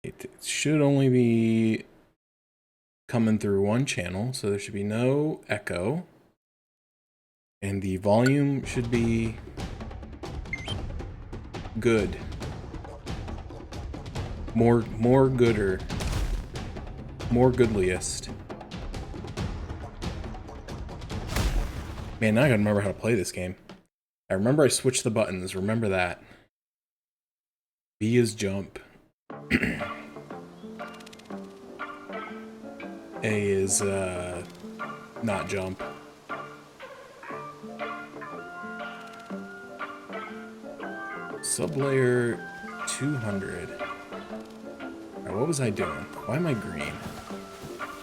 It should only be coming through one channel, so there should be no echo. And the volume should be good. More gooder. More goodliest. Man, now I gotta remember how to play this game. I remember I switched the buttons, remember that. B is jump. A is, not jump. Sublayer 200. Alright, what was I doing? Why am I green?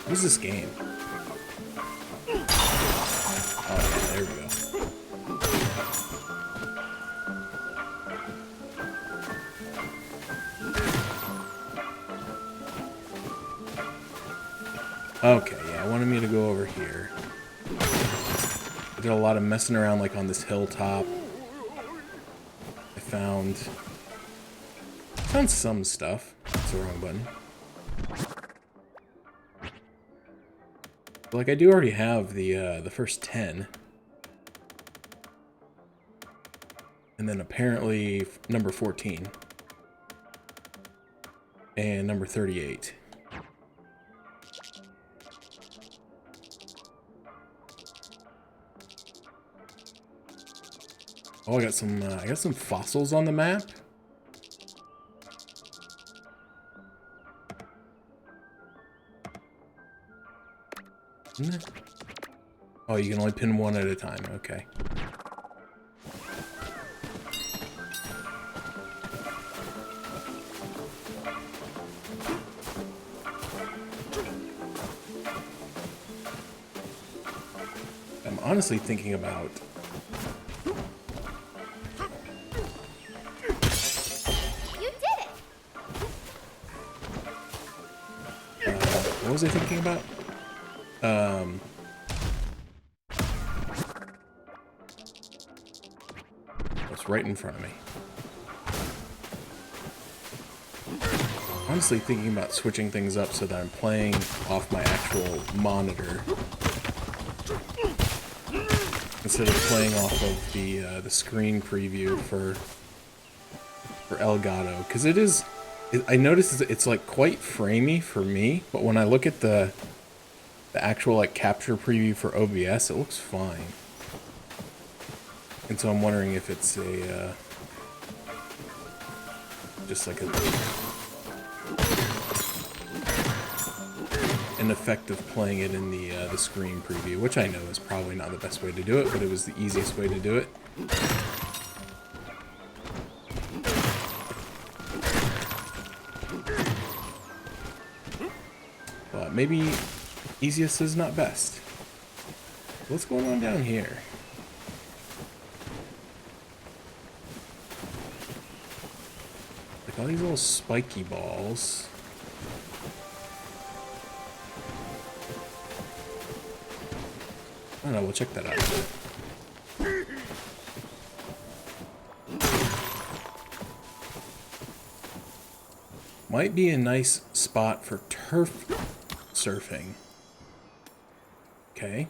What is this game? Oh, yeah, there we go. Okay, yeah, I wanted me to go over here. I did a lot of messing around, like, on this hilltop. I found some stuff. That's the wrong button. But, like, I do already have the first 10. And then apparently number 14. And number 38. Oh, I got some fossils on the map. Oh, you can only pin one at a time. Okay. I'm honestly thinking about what was I thinking about? It's right in front of me. Honestly thinking about switching things up so that I'm playing off my actual monitor instead of playing off of the screen preview for Elgato, because I noticed it's like quite framey for me, but when I look at the actual like capture preview for OBS, it looks fine. And so I'm wondering if it's a just like an effect of playing it in the screen preview, which I know is probably not the best way to do it, but it was the easiest way to do it. But maybe easiest is not best. What's going on down here? Like all these little spiky balls. I don't know, we'll check that out. Might be a nice spot for turf surfing. Okay.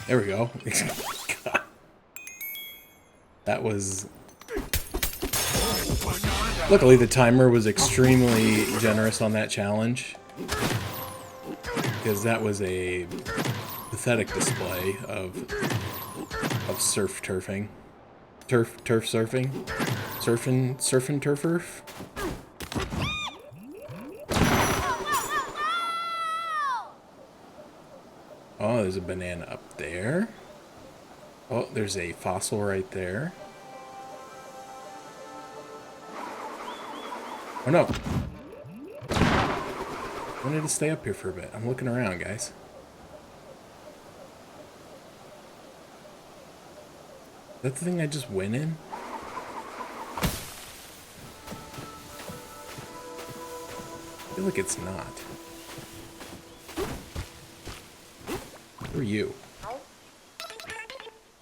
There we go. That was... Luckily the timer was extremely generous on that challenge, because that was a pathetic display of turf surfing. Surfing turf. Oh, there's a banana up there. Oh, there's a fossil right there. Oh no. I wanted to stay up here for a bit. I'm looking around, guys. Is that the thing I just went in? I feel like it's not. Who are you?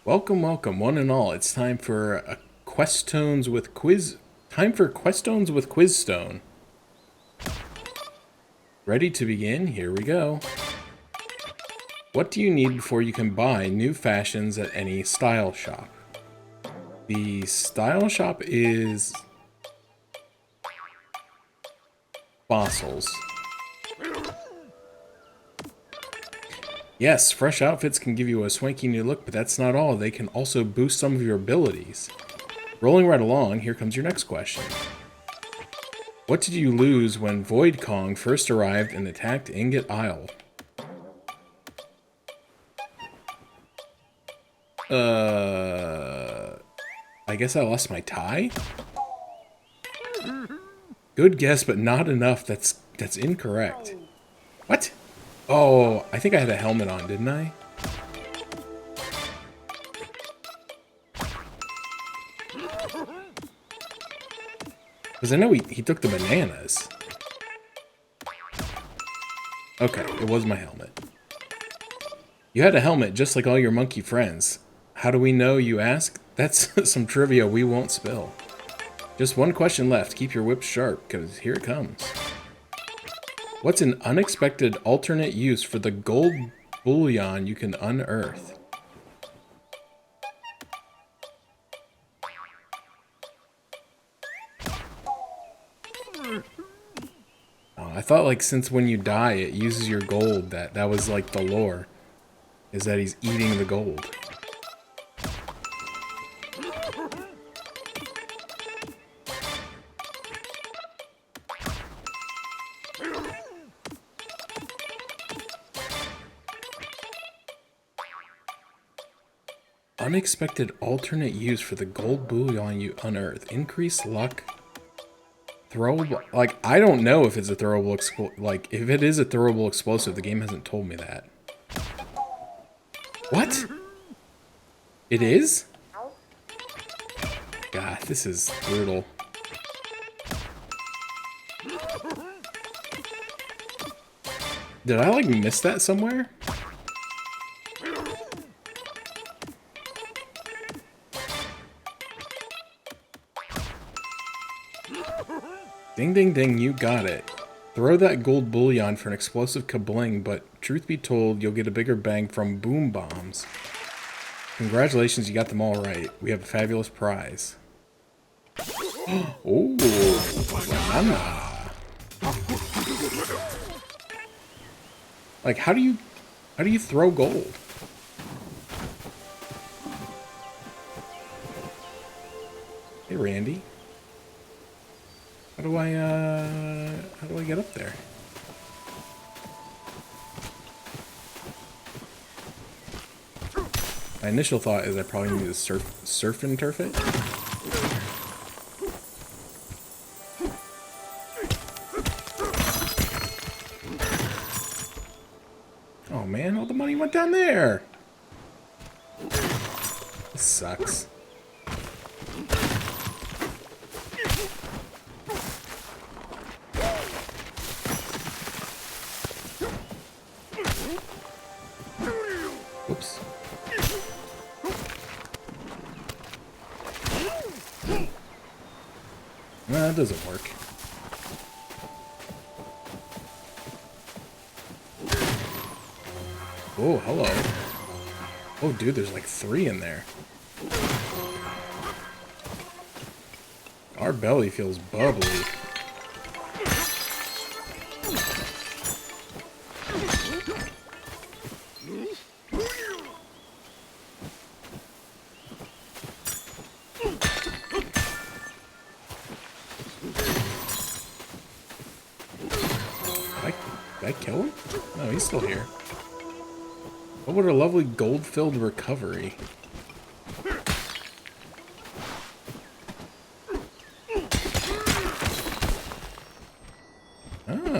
Welcome, welcome, one and all. It's time for a Questones with Quiz. Time for Questones with Quizstone. Ready to begin? Here we go. What do you need before you can buy new fashions at any style shop? The style shop is fossils. Yes, fresh outfits can give you a swanky new look, but that's not all. They can also boost some of your abilities. Rolling right along, here comes your next question. What did you lose when Void Kong first arrived and attacked Ingot Isle? I guess I lost my tie? Good guess, but not enough. That's incorrect. What? Oh, I think I had a helmet on, didn't I? Because I know he took the bananas. Okay, it was my helmet. You had a helmet just like all your monkey friends. How do we know, you ask? That's some trivia we won't spill. Just one question left. Keep your whip sharp, because here it comes. What's an unexpected alternate use for the gold bullion you can unearth? Oh, I thought like since when you die it uses your gold, that was like the lore. Is that he's eating the gold. Unexpected alternate use for the gold bullion you unearth. Increase luck. Throwable. Like, I don't know if it's a throwable like, if it is a throwable explosive, the game hasn't told me that. What? It is? God, this is brutal. Did I, like, miss that somewhere? Ding, ding, ding, you got it. Throw that gold bullion for an explosive kabling, but truth be told, you'll get a bigger bang from boom bombs. Congratulations, you got them all right. We have a fabulous prize. Oh, banana. Like, how do you throw gold? Hey, Randy. How do I get up there? My initial thought is I probably need to surf and turf it. Oh man, all the money went down there. This sucks. Whoops. No, that doesn't work. Oh, hello. Oh, dude, there's like 3 in there. Our belly feels bubbly. Did I kill him? No, he's still here. Oh, what a lovely gold-filled recovery. Ah.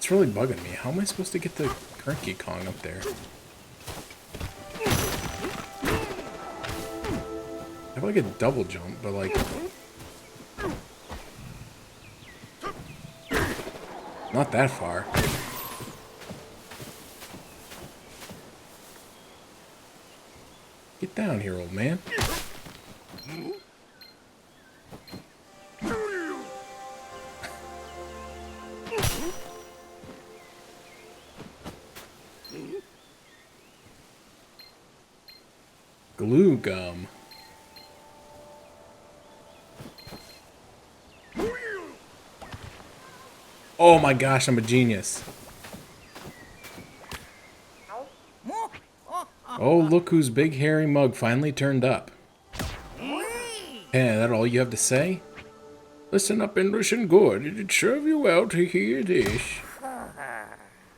It's really bugging me. How am I supposed to get the Cranky Kong up there? I have like a double jump, but like... not that far. Get down here, old man. Glue gum. Oh my gosh, I'm a genius. Oh, look whose big hairy mug finally turned up. That all you have to say? Listen up and listen good. It'd serve you well to hear this.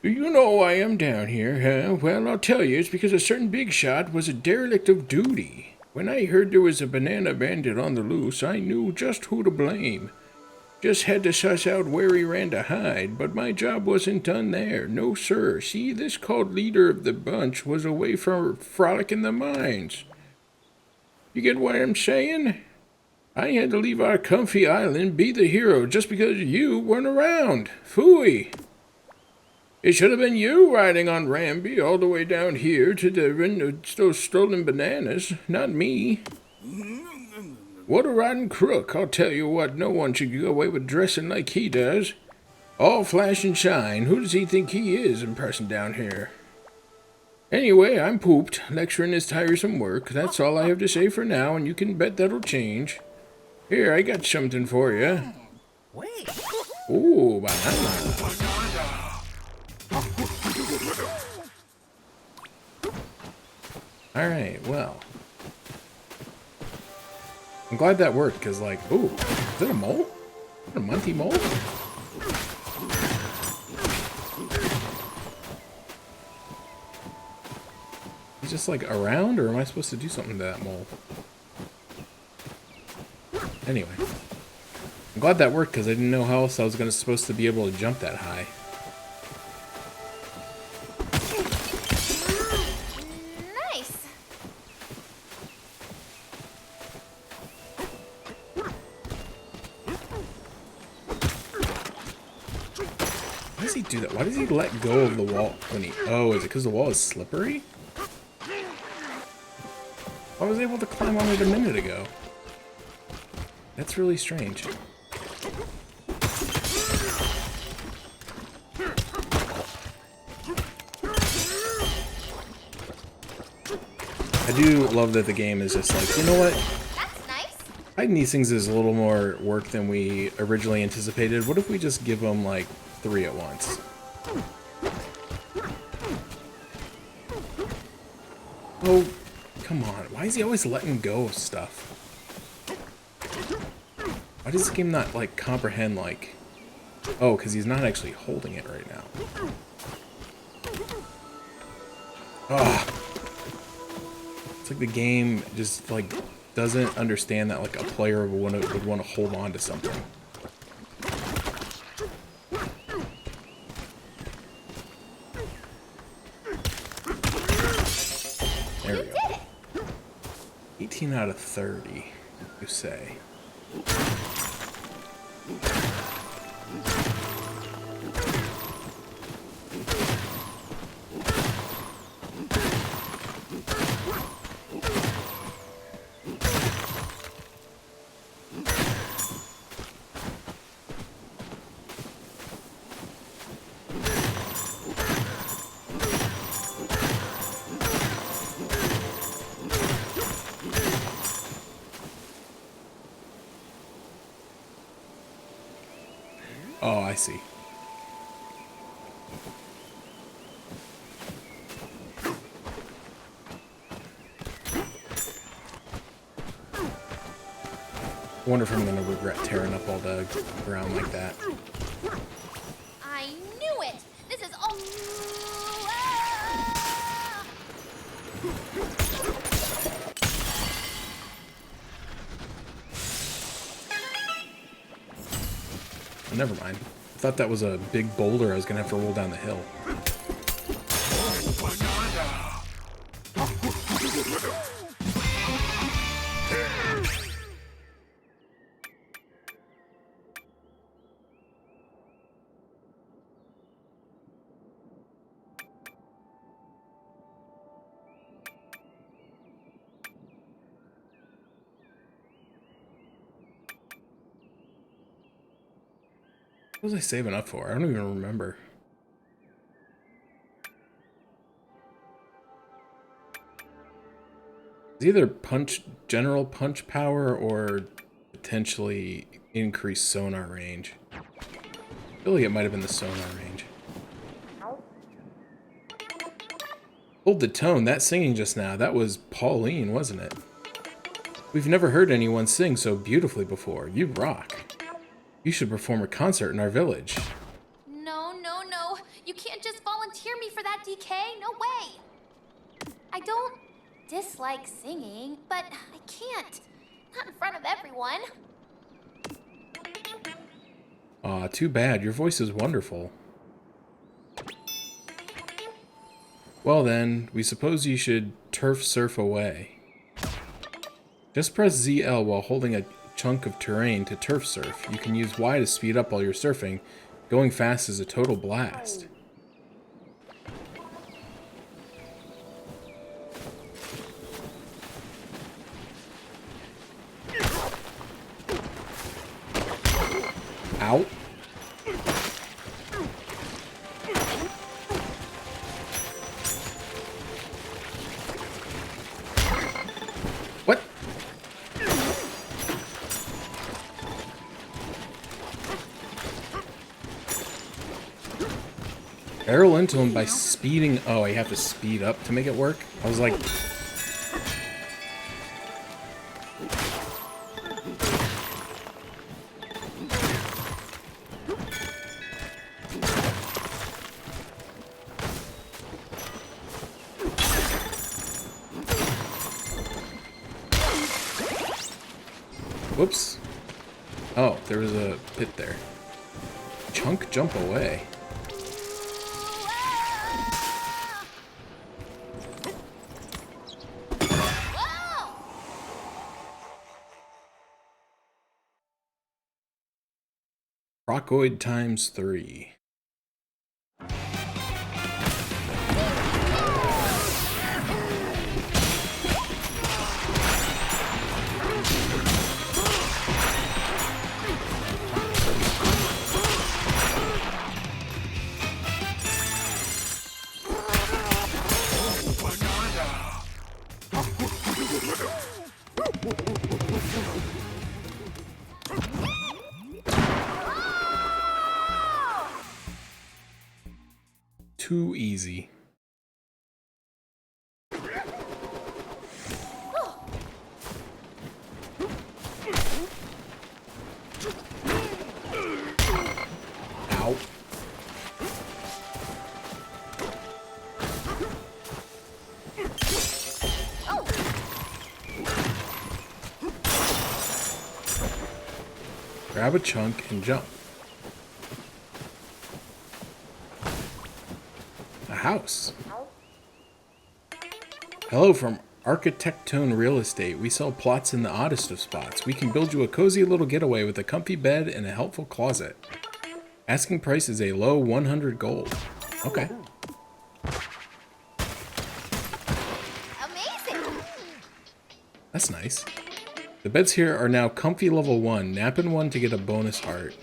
Do you know why I'm down here, huh? Well, I'll tell you, it's because a certain big shot was a derelict of duty. When I heard there was a banana bandit on the loose, I knew just who to blame. Just had to suss out where he ran to hide, but my job wasn't done there. No, sir. See, this called leader of the bunch was away from frolicking the mines. You get what I'm saying? I had to leave our comfy island, be the hero, just because you weren't around. Phooey. It should have been you riding on Ramby all the way down here to those stolen bananas, not me. What a rotten crook. I'll tell you what, no one should get away with dressing like he does. All flash and shine. Who does he think he is in person down here? Anyway, I'm pooped. Lecturing is tiresome work. That's all I have to say for now, and you can bet that'll change. Here, I got something for you. Ooh, banana. Alright, well. I'm glad that worked, because, like, ooh, is it a mole? Is it a Monty mole? He's just, like, around, or am I supposed to do something to that mole? Anyway. I'm glad that worked, because I didn't know how else I was supposed to be able to jump that high. Why does he do that? Why does he let go of the wall when he... Oh, is it because the wall is slippery? I was able to climb on it a minute ago. That's really strange. I do love that the game is just like, you know what? That's nice. Hiding these things is a little more work than we originally anticipated. What if we just give them, like, 3 at once? Oh, come on. Why is he always letting go of stuff? Why does this game not, like, comprehend, like... Oh, because he's not actually holding it right now. Ugh. It's like the game just, like, doesn't understand that, like, a player would want to hold on to something. There we go. 18 out of 30, you say. Oh, I see. I wonder if I'm gonna regret tearing up all the ground like that. I knew it! This is all... Never mind. thought that was a big boulder I was gonna have to roll down the hill. What was I saving up for? I don't even remember. It's either general punch power or potentially increased sonar range. I feel like it might have been the sonar range. Hold the tone. That singing just now, that was Pauline, wasn't it? We've never heard anyone sing so beautifully before. You rock. You should perform a concert in our village. No, no, no. You can't just volunteer me for that, DK. No way. I don't dislike singing, but I can't. Not in front of everyone. Aw, too bad. Your voice is wonderful. Well then, we suppose you should turf surf away. Just press ZL while holding a chunk of terrain to turf surf. You can use Y to speed up while you're surfing. Going fast is a total blast. Ow. What? Barrel into him by speeding. Oh, you have to speed up to make it work? I was like... Whoops. Oh, there was a pit there. Chunk jump away. Whoa! Rockoid times 3. Too easy. Ow. Grab a chunk and jump. A house. Hello from Architectone Real Estate. We sell plots in the oddest of spots. We can build you a cozy little getaway with a comfy bed and a helpful closet. Asking price is a low 100 gold. Okay. Amazing! That's nice. The beds here are now comfy level 1. Nap in one to get a bonus heart.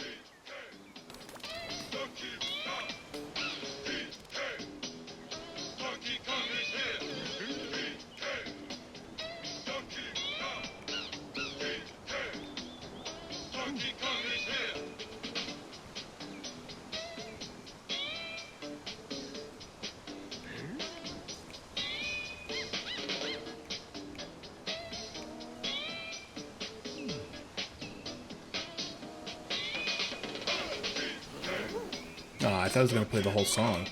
Oh, I thought I was going to play the whole song.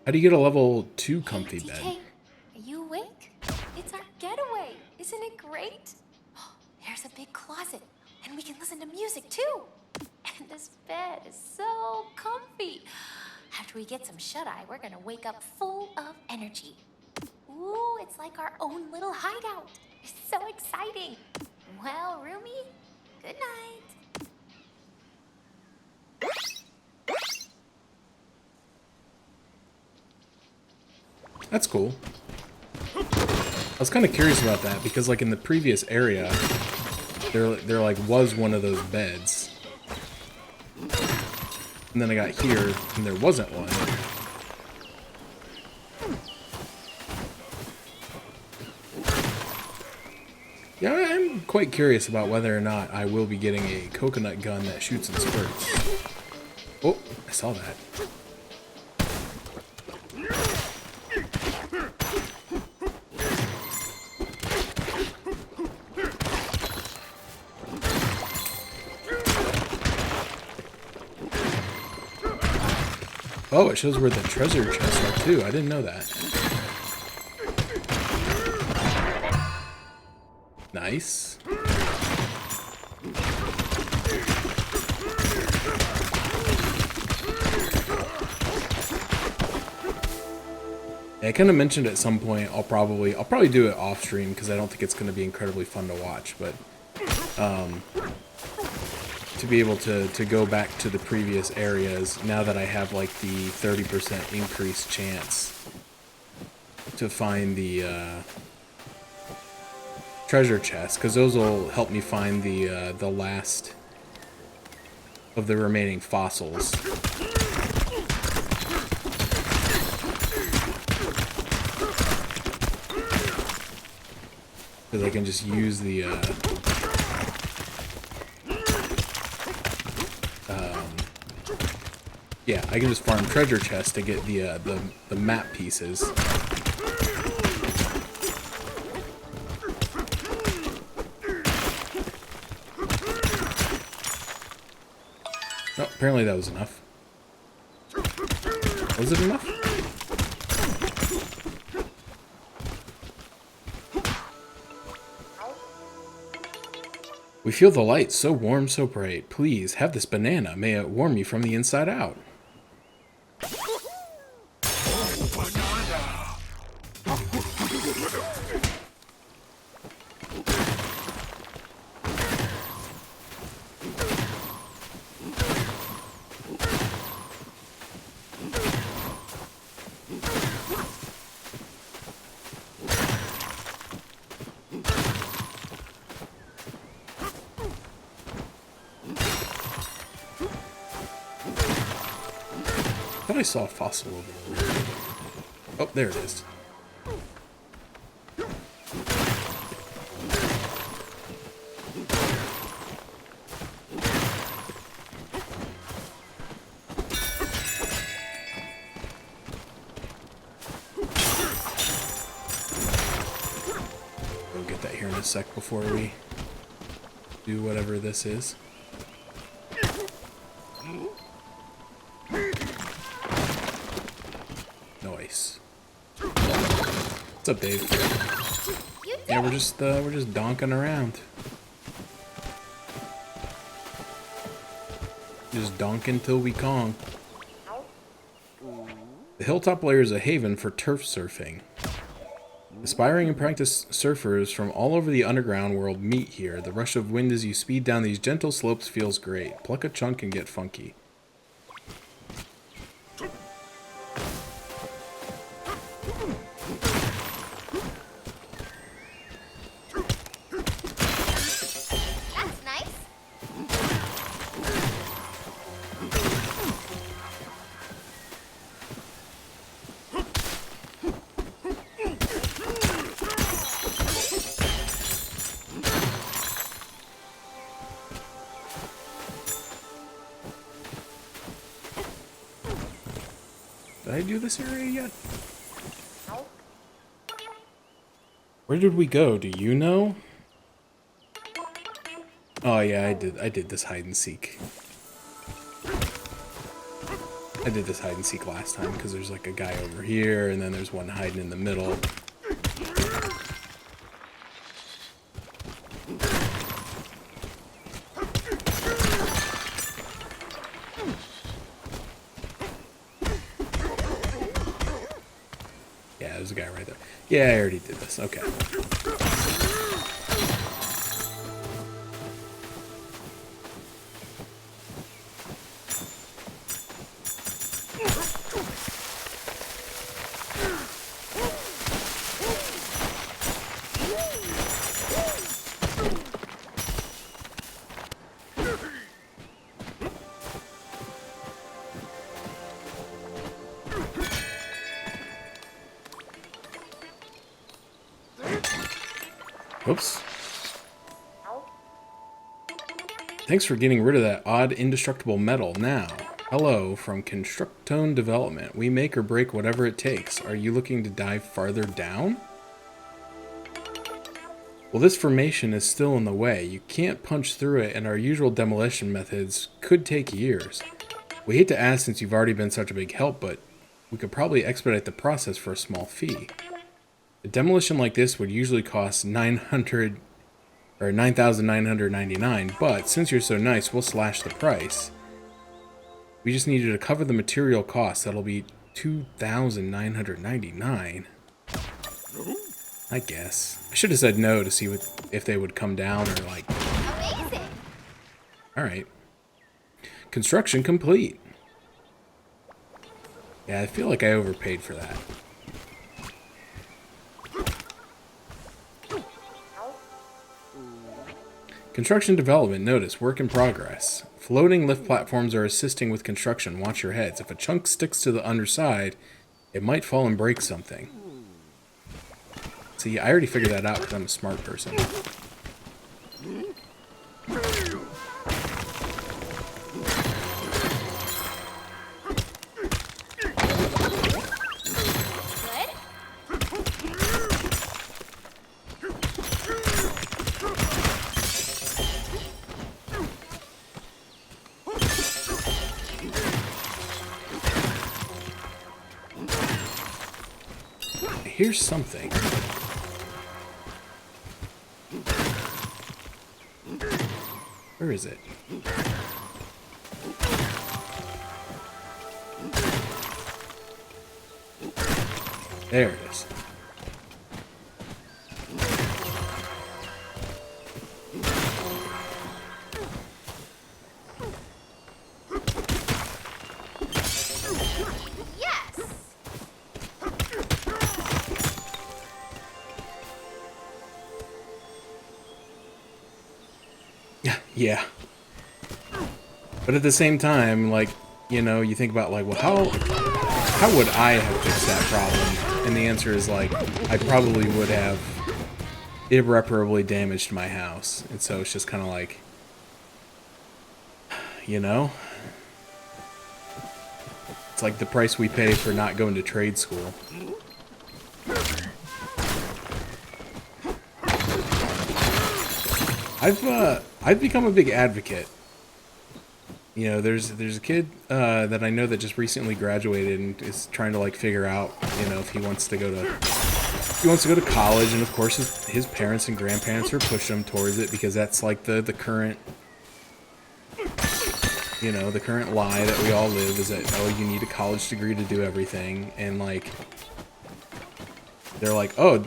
How do you get a level 2 comfy bed? DK, are you awake? It's our getaway. Is Isn't it great? There's a big closet, and we can listen to music too. And this bed is so comfy. After we get some shut-eye, we're gonna wake up full of energy. Ooh, it's like our own little hideout. It's so exciting. Well, Rumi, good night. That's cool. I was kind of curious about that because, like, in the previous area, there like was one of those beds, and then I got here and there wasn't one. Yeah, I'm quite curious about whether or not I will be getting a coconut gun that shoots and spurts. Oh, I saw that. Oh, it shows where the treasure chests are too. I didn't know that. Nice. I kind of mentioned at some point I'll probably do it off stream because I don't think it's going to be incredibly fun to watch, but to be able to go back to the previous areas now that I have like the 30% increased chance to find the treasure chest, because those will help me find the last of the remaining fossils. Because I can just use the yeah, I can just farm treasure chests to get the map pieces. Oh, apparently that was enough. Was it enough? We feel the light so warm, so bright. Please, have this banana. May it warm you from the inside out. I thought I saw a fossil over there. Oh, there it is. We'll get that here in a sec before we do whatever this is. Nice. What's up, Dave? Yeah, we're just donking around. Just donking till we Kong. The hilltop layer is a haven for turf surfing. Aspiring and practiced surfers from all over the underground world meet here. The rush of wind as you speed down these gentle slopes feels great. Pluck a chunk and get funky. That's nice. Did I do this area yet? Where did we go? Do you know? Oh yeah, I did this hide and seek. I did this hide and seek last time because there's like a guy over here and then there's one hiding in the middle. guy right there. Yeah, I already did this. Okay. Oops. Thanks for getting rid of that odd indestructible metal. Now, hello from Constructone Development. We make or break whatever it takes. Are you looking to dive farther down? Well, this formation is still in the way. You can't punch through it, and our usual demolition methods could take years. We hate to ask since you've already been such a big help, but we could probably expedite the process for a small fee. A demolition like this would usually cost $9,999, but since you're so nice, we'll slash the price. We just need you to cover the material costs. That'll be $2,999. I guess. I should have said no to see if they would come down or like... Amazing! Alright. Construction complete. Yeah, I feel like I overpaid for that. Construction development. Notice. Work in progress. Floating lift platforms are assisting with construction. Watch your heads. If a chunk sticks to the underside, it might fall and break something. See, I already figured that out because I'm a smart person. Here's something. Where is it? There it is. Yeah. But at the same time, like, you know, you think about, like, well, how would I have fixed that problem? And the answer is, like, I probably would have irreparably damaged my house. And so it's just kind of like, you know? It's like the price we pay for not going to trade school. I've become a big advocate. You know, there's a kid that I know that just recently graduated and is trying to like figure out, you know, if he wants to go to college, and of course his parents and grandparents are pushing him towards it because that's like the current, you know, the current lie that we all live is that, oh, you need a college degree to do everything, and like they're like, oh,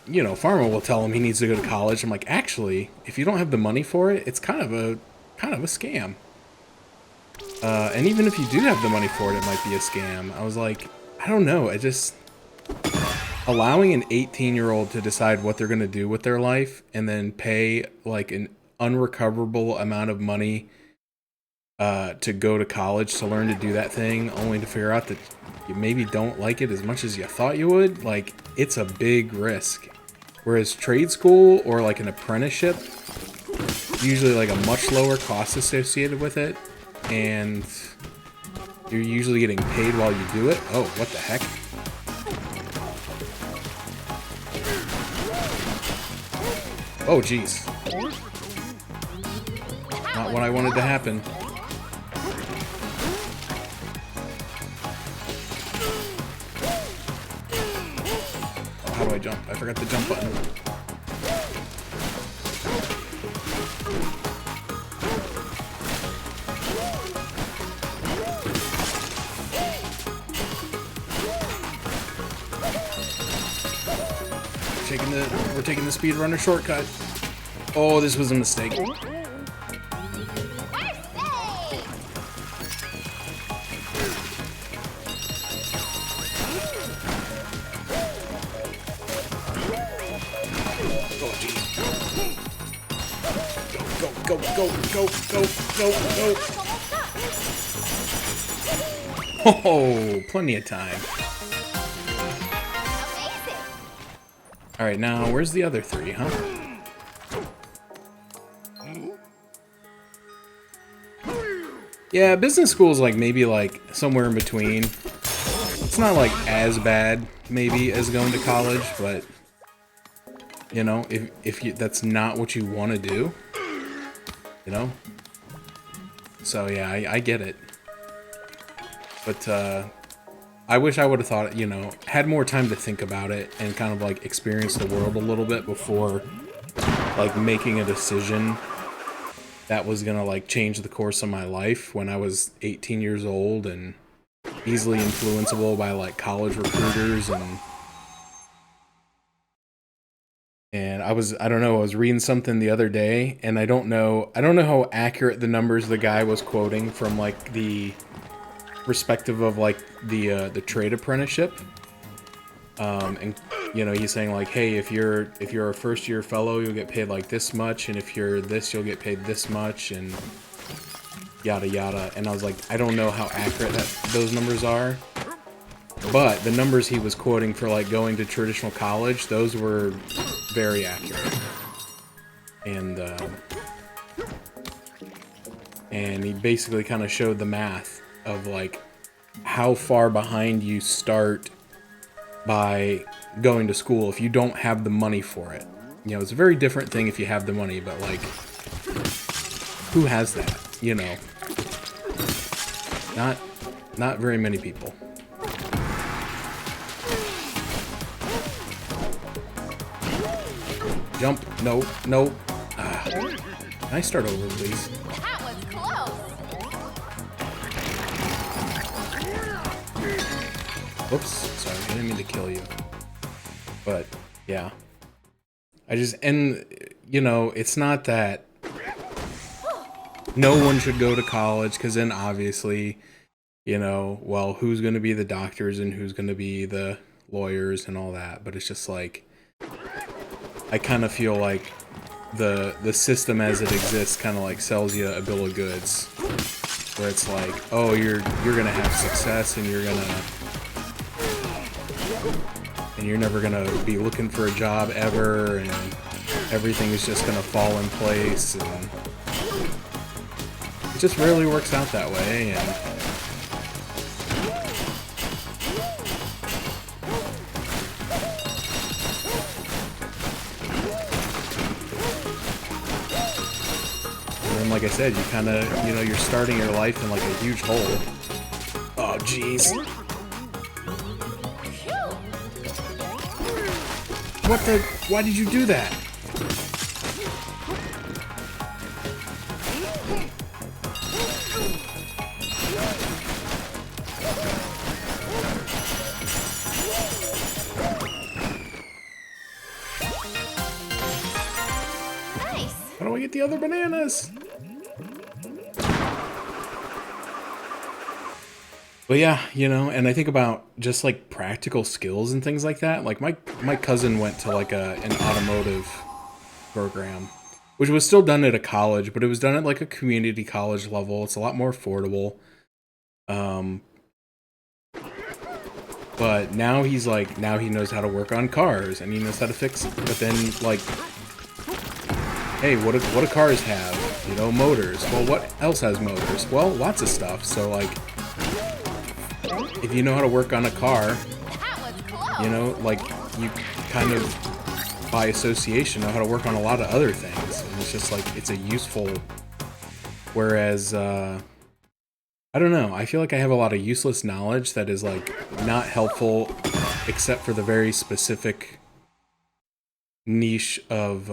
you know, Pharma will tell him he needs to go to college. I'm like, actually, if you don't have the money for it, it's kind of a scam. And even if you do have the money for it, it might be a scam. I was like, I don't know. I just allowing an 18-year-old to decide what they're going to do with their life and then pay like an unrecoverable amount of money to go to college to learn to do that thing, only to figure out that you maybe don't like it as much as you thought you would, like, it's a big risk. Whereas trade school or like an apprenticeship, usually like a much lower cost associated with it, and you're usually getting paid while you do it. Oh, what the heck? Oh, jeez. Not what I wanted to happen. How do I jump? I forgot the jump button. taking the speedrunner shortcut. Oh, this was a mistake. Go, go, go, go, go, go. Oh, plenty of time. Alright, now where's the other three, huh? Yeah, business school is like maybe like somewhere in between. It's not like as bad maybe as going to college, but you know, if you, that's not what you want to do, you know? So yeah, I get it. But I wish I would have thought, you know, had more time to think about it and kind of like experience the world a little bit before like making a decision that was gonna like change the course of my life when I was 18 years old and easily influenceable by like college recruiters and I don't know, I was reading something the other day and I don't know how accurate the numbers the guy was quoting from like the perspective of like the trade apprenticeship. And you know, he's saying like, hey, if you're a first year fellow, you'll get paid like this much, and if you're this, you'll get paid this much, and yada yada. And I was like, I don't know how accurate those numbers are, but the numbers he was quoting for like going to traditional college, those were very accurate. And he basically kind of showed the math of like how far behind you start by going to school if you don't have the money for it. You know, it's a very different thing if you have the money, but like, who has that? You know, not very many people. Jump, no, no. Can I start over, please? That was close. Whoops, sorry, I didn't mean to kill you. But, yeah. And, you know, it's not that no one should go to college, because then obviously, you know, well, who's going to be the doctors and who's going to be the lawyers and all that. But it's just like, I kind of feel like the system as it exists kind of like sells you a bill of goods. Where it's like, oh, you're going to have success and you're never gonna be looking for a job ever, and everything is just gonna fall in place, and it just rarely works out that way. And then, like I said, you kind of, you know, you're starting your life in like a huge hole. Oh, jeez. What the? Why did you do that? Nice. How do I get the other bananas? But yeah, you know, and I think about just like practical skills and things like that. Like my cousin went to like an automotive program, which was still done at a college, but it was done at like a community college level. It's a lot more affordable. But now he knows how to work on cars and he knows how to fix it. But then like, hey, what do cars have? You know, motors. Well, what else has motors? Well, lots of stuff. So like, if you know how to work on a car, you know, like, you kind of, by association, know how to work on a lot of other things. And it's just like, it's a useful, whereas, I don't know, I feel like I have a lot of useless knowledge that is, like, not helpful, except for the very specific niche of,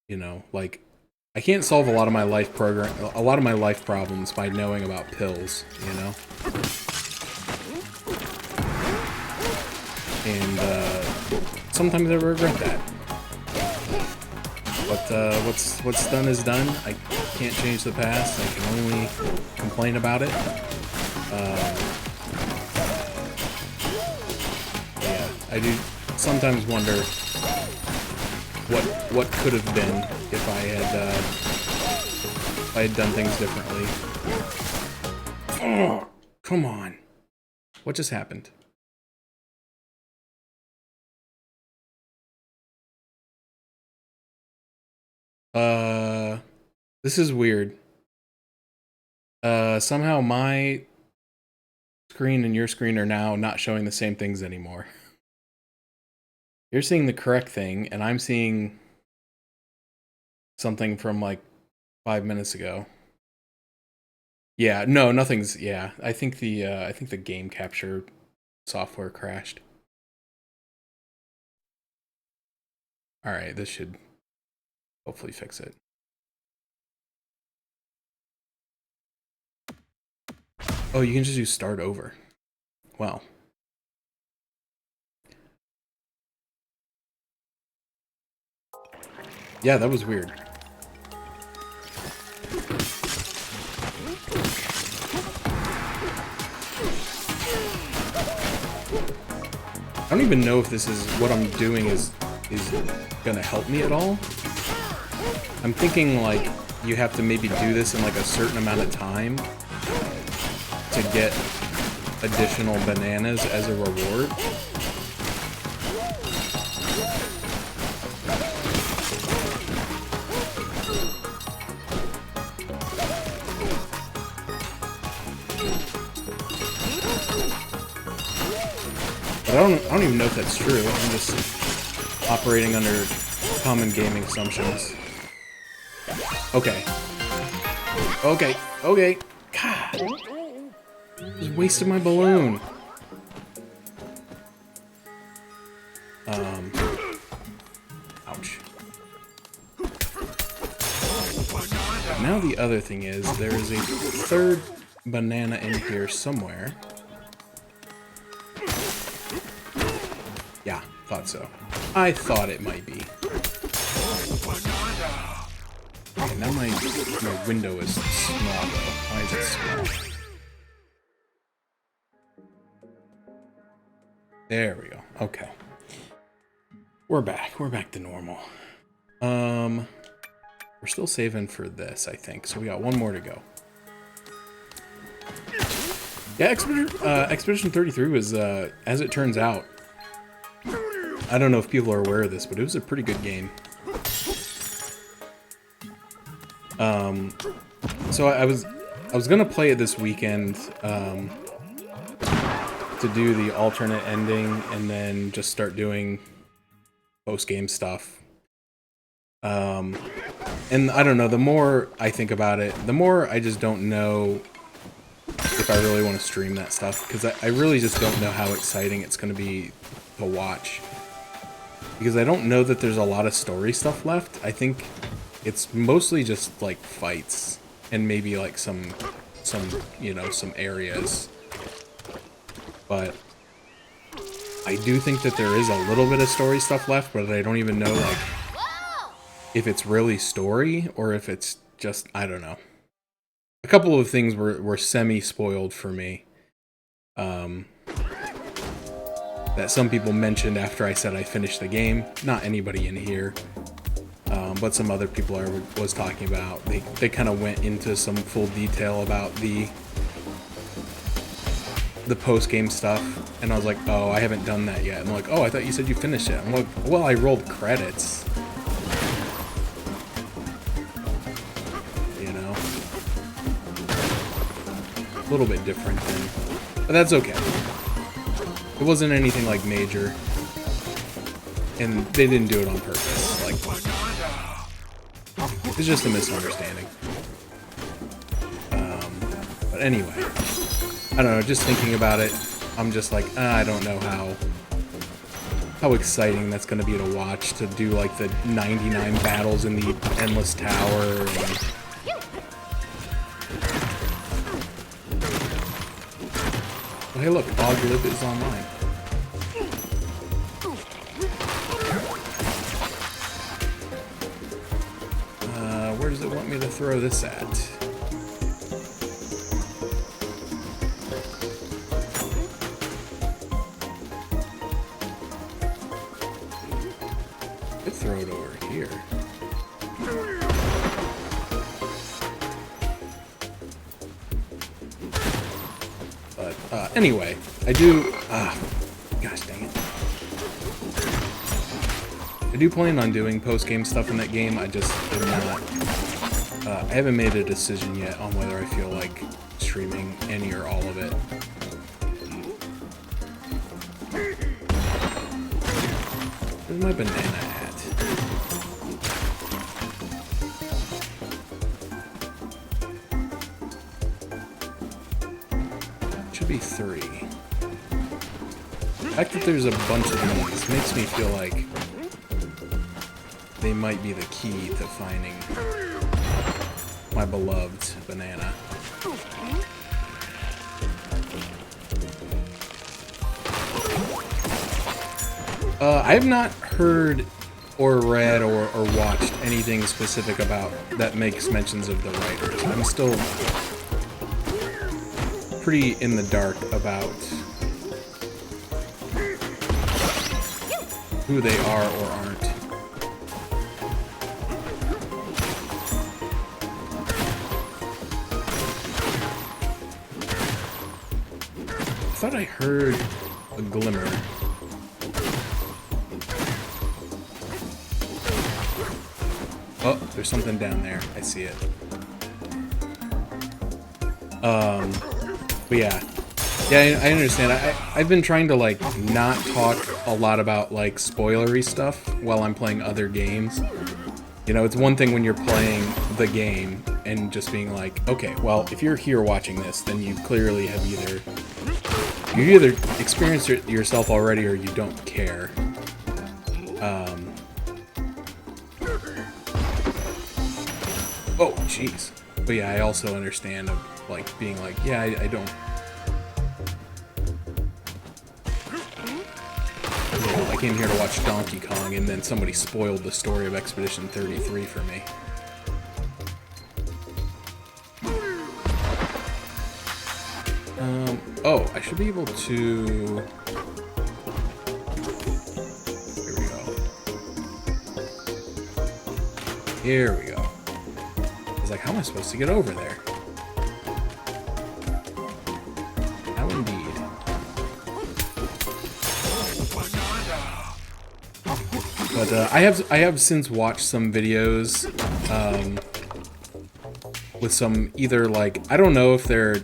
you know, like, I can't solve a lot of my life problems by knowing about pills, you know? And, sometimes I regret that. But what's done is done. I can't change the past. I can only complain about it. Yeah, I do sometimes wonder what could have been if I had done things differently. Oh, come on. What just happened? This is weird. Somehow my screen and your screen are now not showing the same things anymore. You're seeing the correct thing, and I'm seeing something from like 5 minutes ago. Yeah, no, nothing's. Yeah, I think the game capture software crashed. All right, this should hopefully fix it. Oh, you can just do start over. Wow. Yeah, that was weird. I don't even know if this is what I'm doing is gonna help me at all. I'm thinking like you have to maybe do this in like a certain amount of time to get additional bananas as a reward. But I don't even know if that's true. I'm just operating under common gaming assumptions. Okay. Okay. Okay. God. Just wasted my balloon. Ouch. Now the other thing is, there is a third banana in here somewhere. Yeah, thought so. I thought it might be. Okay, now my window is small though. Why is it small? There we go. Okay. We're back. We're back to normal. We're still saving for this, I think. So we got one more to go. Yeah, Expedition 33 was, as it turns out, I don't know if people are aware of this, but it was a pretty good game. So I was gonna play it this weekend, to do the alternate ending and then just start doing post-game stuff. And I don't know, the more I think about it, the more I just don't know if I really want to stream that stuff, because I really just don't know how exciting it's going to be to watch. Because I don't know that there's a lot of story stuff left. I think it's mostly just like fights and maybe like some you know, some areas. But I do think that there is a little bit of story stuff left, but I don't even know like if it's really story or if it's just, I don't know. A couple of things were semi-spoiled for me. That some people mentioned after I said I finished the game. Not anybody in here. But some other people I was talking about. They kind of went into some full detail about the post-game stuff. And I was like, oh, I haven't done that yet. And they're like, oh, I thought you said you finished it. I'm like, well, I rolled credits. You know? A little bit different then. But that's okay. It wasn't anything like major. And they didn't do it on purpose. Like, it's just a misunderstanding. But anyway, I don't know, just thinking about it, I'm just like, I don't know how exciting that's going to be to watch, to do like the 99 battles in the Endless Tower. And oh, hey look, Oglib is online. want me to throw this at? Could throw it over here. But anyway, I do. Gosh dang it. I do plan on doing post-game stuff in that game. I just am not. I haven't made a decision yet on whether I feel like streaming any or all of it. Where's my banana at? Should be 3. The fact that there's a bunch of these makes me feel like they might be the key to finding my beloved banana. I have not heard or read or watched anything specific about that makes mentions of the writers. I'm still pretty in the dark about who they are or aren't. I thought I heard a glimmer. Oh, there's something down there. I see it. But yeah. Yeah, I understand. I've been trying to, like, not talk a lot about, like, spoilery stuff while I'm playing other games. You know, it's one thing when you're playing the game and just being like, okay, well, if you're here watching this, then you clearly have you either experienced it yourself already or you don't care. Oh, jeez. But yeah, I also understand of, like, being like, yeah, I don't... You know, I came here to watch Donkey Kong, and then somebody spoiled the story of Expedition 33 for me. Oh, I should be able to... Here we go. Here we go. I was like, how am I supposed to get over there? How indeed. But I have since watched some videos with some either, like, I don't know if they're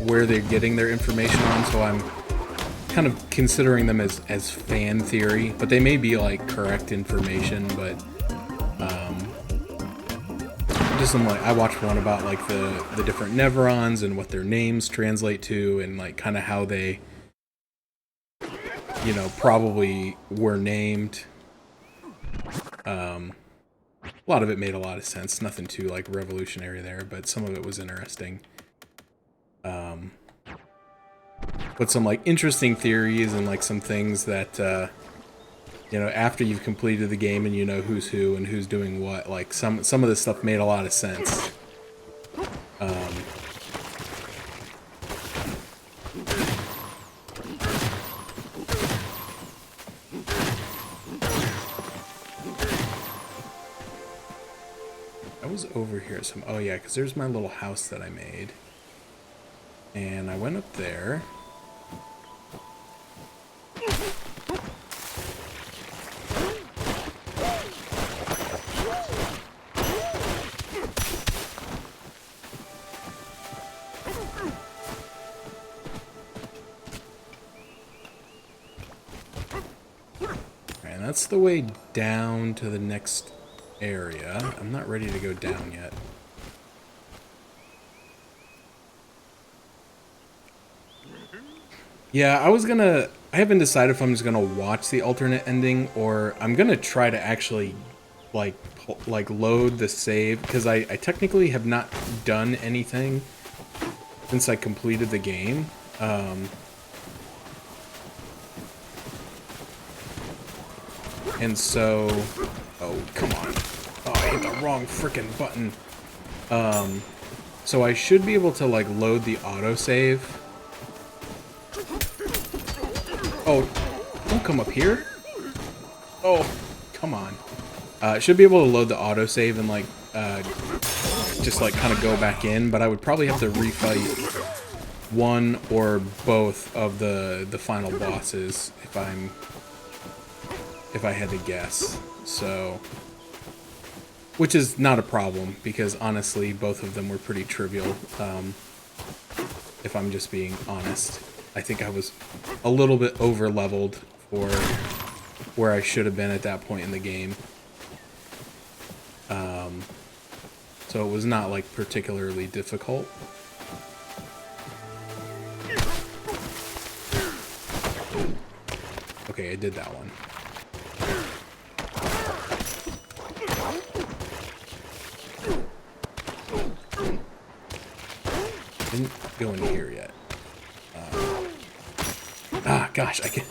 where they're getting their information on, so I'm kind of considering them as fan theory, but they may be like correct information. But just some, like, I watched one about like the different Neverons and what their names translate to, and like kind of how they, you know, probably were named. A lot of it made a lot of sense. Nothing too like revolutionary there, but some of it was interesting. But some like interesting theories and like some things that you know, after you've completed the game and you know who's who and who's doing what, like some of this stuff made a lot of sense. I was over here oh yeah, because there's my little house that I made. And I went up there. And that's the way down to the next area. I'm not ready to go down yet. Yeah, I haven't decided if I'm just gonna watch the alternate ending or I'm gonna try to actually like load the save, because I technically have not done anything since I completed the game. And so, oh, come on. Oh, I hit the wrong frickin' button. So I should be able to like load the autosave. Oh, don't come up here. Oh, come on. Should be able to load the autosave and like just like kind of go back in, but I would probably have to refight one or both of the final bosses if I had to guess. So, which is not a problem because honestly both of them were pretty trivial. If I'm just being honest, I think I was a little bit over leveled for where I should have been at that point in the game. So it was not like particularly difficult. Okay, I did that one. Didn't go in here yet. Gosh, I can.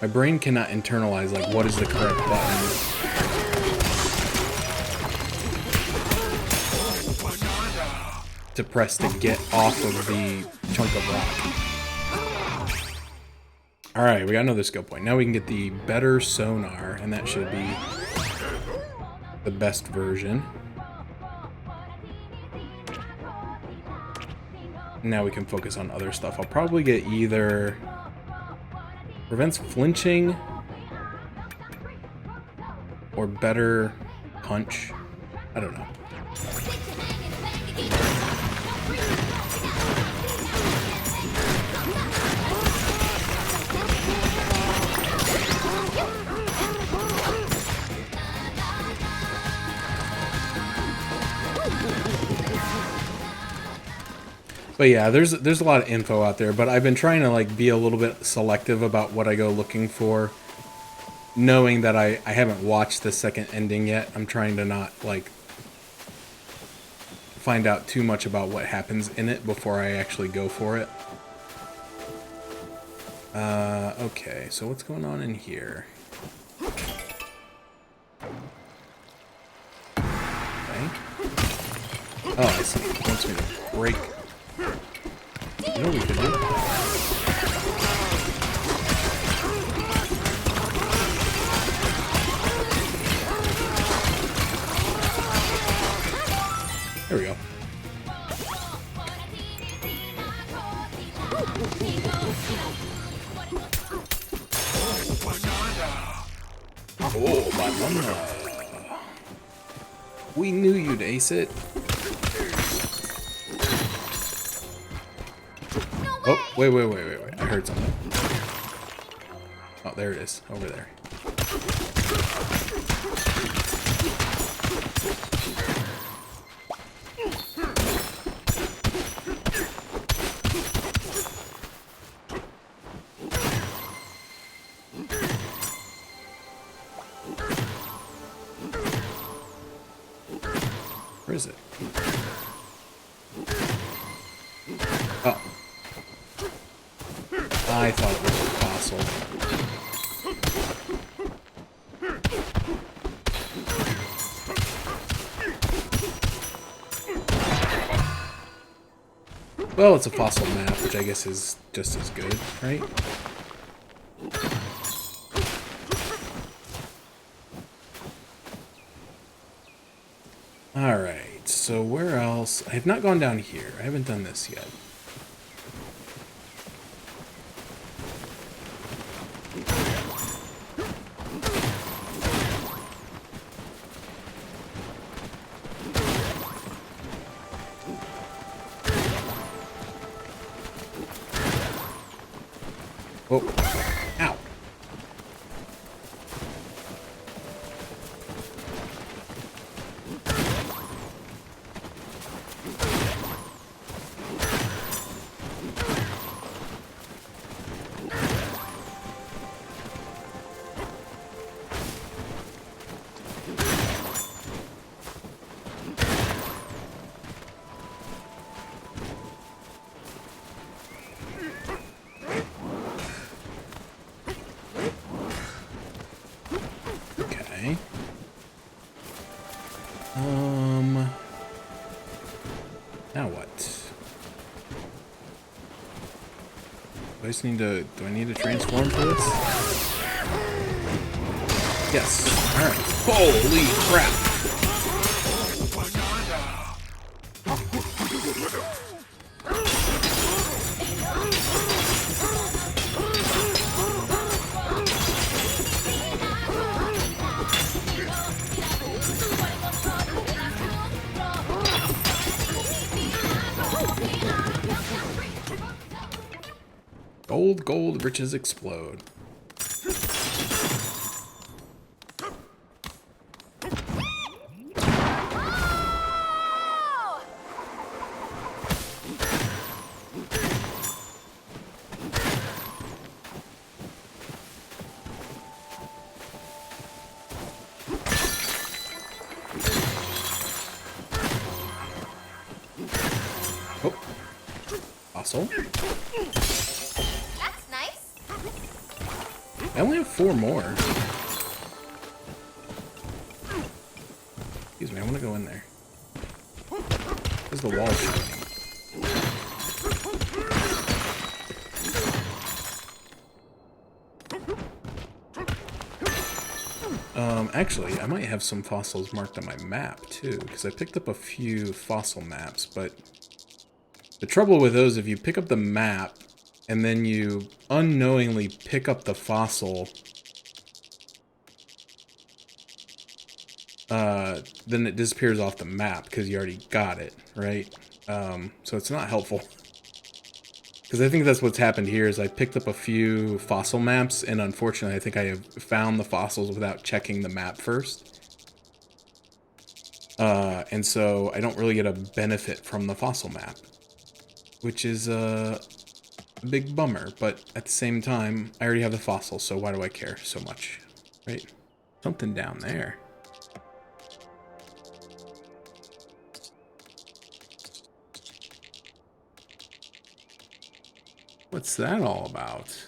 My brain cannot internalize like what is the correct button. To press to get off of the chunk of rock. Alright, we got another skill point. Now we can get the better sonar, and that should be the best version. Now we can focus on other stuff. I'll probably get either prevents flinching or better punch. I don't know. But yeah, there's a lot of info out there, but I've been trying to like be a little bit selective about what I go looking for, knowing that I haven't watched the second ending yet. I'm trying to not like find out too much about what happens in it before I actually go for it. Okay, so what's going on in here? Okay. Oh, I see. It wants me to break. You know what we could do? There we go. Oh, banana. We knew you'd ace it. Oh, wait. I heard something. Oh, there it is. Over there. Where is it? Oh. I thought it was a fossil. Well, it's a fossil map, which I guess is just as good, right? Alright, so where else? I have not gone down here. I haven't done this yet. Oh, ow. just need to... Do I need to transform for this? Yes. Alright. Holy crap! Gold, gold, riches explode. Oh, fossil. That's nice. I only have 4 more. Excuse me, I want to go in there. There's the wall showing. Actually, I might have some fossils marked on my map, too, because I picked up a few fossil maps, but the trouble with those, if you pick up the map, and then you unknowingly pick up the fossil, then it disappears off the map, because you already got it, right? So it's not helpful. Because I think that's what's happened here, is I picked up a few fossil maps, and unfortunately I think I have found the fossils without checking the map first. And so I don't really get a benefit from the fossil map, which is a big bummer, but at the same time, I already have the fossils, so why do I care so much, right? Something down there. What's that all about?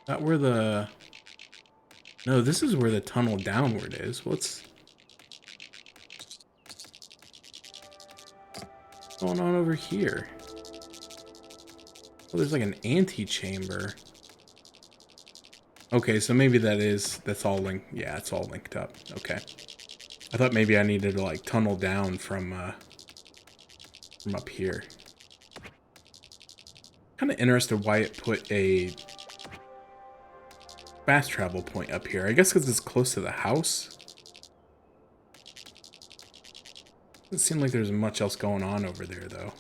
That where the... No, this is where the tunnel downward is. What's going on over here? Oh, there's like an antechamber. Okay, so maybe that's all linked. Yeah, it's all linked up. Okay. I thought maybe I needed to like tunnel down from up here. Kind of interested why it put a fast travel point up here. I guess because it's close to the house. Doesn't seem like there's much else going on over there, though.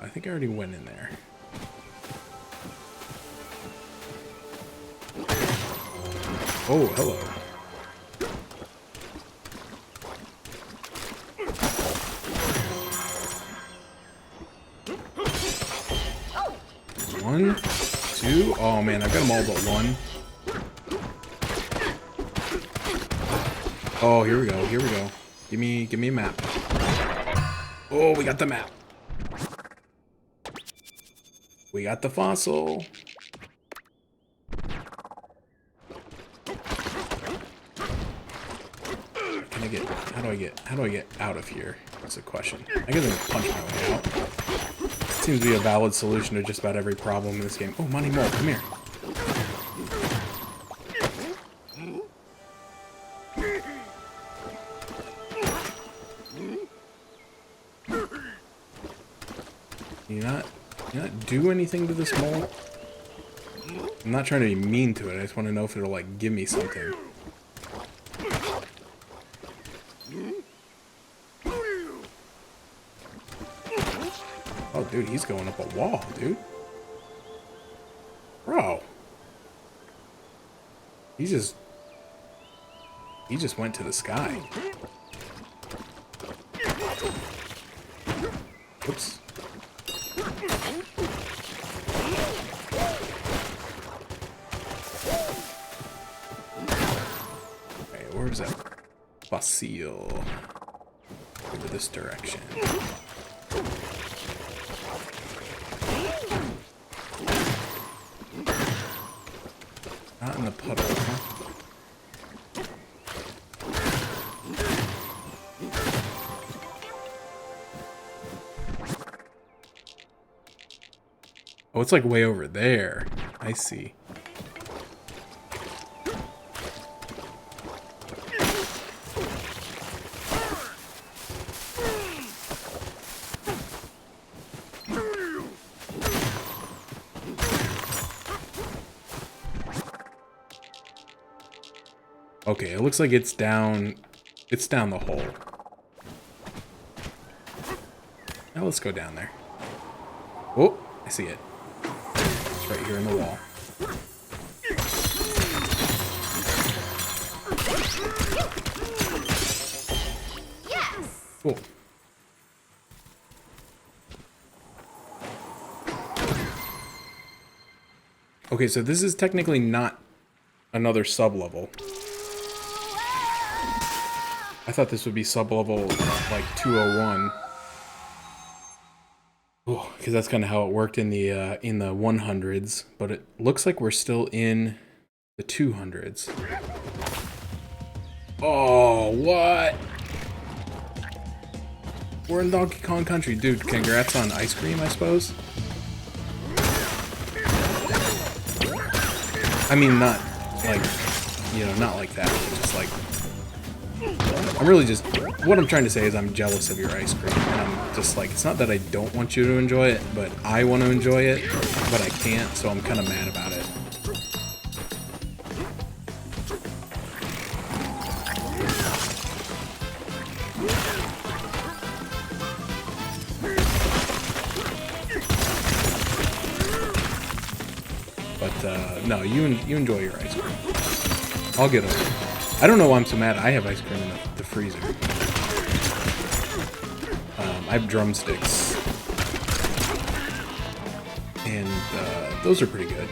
I think I already went in there. Oh, hello. One, two. Oh man, I got them all but one. Oh, here we go. Here we go. Give me a map. Oh, we got the map. We got the fossil. How do I get out of here? That's a question. I guess I can punch my way out. Seems to be a valid solution to just about every problem in this game. Oh, Monty Mole, come here. You not do anything to this mole? I'm not trying to be mean to it. I just want to know if it'll like give me something. Oh, dude, he's going up a wall, dude. Bro. He just went to the sky. Oops. Okay, where's that fossil? Over this direction. Not in the puddle, huh? Oh, it's like way over there. I see. Okay, it looks like it's down the hole. Now let's go down there. Oh, I see it. It's right here in the wall. Yes! Cool. Okay, so this is technically not another sub-level. I thought this would be sub-level like 201. Oh, because that's kind of how it worked in the 100s, but it looks like we're still in the 200s. Oh, what? We're in Donkey Kong Country. Dude, congrats on ice cream, I suppose. I mean, not like, you know, not like that, but just like, I'm really just, what I'm trying to say is I'm jealous of your ice cream, and I'm just like, it's not that I don't want you to enjoy it, but I want to enjoy it, but I can't, so I'm kind of mad about it. But, no, you enjoy your ice cream. I'll get over it. I don't know why I'm so mad. I have ice cream in the freezer. I have drumsticks. And those are pretty good.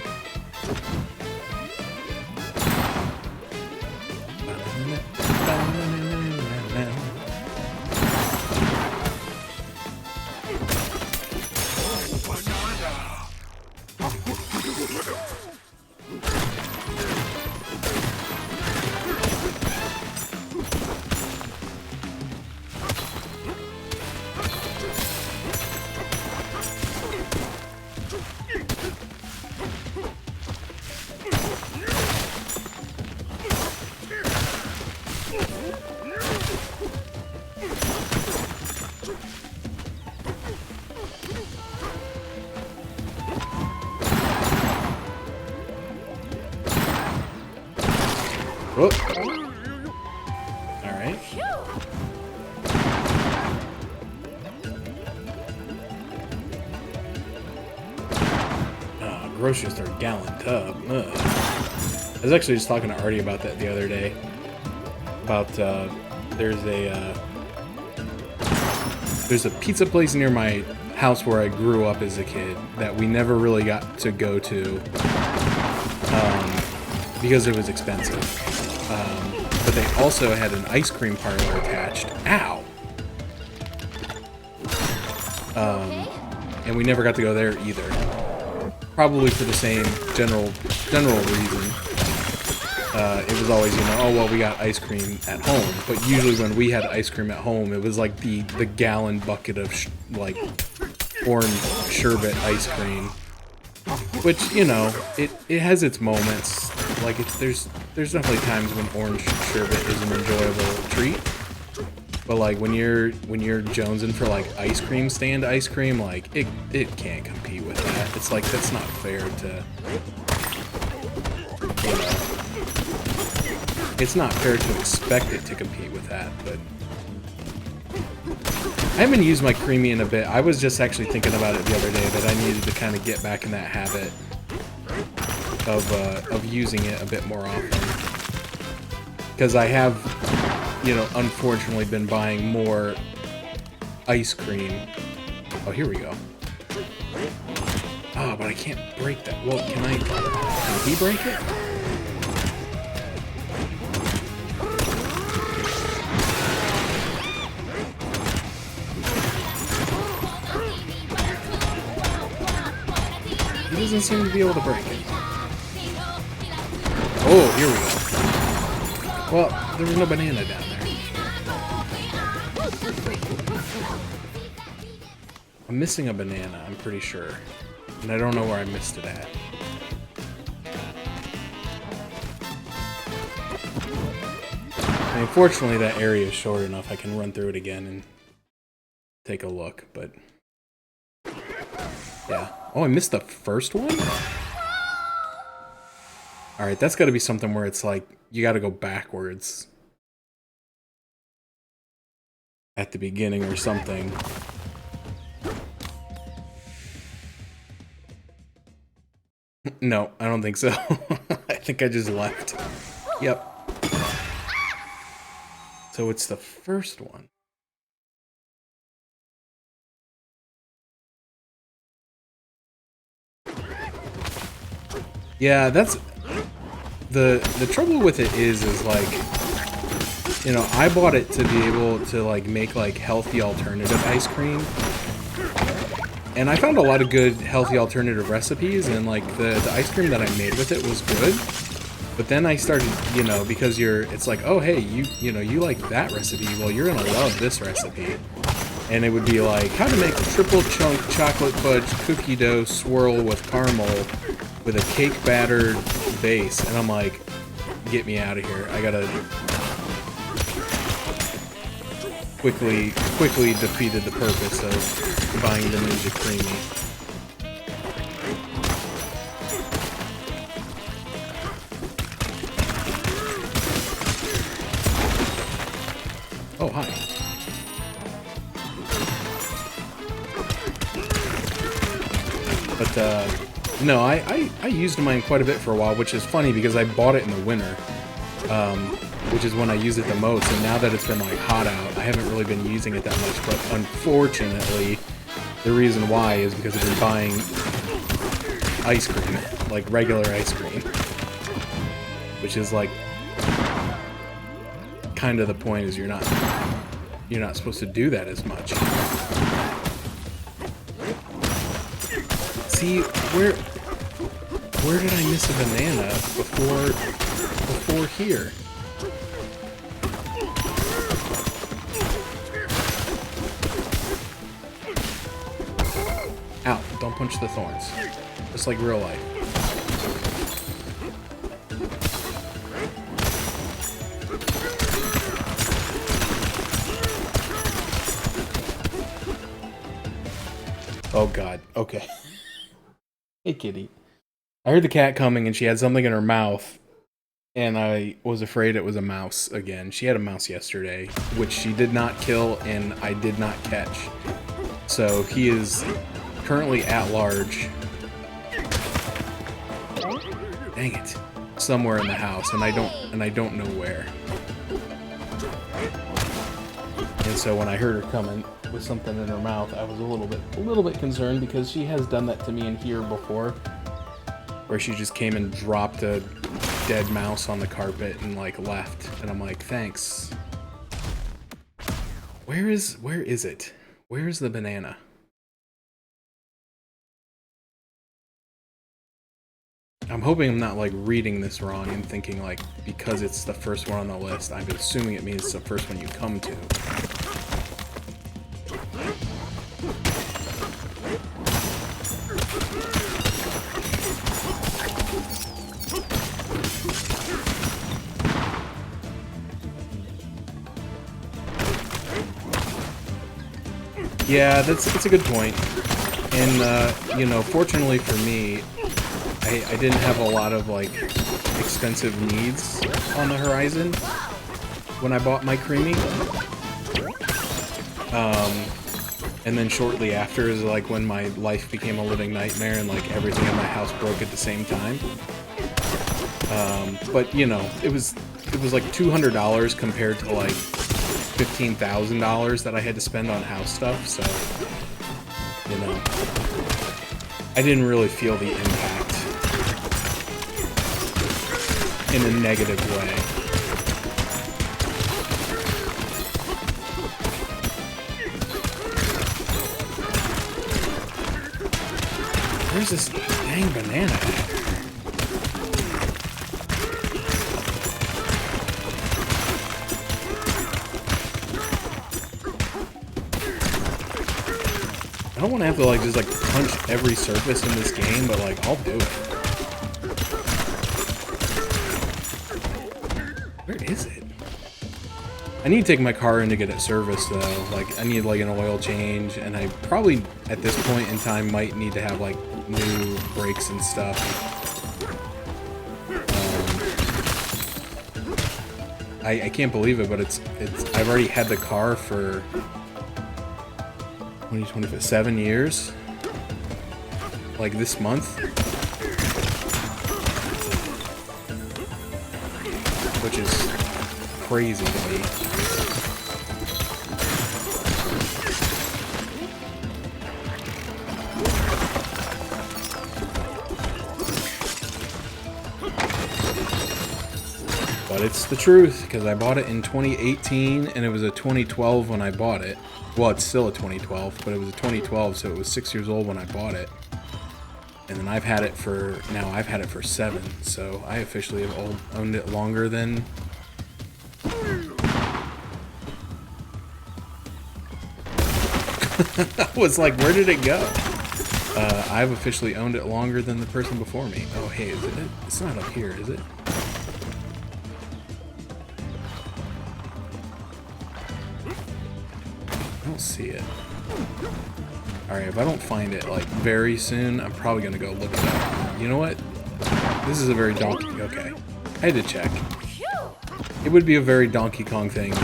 Whoop. Alright. Oh, grocery store gallon tub. Ugh. I was actually just talking to Artie about that the other day. About, there's a pizza place near my house where I grew up as a kid that we never really got to go to because it was expensive. But they also had an ice cream parlor attached. Ow! And we never got to go there either. Probably for the same general reason. It was always, you know, oh, well, we got ice cream at home. But usually when we had ice cream at home, it was like the gallon bucket of, like, orange sherbet ice cream. Which, you know, it has its moments. Like, there's definitely times when orange sherbet is an enjoyable treat. But, like, when you're jonesing for, like, ice cream stand ice cream, like, it can't compete with that. It's like, that's not fair to, you know, it's not fair to expect it to compete with that, but I haven't used my creamy in a bit. I was just actually thinking about it the other day that I needed to kind of get back in that habit of using it a bit more often. Because I have, you know, unfortunately been buying more ice cream. Oh, here we go. Oh, but I can't break that. Well, can he break it? He doesn't seem to be able to break it. Oh, here we go. Well, there was no banana down there. I'm missing a banana, I'm pretty sure. And I don't know where I missed it at. I mean, fortunately, that area is short enough I can run through it again and take a look, but... yeah. Oh, I missed the first one? Alright, that's gotta be something where it's like, you gotta go backwards. At the beginning or something. No, I don't think so. I think I just left. Yep. So it's the first one. Yeah, that's... The trouble with it is like... you know, I bought it to be able to, like, make, like, healthy alternative ice cream. And I found a lot of good healthy alternative recipes, and like the ice cream that I made with it was good. But then I started, you know, because it's like, oh hey, you know, you like that recipe, well you're gonna love this recipe. And it would be like, how to make a triple chunk chocolate fudge cookie dough swirl with caramel with a cake battered base. And I'm like, get me out of here. I gotta quickly defeated the purpose of buying the Ninja Creamy. Oh, hi. But, no, I used mine quite a bit for a while, which is funny because I bought it in the winter. Which is when I use it the most, and now that it's been like hot out, I haven't really been using it that much, but unfortunately, the reason why is because I've been buying ice cream, like regular ice cream, which is like, kind of the point is you're not supposed to do that as much. See, where did I miss a banana before here? Ow, don't punch the thorns. Just like real life. Oh god, okay. Hey kitty. I heard the cat coming and she had something in her mouth. And I was afraid it was a mouse again. She had a mouse yesterday, which she did not kill and I did not catch. So he is currently at large. Dang it. Somewhere in the house, and I don't know where. And so when I heard her coming with something in her mouth, I was a little bit concerned because she has done that to me in here before. Where she just came and dropped a dead mouse on the carpet and like left. And I'm like, thanks. Where is it? Where is the banana? I'm hoping I'm not like reading this wrong and thinking like because it's the first one on the list, I'm assuming it means it's the first one you come to. Yeah, that's a good point. And you know, fortunately for me, I didn't have a lot of like expensive needs on the horizon when I bought my Creamy. And then shortly after is like when my life became a living nightmare and like everything in my house broke at the same time. But you know, it was like $200 compared to like $15,000 that I had to spend on house stuff, so you know, I didn't really feel the impact in a negative way. Where's this dang banana at? I don't want to have to like just like punch every surface in this game, but like I'll do it. Where is it? I need to take my car in to get it serviced though. Like I need like an oil change, and I probably at this point in time might need to have like new brakes and stuff. I can't believe it, but it's I've already had the car for 7 years. Like this month. Which is crazy to me. But it's the truth, because I bought it in 2018, and it was a 2012 when I bought it. Well, it's still a 2012, but it was a 2012, so it was 6 years old when I bought it. And then I've had it for 7, so I officially have owned it longer than... I was like, where did it go? I've officially owned it longer than the person before me. Oh, hey, is it? It's not up here, is it? I don't see it. Alright, if I don't find it, like, very soon, I'm probably gonna go look it up. You know what? This is a very Donkey... Okay. I had to check. It would be a very Donkey Kong thing to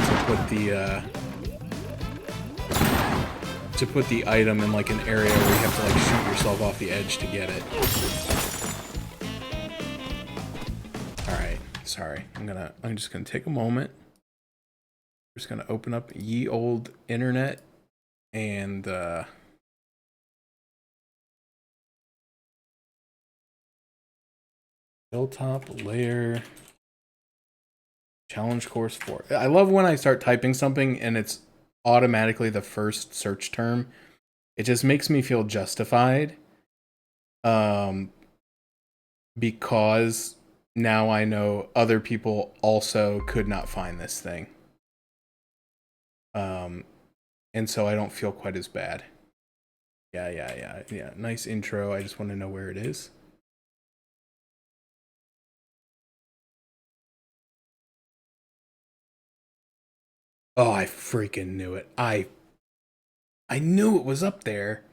put the item in, like, an area where you have to, like, shoot yourself off the edge to get it. Alright, sorry. I'm just gonna take a moment. I'm just gonna open up ye old internet and, hilltop layer challenge course 4. I love when I start typing something and it's automatically the first search term. It just makes me feel justified. Because now I know other people also could not find this thing. And so I don't feel quite as bad. Yeah. Nice intro. I just want to know where it is. Oh, I freaking knew it. I knew it was up there.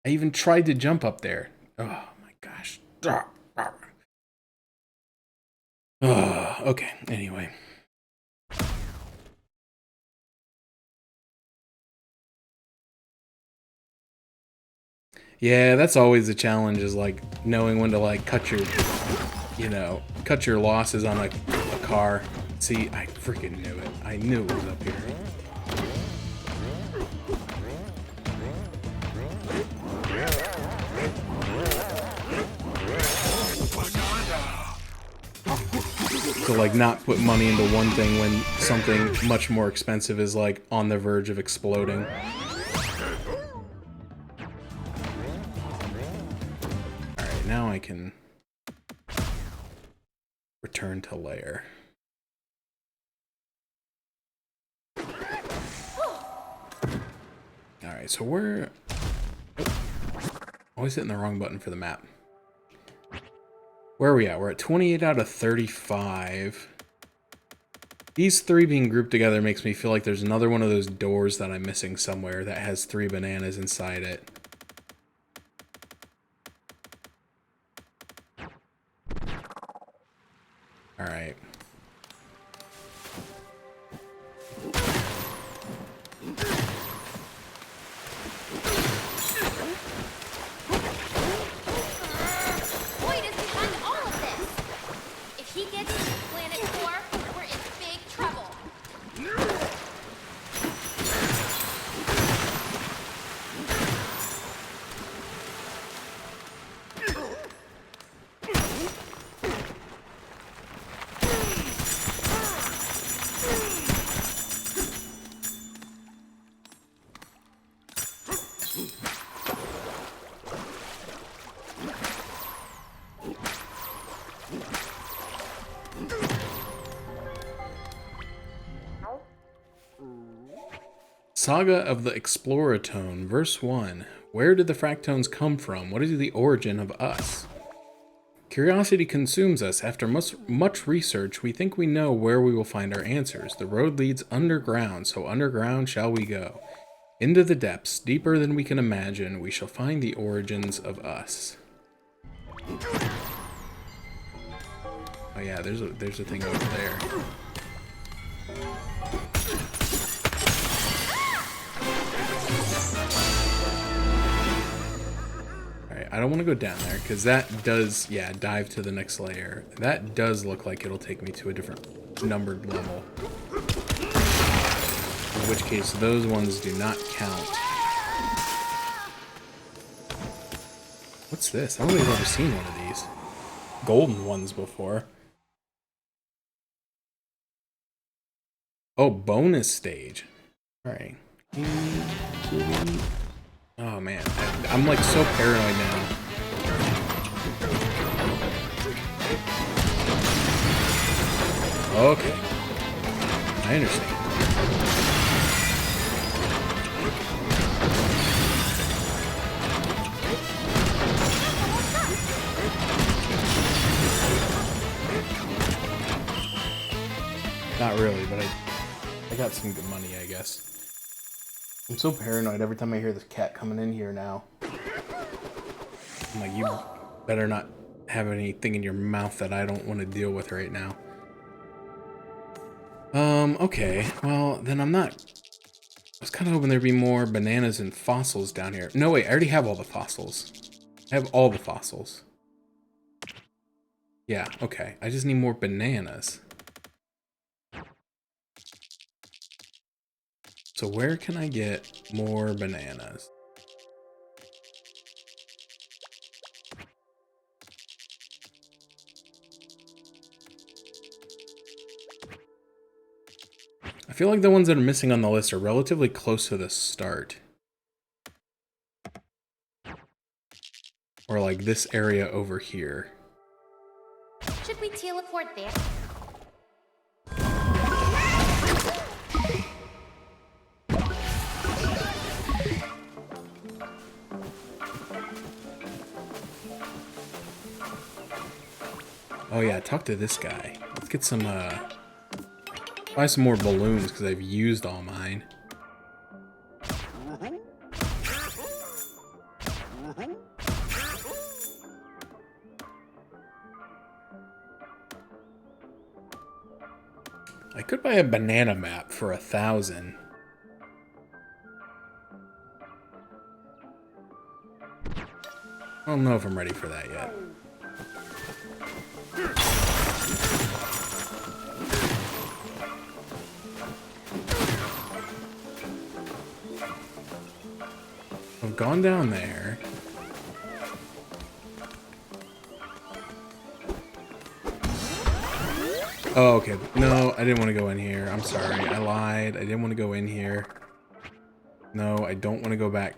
I even tried to jump up there. Oh my gosh. Oh, okay. Anyway. Yeah, that's always the challenge, is like knowing when to like cut your losses on a car. See, I freaking knew it. I knew it was up here. To like not put money into one thing when something much more expensive is like on the verge of exploding. Alright, now I can return to layer. Alright, so we're... always hitting the wrong button for the map. Where are we at? We're at 28 out of 35. These 3 being grouped together makes me feel like there's another one of those doors that I'm missing somewhere that has 3 bananas inside it. Alright. Saga of the Exploratone, verse 1. Where did the fractones come from? What is the origin of us? Curiosity consumes us. After much research, we think we know where we will find our answers. The road leads underground, so underground shall we go. Into the depths, deeper than we can imagine, we shall find the origins of us. Oh yeah, there's a thing over there. Alright, I don't want to go down there, because that does, yeah, dive to the next layer. That does look like it'll take me to a different numbered level. In which case, those ones do not count. What's this? I don't think I've ever seen one of these golden ones before. Oh, bonus stage. Alright. Oh man, I'm like so paranoid now. Okay. I understand. Not really, but I got some good money, I guess. I'm so paranoid every time I hear this cat coming in here now. I'm like, you better not have anything in your mouth that I don't want to deal with right now. Okay. Well, then I'm not... I was kind of hoping there'd be more bananas and fossils down here. No, wait, I already have all the fossils. I have all the fossils. Yeah, okay. I just need more bananas. So where can I get more bananas? I feel like the ones that are missing on the list are relatively close to the start. Or like this area over here. Should we teleport there? Oh yeah, talk to this guy. Let's get some, buy some more balloons because I've used all mine. I could buy a banana map for 1,000. I don't know if I'm ready for that yet. I've gone down there. Oh, okay. No, I didn't want to go in here. I'm sorry. I lied. I didn't want to go in here. No, I don't want to go back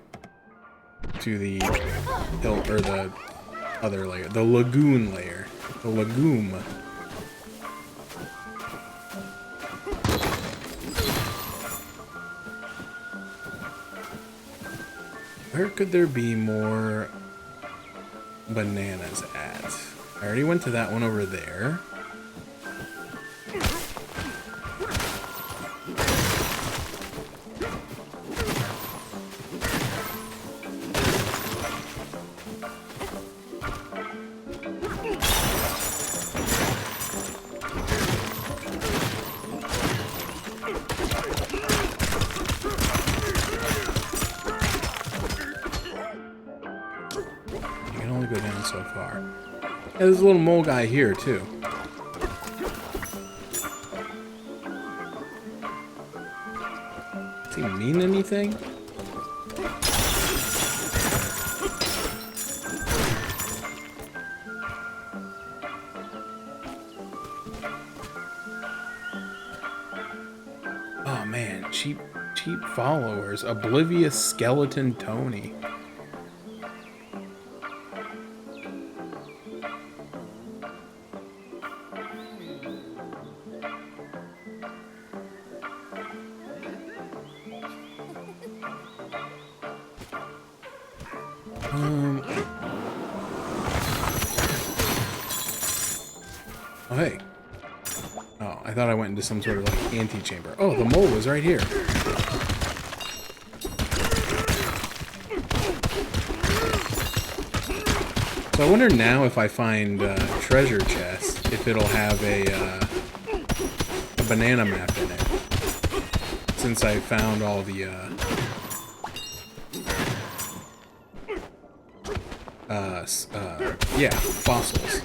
to the hill, or the other layer. The lagoon layer. The lagoon. Where could there be more bananas at? I already went to that one over there. Go down so far. Yeah, there's a little mole guy here too. Does he mean anything? Oh man, cheap followers. Oblivious Skeleton Tony. Oh, hey. Oh, I thought I went into some sort of like antechamber. Oh, the mole was right here. So I wonder now if I find treasure chest, if it'll have a banana map in it. Since I found all the yeah, fossils.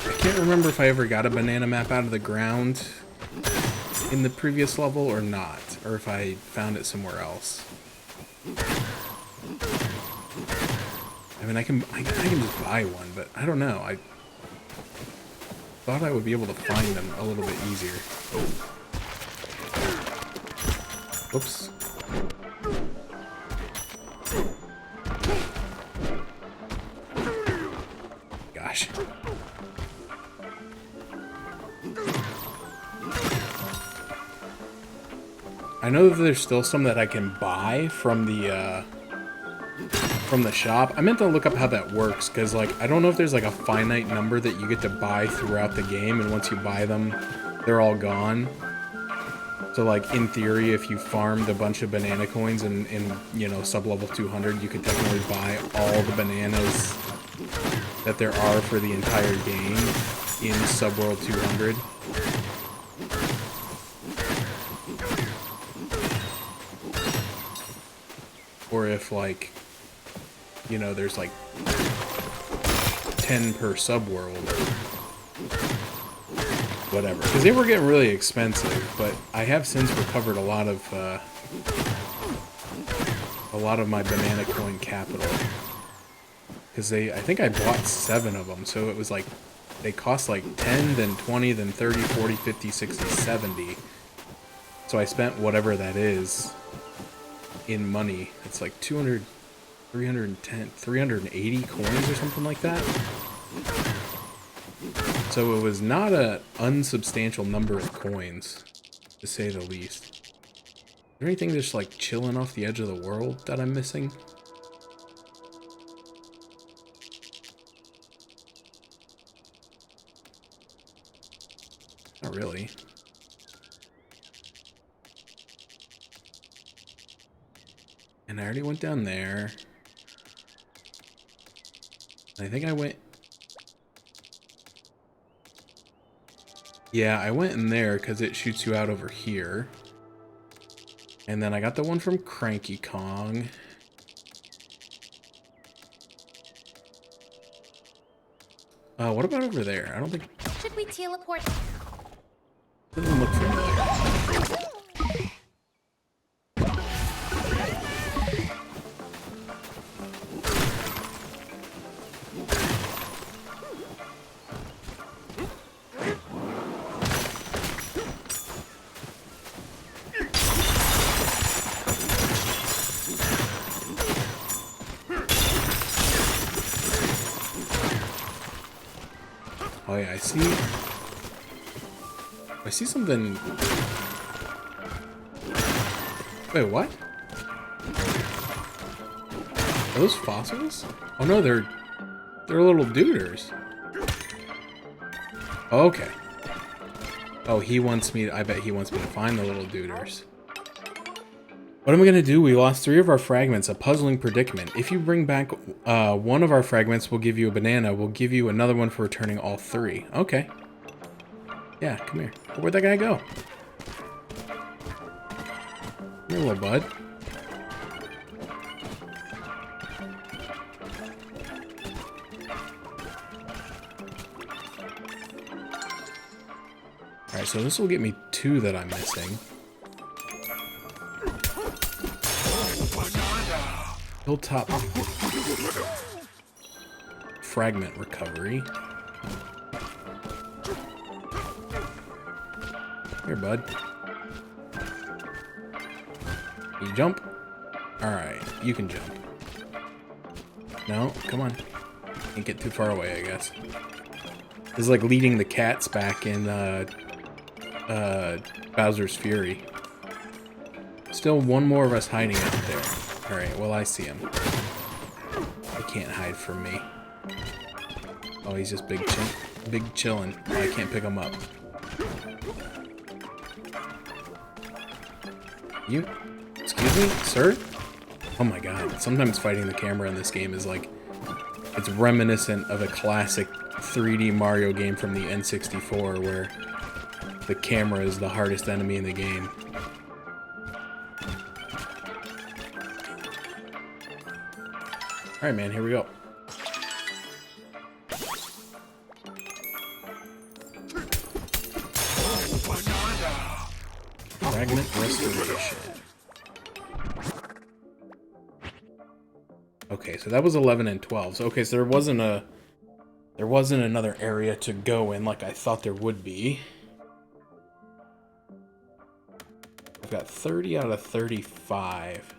I can't remember if I ever got a banana map out of the ground in the previous level or not, or if I found it somewhere else. I mean, I can just buy one, but I don't know. I thought I would be able to find them a little bit easier. Whoops. Gosh. I know that there's still some that I can buy from the shop. I meant to look up how that works, because like I don't know if there's like a finite number that you get to buy throughout the game, and once you buy them, they're all gone. So like in theory, if you farmed a bunch of banana coins in you know, sub-level 200, you could technically buy all the bananas that there are for the entire game in sub-world 200. Or if like, you know, there's like 10 per sub-world or whatever. Because they were getting really expensive, but I have since recovered a lot of my banana coin capital. Because I think I bought 7 of them, so it was like, they cost like 10, then 20, then 30, 40, 50, 60, 70. So I spent whatever that is in money. It's like 200, 310, 380 coins or something like that. So it was not an unsubstantial number of coins, to say the least. Is there anything just like chilling off the edge of the world that I'm missing? Not really. And I already went down there. I think I went... Yeah, I went in there because it shoots you out over here. And then I got the one from Cranky Kong. What about over there? I don't think... Should we teleport? Doesn't look familiar. Oh yeah, I see something. Wait, what? Are those fossils? Oh no, they're little duders. Okay. Oh, he wants me to, I bet he wants me to find the little duders. What am I going to do? We lost 3 of our fragments, a puzzling predicament. If you bring back one of our fragments, we'll give you a banana. We'll give you another one for returning all 3. Okay. Yeah, come here. Where'd that guy go? Come here, little bud. Alright, so this will get me 2 that I'm missing. Hilltop fragment recovery. Here, bud. You jump? Alright, you can jump. No, come on. Can't get too far away, I guess. This is like leading the cats back in Bowser's Fury. Still one more of us hiding out there. Alright, well, I see him. He can't hide from me. Oh, he's just big chillin'. Oh, I can't pick him up. You... Excuse me, sir? Oh my god. Sometimes fighting the camera in this game is like... It's reminiscent of a classic 3D Mario game from the N64 where the camera is the hardest enemy in the game. Alright, man, here we go. Fragment restoration. Okay, so that was 11 and 12. So, okay, so there wasn't another area to go in like I thought there would be. I've got 30 out of 35.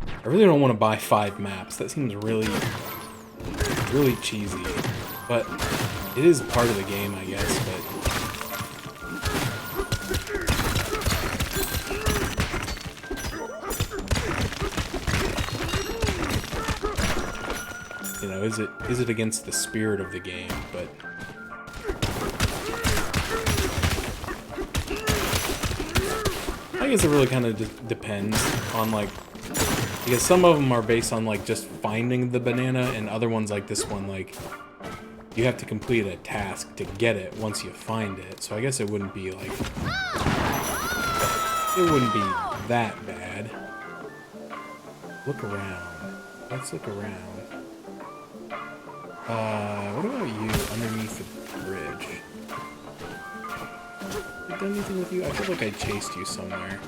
I really don't want to buy 5 maps. That seems really cheesy. But it is part of the game, I guess, but... You know, is it against the spirit of the game? But I guess it really kind of depends on, like, because some of them are based on like just finding the banana, and other ones like this one, like you have to complete a task to get it once you find it. So I guess it wouldn't be like that bad. Look around. Let's look around. What about you underneath the bridge? Have I done anything with you? I feel like I chased you somewhere.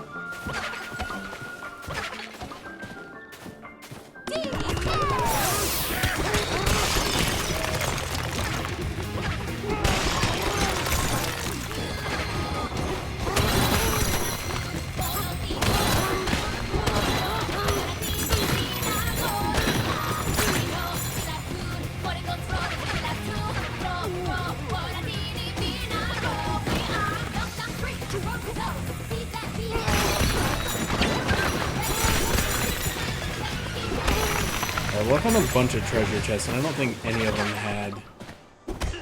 Well, I found a bunch of treasure chests, and I don't think any of them had...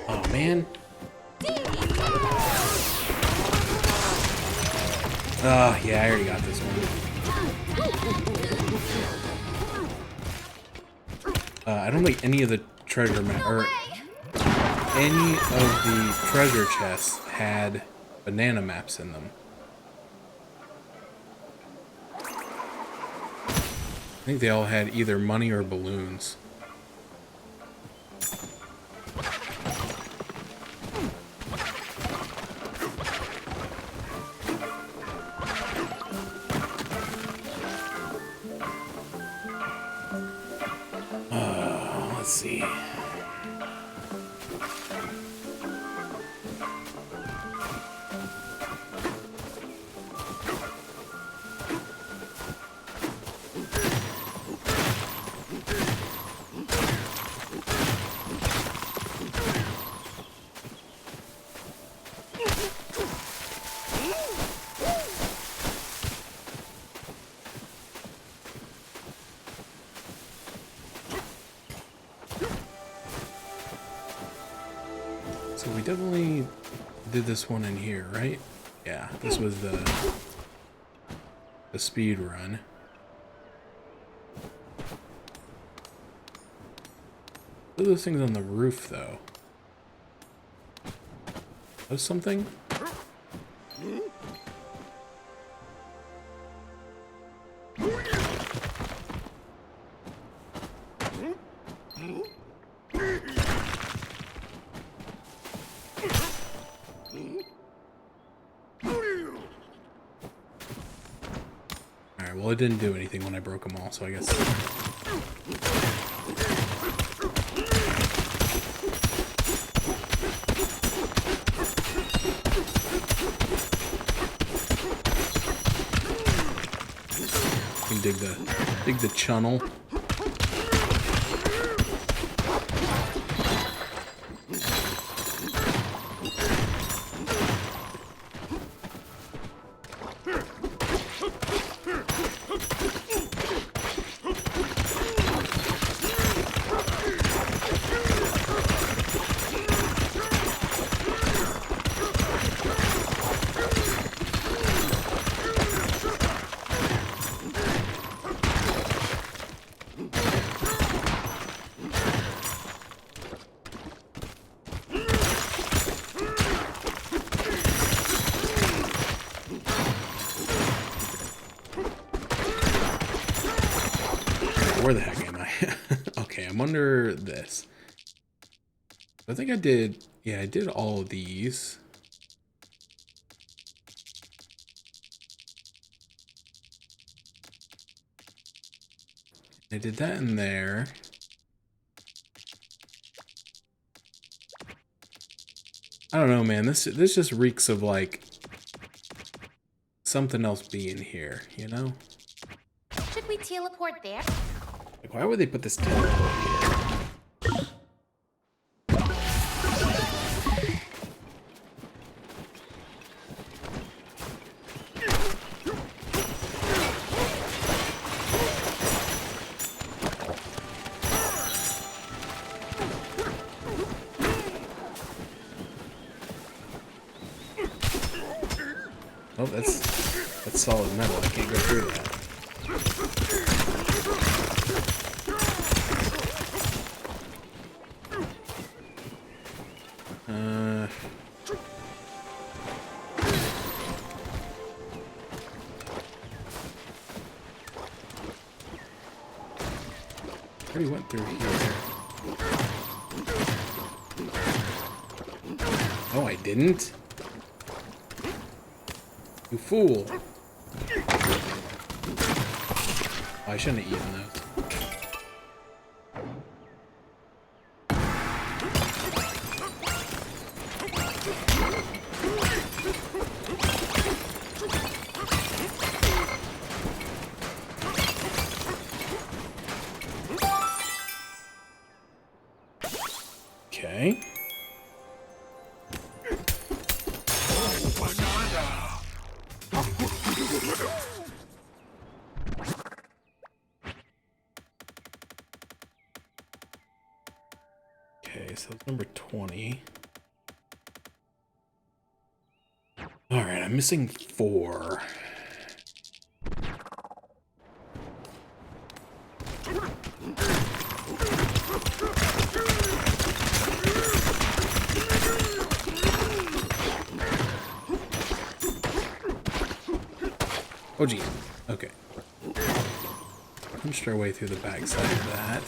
Oh, man. Yeah, I already got this one. I don't think any of the treasure any of the treasure chests had banana maps in them. I think they all had either money or balloons. Let's see. So we definitely did this one in here, right? Yeah, this was the speed run. What are those things on the roof, though? Those something? Well, it didn't do anything when I broke them all, so I guess... You can dig the channel. I'm under this. I think I did, yeah, I did all of these. I did that in there. I don't know, man. This just reeks of like something else being here, you know? Should we teleport there? Like, why would they put this teleport here? Oh, that's solid metal. I can't go through that. I already went through here. Oh, I didn't? You fool. Oh, I shouldn't have eaten those. Okay. Okay, so it's number 20. Alright, I'm missing 4. Oh, geez. Okay. Punched our way through the backside of that.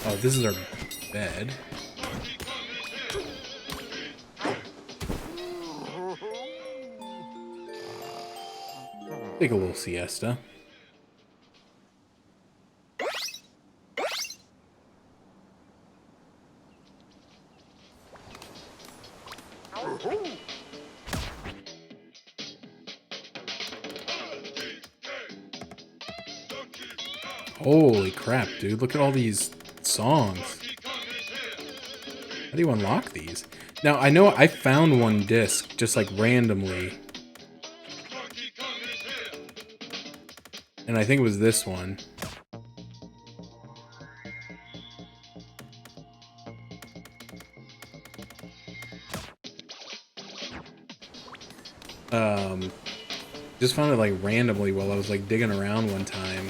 Oh, this is our bed. Take a little siesta. Holy crap, dude. Look at all these songs. How do you unlock these? Now, I know I found one disc just like randomly. And I think it was this one. Just found it like randomly while I was like digging around one time.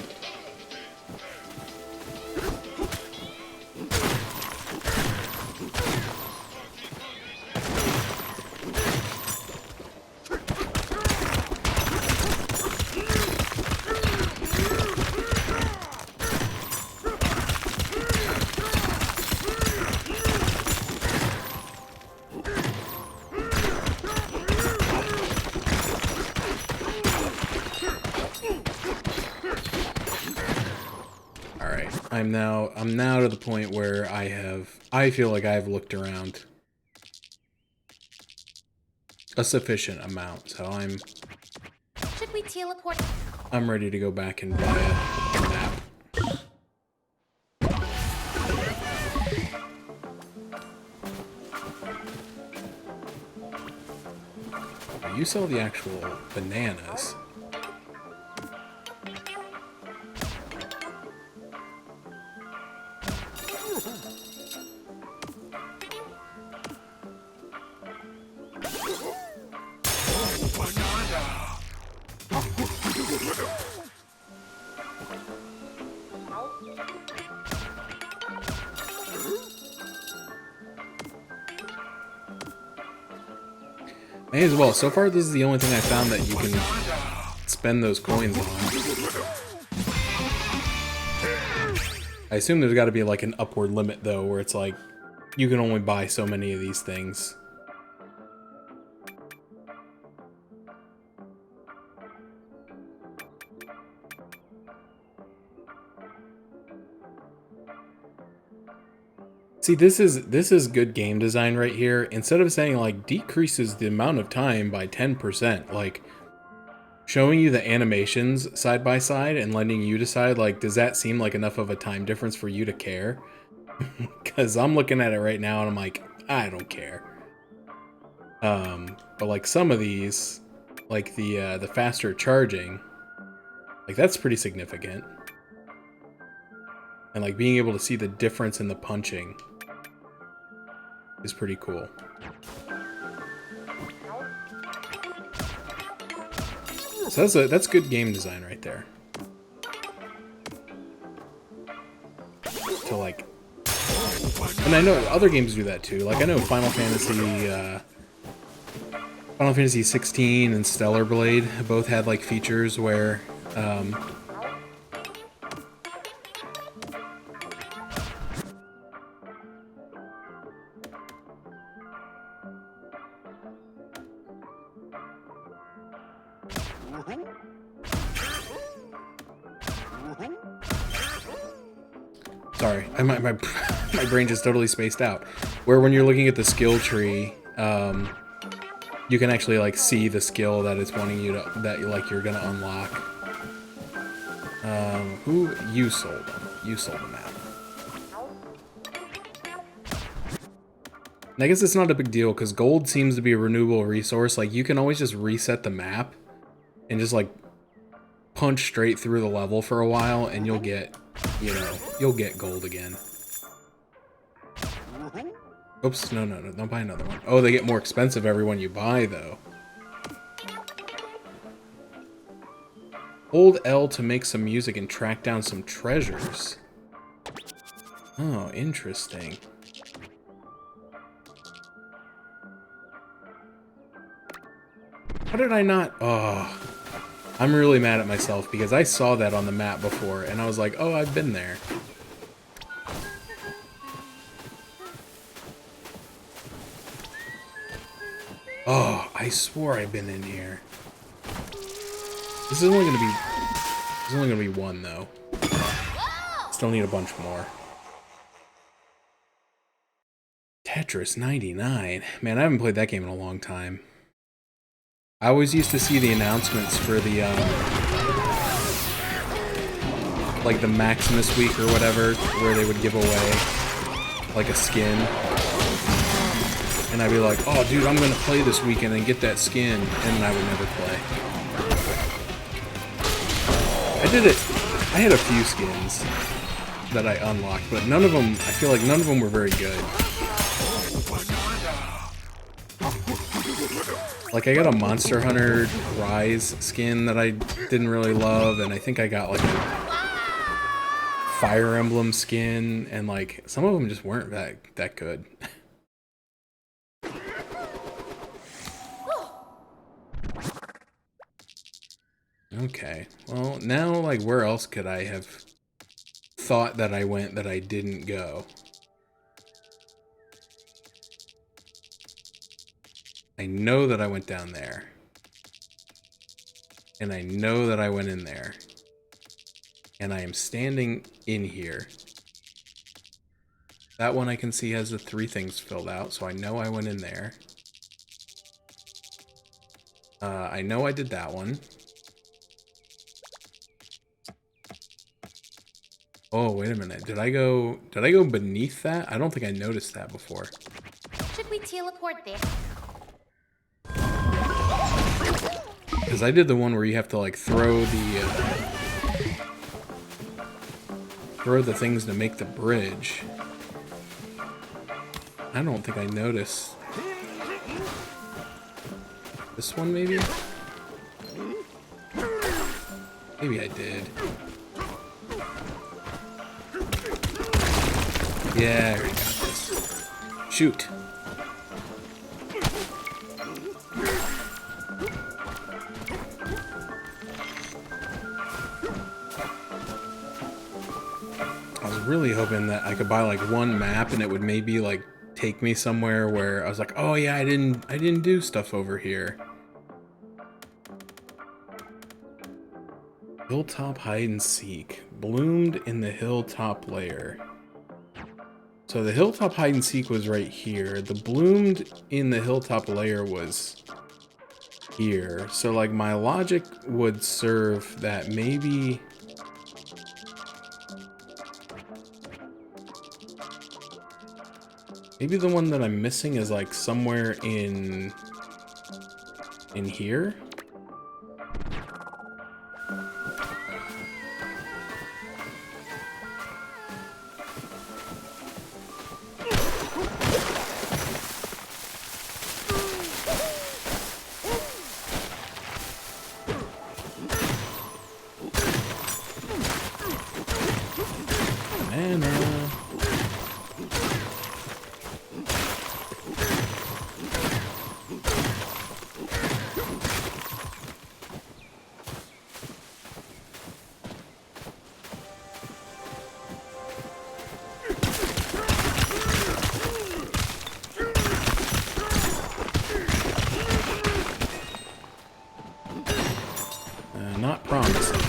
I'm now to the point where I feel like I've looked around a sufficient amount, so Should we teleport? I'm ready to go back and buy a map. You sell the actual bananas. May as well. So far, this is the only thing I found that you can spend those coins on. I assume there's got to be like an upward limit, though, where it's like you can only buy so many of these things. See, this is good game design right here. Instead of saying like decreases the amount of time by 10%, like showing you the animations side by side and letting you decide, like, does that seem like enough of a time difference for you to care? Because I'm looking at it right now and I'm like, I don't care. But like some of these, like the faster charging, like that's pretty significant. And like being able to see the difference in the punching is pretty cool. So that's good game design right there. To like, and I know other games do that too. Like I know Final Fantasy 16 and Stellar Blade both had like features where sorry, my brain just totally spaced out. Where when you're looking at the skill tree, you can actually like see the skill that it's wanting you to you're gonna unlock. Who you sold them? You sold them out. And I guess it's not a big deal because gold seems to be a renewable resource. Like you can always just reset the map and just like punch straight through the level for a while, and you'll get, you'll get gold again. Oops, no, don't buy another one. Oh, they get more expensive every one you buy, though. Hold L to make some music and track down some treasures. Oh, interesting. How did I not? Oh, I'm really mad at myself because I saw that on the map before, and I was like, oh, I've been there. Oh, I swore I'd been in here. This is only gonna be one though. Still need a bunch more. Tetris 99. Man, I haven't played that game in a long time. I always used to see the announcements for the like the Maximus week or whatever, where they would give away like a skin. And I'd be like, oh, dude, I'm going to play this weekend and get that skin. And then I would never play. I did it. I had a few skins that I unlocked, but none of them, I feel like none of them were very good. Like, I got a Monster Hunter Rise skin that I didn't really love, and I think I got, like, a Fire Emblem skin, and, like, some of them just weren't that good. Okay, well, now, like, where else could I have thought that I went that I didn't go? I know that I went down there. And I know that I went in there. And I am standing in here. That one I can see has the 3 things filled out, so I know I went in there. I know I did that one. Oh, wait a minute. Did I go beneath that? I don't think I noticed that before. Should we teleport there? Because I did the one where you have to like throw the things to make the bridge. I don't think I noticed. This one maybe? Maybe I did. Yeah, I already got this. Shoot. really hoping that I could buy like one map and it would maybe like take me somewhere where I was like, oh yeah, I didn't do stuff over here. Hilltop hide and seek. Bloomed in the hilltop layer. So the hilltop hide and seek was right here. The bloomed in the hilltop layer was here. So like my logic would serve that maybe the one that I'm missing is like somewhere in here. Not promising.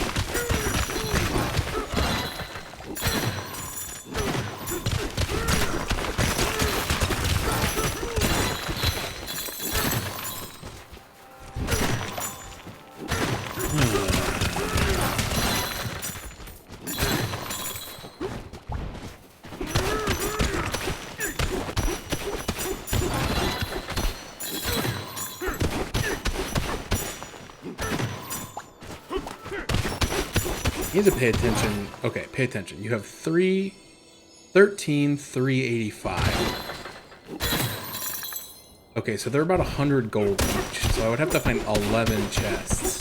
You need to pay attention. Okay, pay attention. You have 385. Okay, so they're about 100 gold each. So I would have to find 11 chests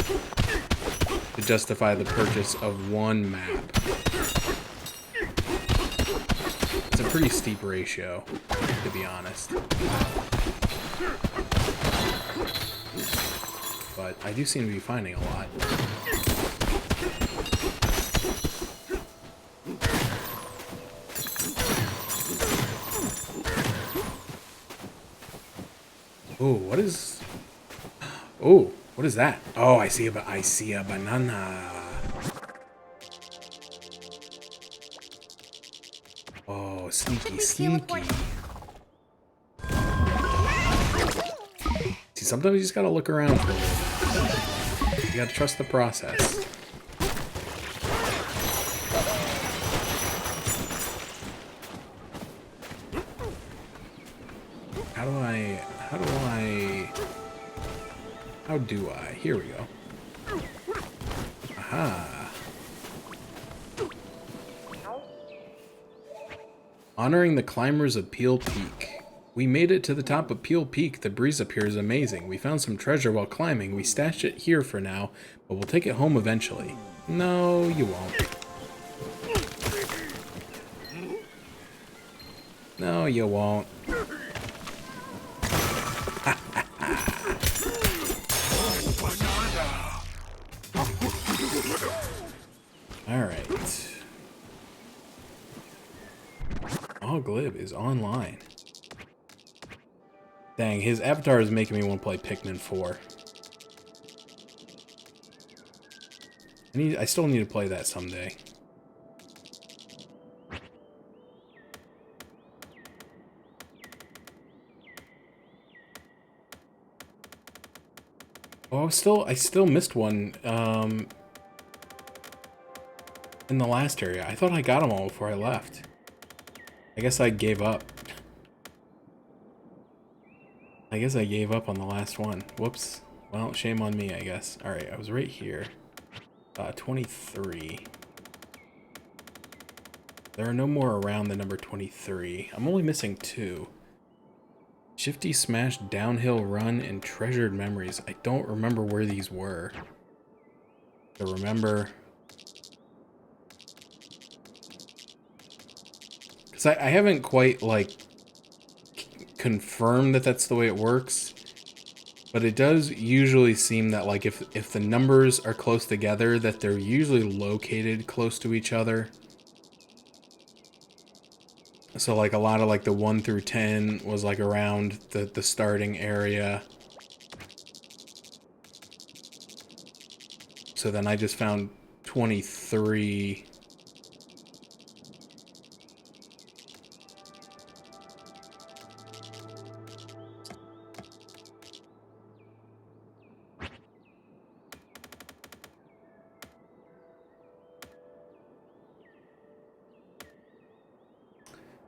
to justify the purchase of one map. It's a pretty steep ratio, to be honest. But I do seem to be finding a lot. Oh, what is... Oh, what is that? Oh, I see a banana. Oh, sneaky, sneaky. See, sometimes you just gotta look around for a little. You gotta trust the process. How do I? Here we go. Aha. Honoring the climbers of Peel Peak. We made it to the top of Peel Peak. The breeze up here is amazing. We found some treasure while climbing. We stashed it here for now, but we'll take it home eventually. No, you won't. No, you won't. Alright. Glib is online. Dang, his avatar is making me want to play Pikmin 4. I still need to play that someday. Oh, I still missed one in the last area. I thought I got them all before I left. I guess I gave up. I guess I gave up on the last one. Whoops. Well, shame on me, I guess. Alright, I was right here. 23. There are no more around the number 23. I'm only missing 2. Shifty Smash, Downhill Run, and Treasured Memories. I don't remember where these were. So remember... Because I haven't quite, like, confirmed that that's the way it works. But it does usually seem that, like, if the numbers are close together, that they're usually located close to each other. So like a lot of like the 1 through 10 was like around the starting area. So then I just found 23.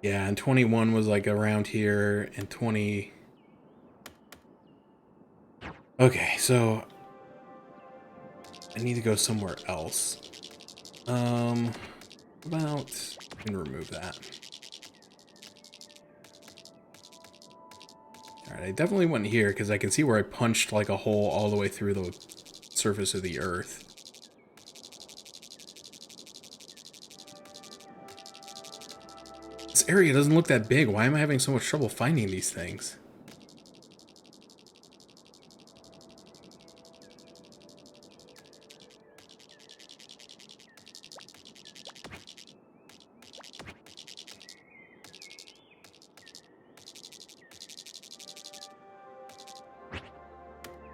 Yeah, and 21 was like around here, and 20... Okay, so I need to go somewhere else. About... I can remove that. Alright, I definitely went here, because I can see where I punched like a hole all the way through the surface of the earth. This area doesn't look that big. Why am I having so much trouble finding these things?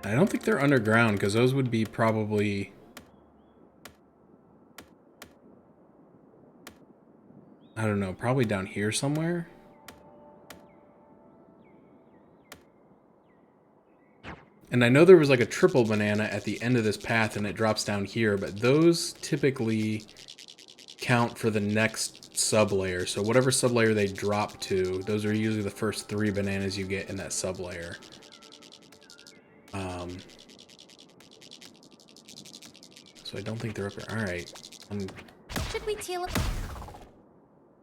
I don't think they're underground, because those would be probably... I don't know, probably down here somewhere? And I know there was like a triple banana at the end of this path and it drops down here, but those typically count for the next sublayer. So whatever sublayer they drop to, those are usually the first 3 bananas you get in that sublayer. So I don't think they're up there. Alright. Should we teal up?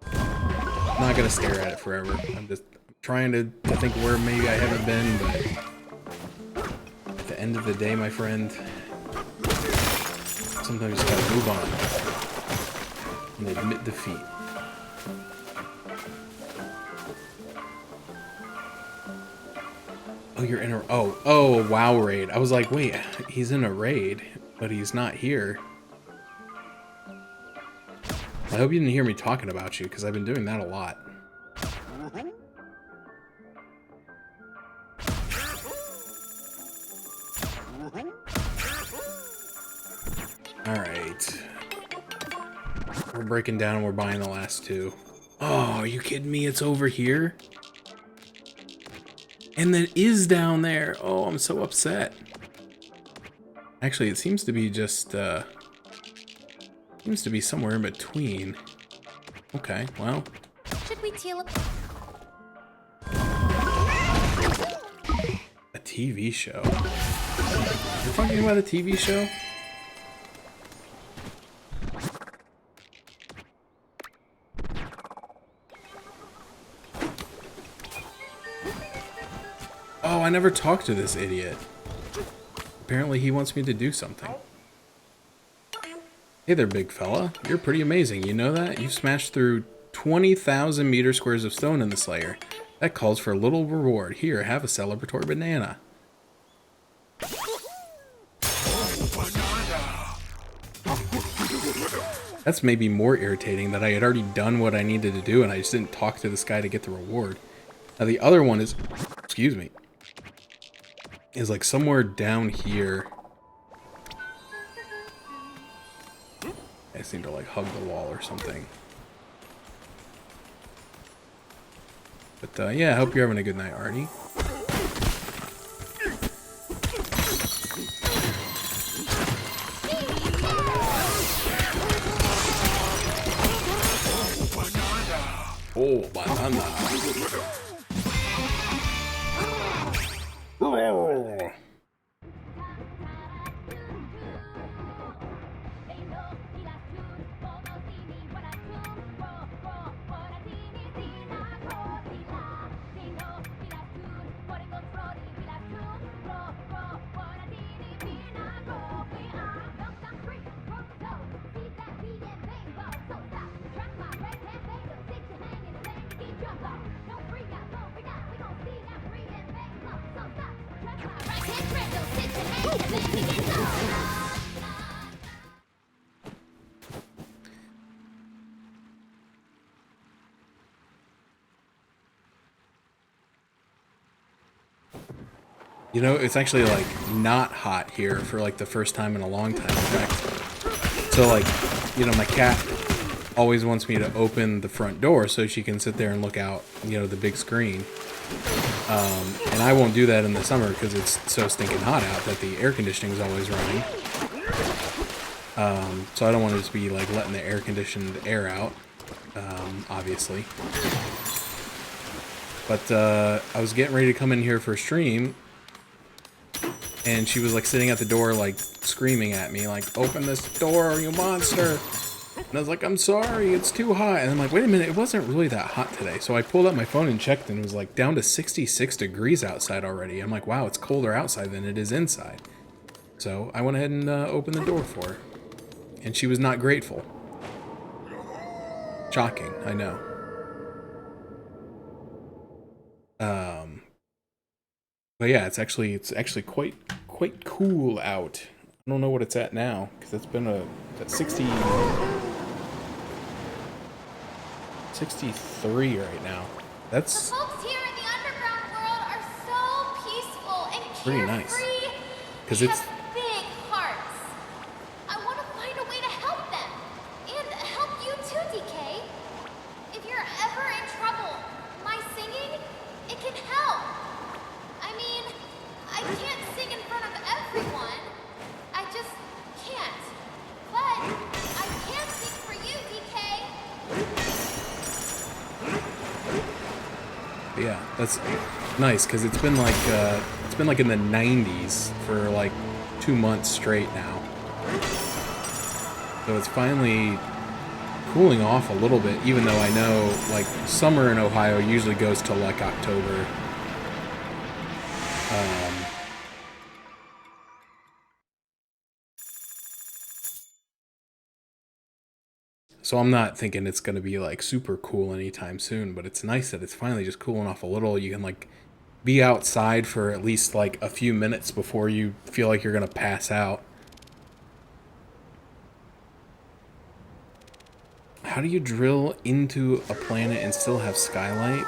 I'm not gonna stare at it forever. I'm just trying to think where maybe I haven't been, but at the end of the day, my friend, sometimes you just gotta move on and admit defeat. Oh, you're in a... Oh, WoW raid. I was like, wait, he's in a raid, but he's not here. I hope you didn't hear me talking about you, because I've been doing that a lot. Alright. We're breaking down and we're buying the last 2. Oh, are you kidding me? It's over here? And that is down there. Oh, I'm so upset. Actually, it seems to be just, seems to be somewhere in between. Okay, well. Should we teal up? A TV show. You're talking about a TV show? Oh, I never talked to this idiot. Apparently he wants me to do something. Hey there, big fella. You're pretty amazing, you know that? You've smashed through 20,000 meter squares of stone in this layer. That calls for a little reward. Here, have a celebratory banana. That's maybe more irritating that I had already done what I needed to do and I just didn't talk to this guy to get the reward. Now the other one is... Excuse me. Is like somewhere down here. I seem to like hug the wall or something. But yeah, I hope you're having a good night, Artie. Oh, banana. Oh. You know, it's actually like not hot here for like the first time in a long time. In fact, so like, you know, my cat always wants me to open the front door so she can sit there and look out, you know, the big screen. And I won't do that in the summer because it's so stinking hot out that the air conditioning is always running. So I don't want to just be like letting the air conditioned air out, obviously. But I was getting ready to come in here for a stream, and she was like sitting at the door like screaming at me like, "Open this door, you monster!" And I was like, "I'm sorry, it's too hot." And I'm like, "Wait a minute, it wasn't really that hot today." So I pulled up my phone and checked, and it was like down to 66 degrees outside already. I'm like, "Wow, it's colder outside than it is inside." So I went ahead and opened the door for her. And she was not grateful. Shocking, I know. But yeah, it's actually quite cool out. I don't know what it's at now because it's been at 63 right now. That's the folks here in the underground world are so peaceful and pretty carefree. nice. Because They it's have big hearts. I want to find a way to help them and help you too, DK. If you're ever in trouble, my singing, it can help. I mean, I can't sing in front of everyone. I just can't. But I can sing for you, DK. yeah, that's nice because it's been like in the 90s for like 2 months straight now. So it's finally cooling off a little bit, even though I know like summer in Ohio usually goes to like October. So I'm not thinking it's going to be like super cool anytime soon, but it's nice that it's finally just cooling off a little. You can like be outside for at least like a few minutes before you feel like you're going to pass out. How do you drill into a planet and still have skylight?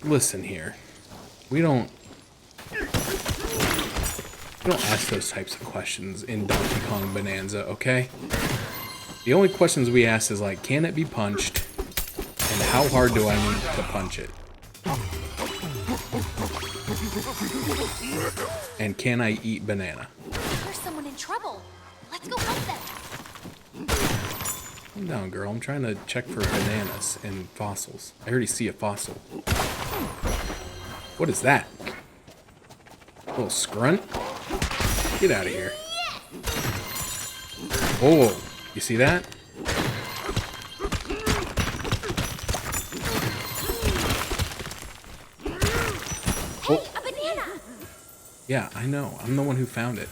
Listen here. We don't ask those types of questions in Donkey Kong Bonanza, okay? The only questions we ask is like, can it be punched? And how hard do I need to punch it? And can I eat banana? There's someone in trouble. Let's go help them. Calm down, girl. I'm trying to check for bananas and fossils. I already see a fossil. What is that? A little scrunt? Get out of here. Oh, you see that? Hey, a banana! Yeah, I know. I'm the one who found it.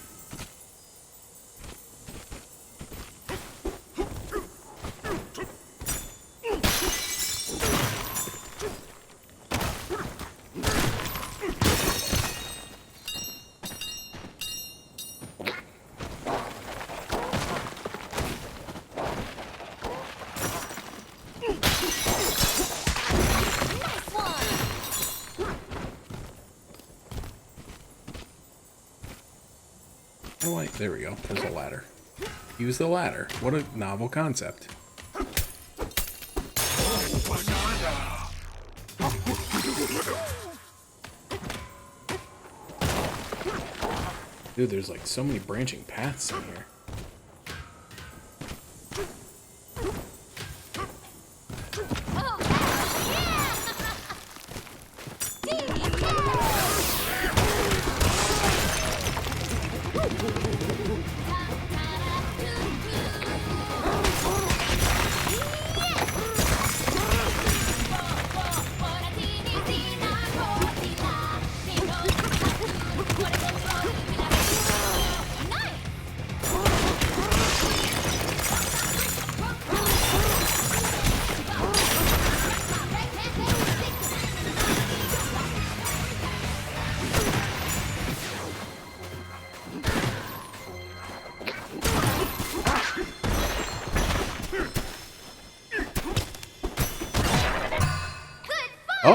Oh, wait, there we go. There's a ladder. Use the ladder. What a novel concept. Dude, there's like so many branching paths in here.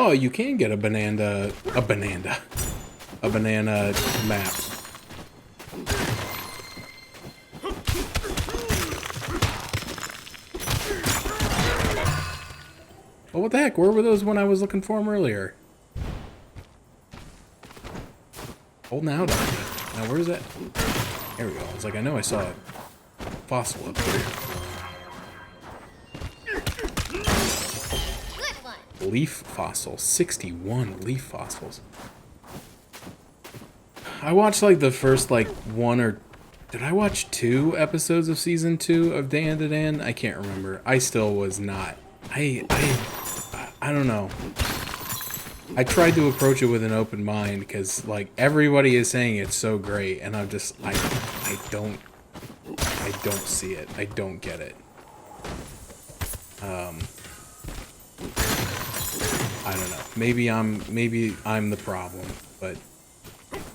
Oh, you can get a banana map. Oh, what the heck? Where were those when I was looking for them earlier? Holding out on me. Now, where's that? There we go. It's like, I know I saw a fossil up here. Good one. Leaf fossil. 61 leaf fossils. I watched like the first like one or... Did I watch 2 episodes of season 2 of Dan to Dan? I can't remember. I still was not. I don't know. I tried to approach it with an open mind because like everybody is saying it's so great, and I'm just I don't see it. I don't get it. I don't know. Maybe I'm the problem, but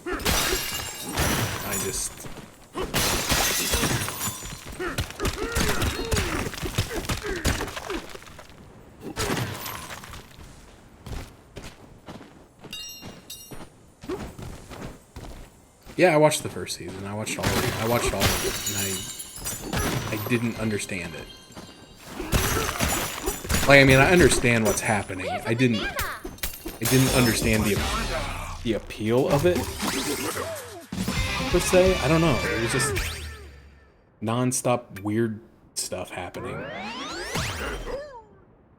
I just. Yeah, I watched the first season. I watched all of it. And I didn't understand it. Like, I mean, I understand what's happening. I didn't understand the appeal of it, per se. I don't know. It was just non-stop weird stuff happening.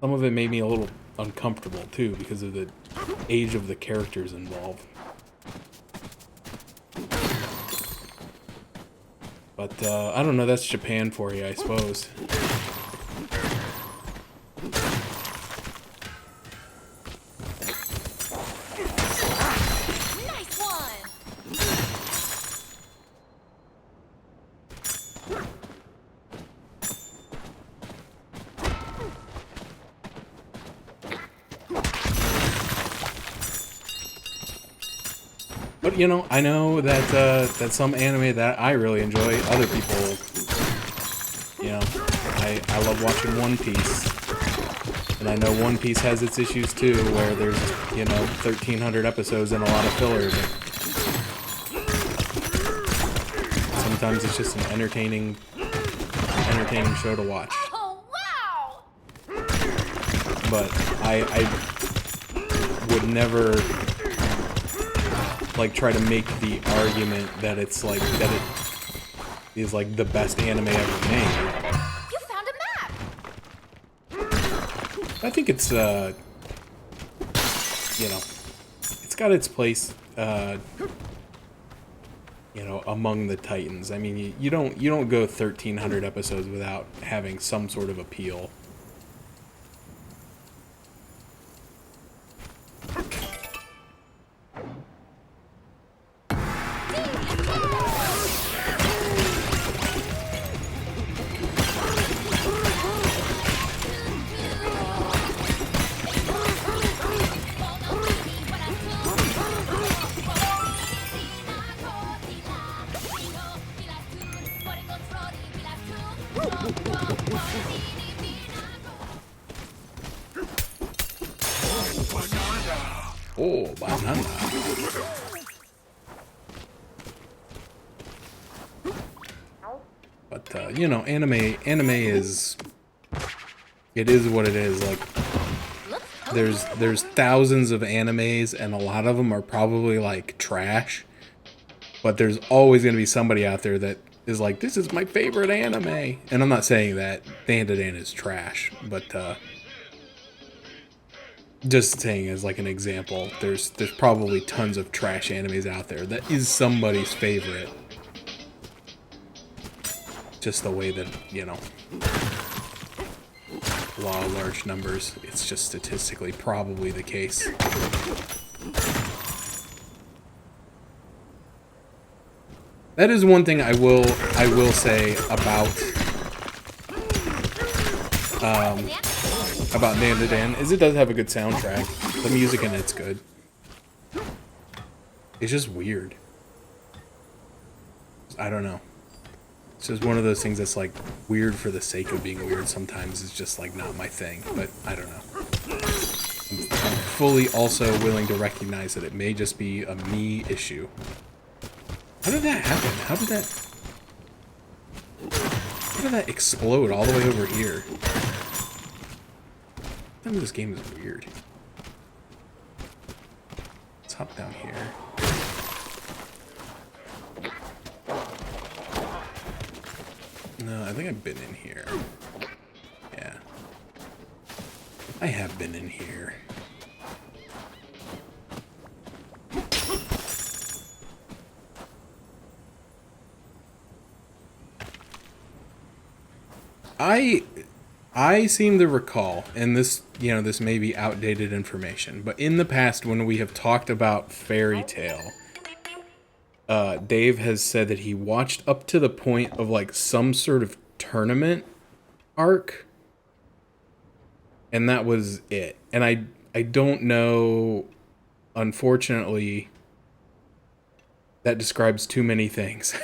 Some of it made me a little uncomfortable, too, because of the age of the characters involved. But, I don't know, that's Japan for you, I suppose. Nice one. But, you know, I know that, that some anime that I really enjoy, other people, you know, I love watching One Piece. And I know One Piece has its issues too, where there's, you know, 1,300 episodes and a lot of filler, but sometimes it's just an entertaining show to watch. Oh, wow. But I would never like try to make the argument that it's like that it is like the best anime ever made. You found a map. I think it's you know, it's got its place you know, among the Titans. I mean, you don't go 1,300 episodes without having some sort of appeal. Oh, Bananza. But you know, anime is, it is what it is. Like, there's thousands of animes, and a lot of them are probably like trash. But there's always gonna be somebody out there that is like, this is my favorite anime. And I'm not saying that Dan to Dan is trash, but just saying as like an example, there's probably tons of trash animes out there that is somebody's favorite. Just the way that, you know, law of large numbers, it's just statistically probably the case. That is one thing I will say about Dan to Dan, is it does have a good soundtrack. The music in it's good. It's just weird. I don't know. It's just one of those things that's like weird for the sake of being weird. Sometimes it's just like not my thing, but I don't know. I'm fully also willing to recognize that it may just be a me issue. How did that happen? How did that explode all the way over here? I think this game is weird. Let's hop down here. No, I think I've been in here. Yeah. I have been in here. I seem to recall, and this, this may be outdated information, but in the past when we have talked about Fairy Tail, Dave has said that he watched up to the point of like some sort of tournament arc, and that was it. And I don't know, unfortunately, that describes too many things.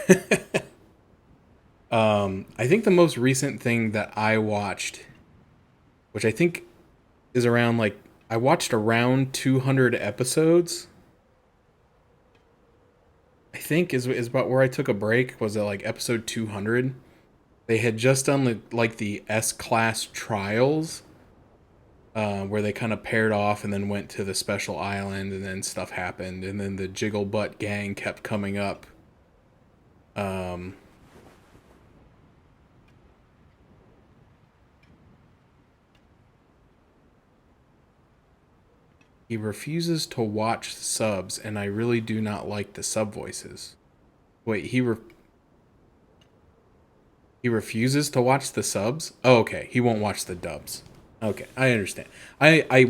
I think the most recent thing that I watched, which I think is around like, I watched around 200 episodes. I think is about where I took a break. Was it like episode 200? They had just done like the S-Class trials, where they kind of paired off and then went to the special island, and then stuff happened, and then the Jiggle Butt gang kept coming up. He refuses to watch subs, and I really do not like the sub voices. Wait, he refuses to watch the subs? Oh, okay. He won't watch the dubs. Okay, I understand.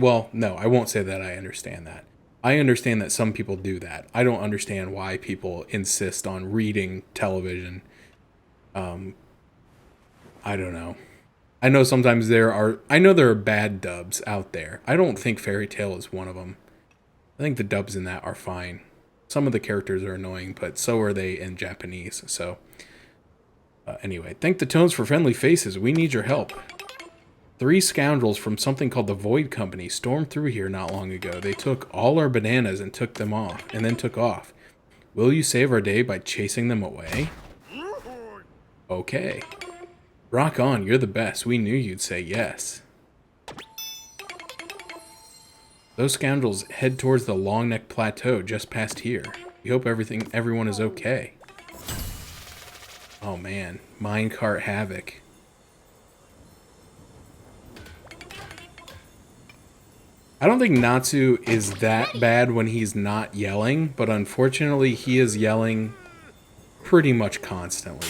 Well, no, I won't say that I understand that. I understand that some people do that. I don't understand why people insist on reading television. I don't know. I know sometimes there are bad dubs out there. I don't think Fairy Tail is one of them. I think the dubs in that are fine. Some of the characters are annoying, but so are they in Japanese. So, anyway, thank the Tones for friendly faces. We need your help. 3 scoundrels from something called the Void Company stormed through here not long ago. They took all our bananas and took off. Will you save our day by chasing them away? Okay. Rock on, you're the best. We knew you'd say yes. Those scoundrels head towards the Long Neck Plateau just past here. We hope everyone is okay. Oh man, minecart havoc. I don't think Natsu is that bad when he's not yelling, but unfortunately he is yelling pretty much constantly.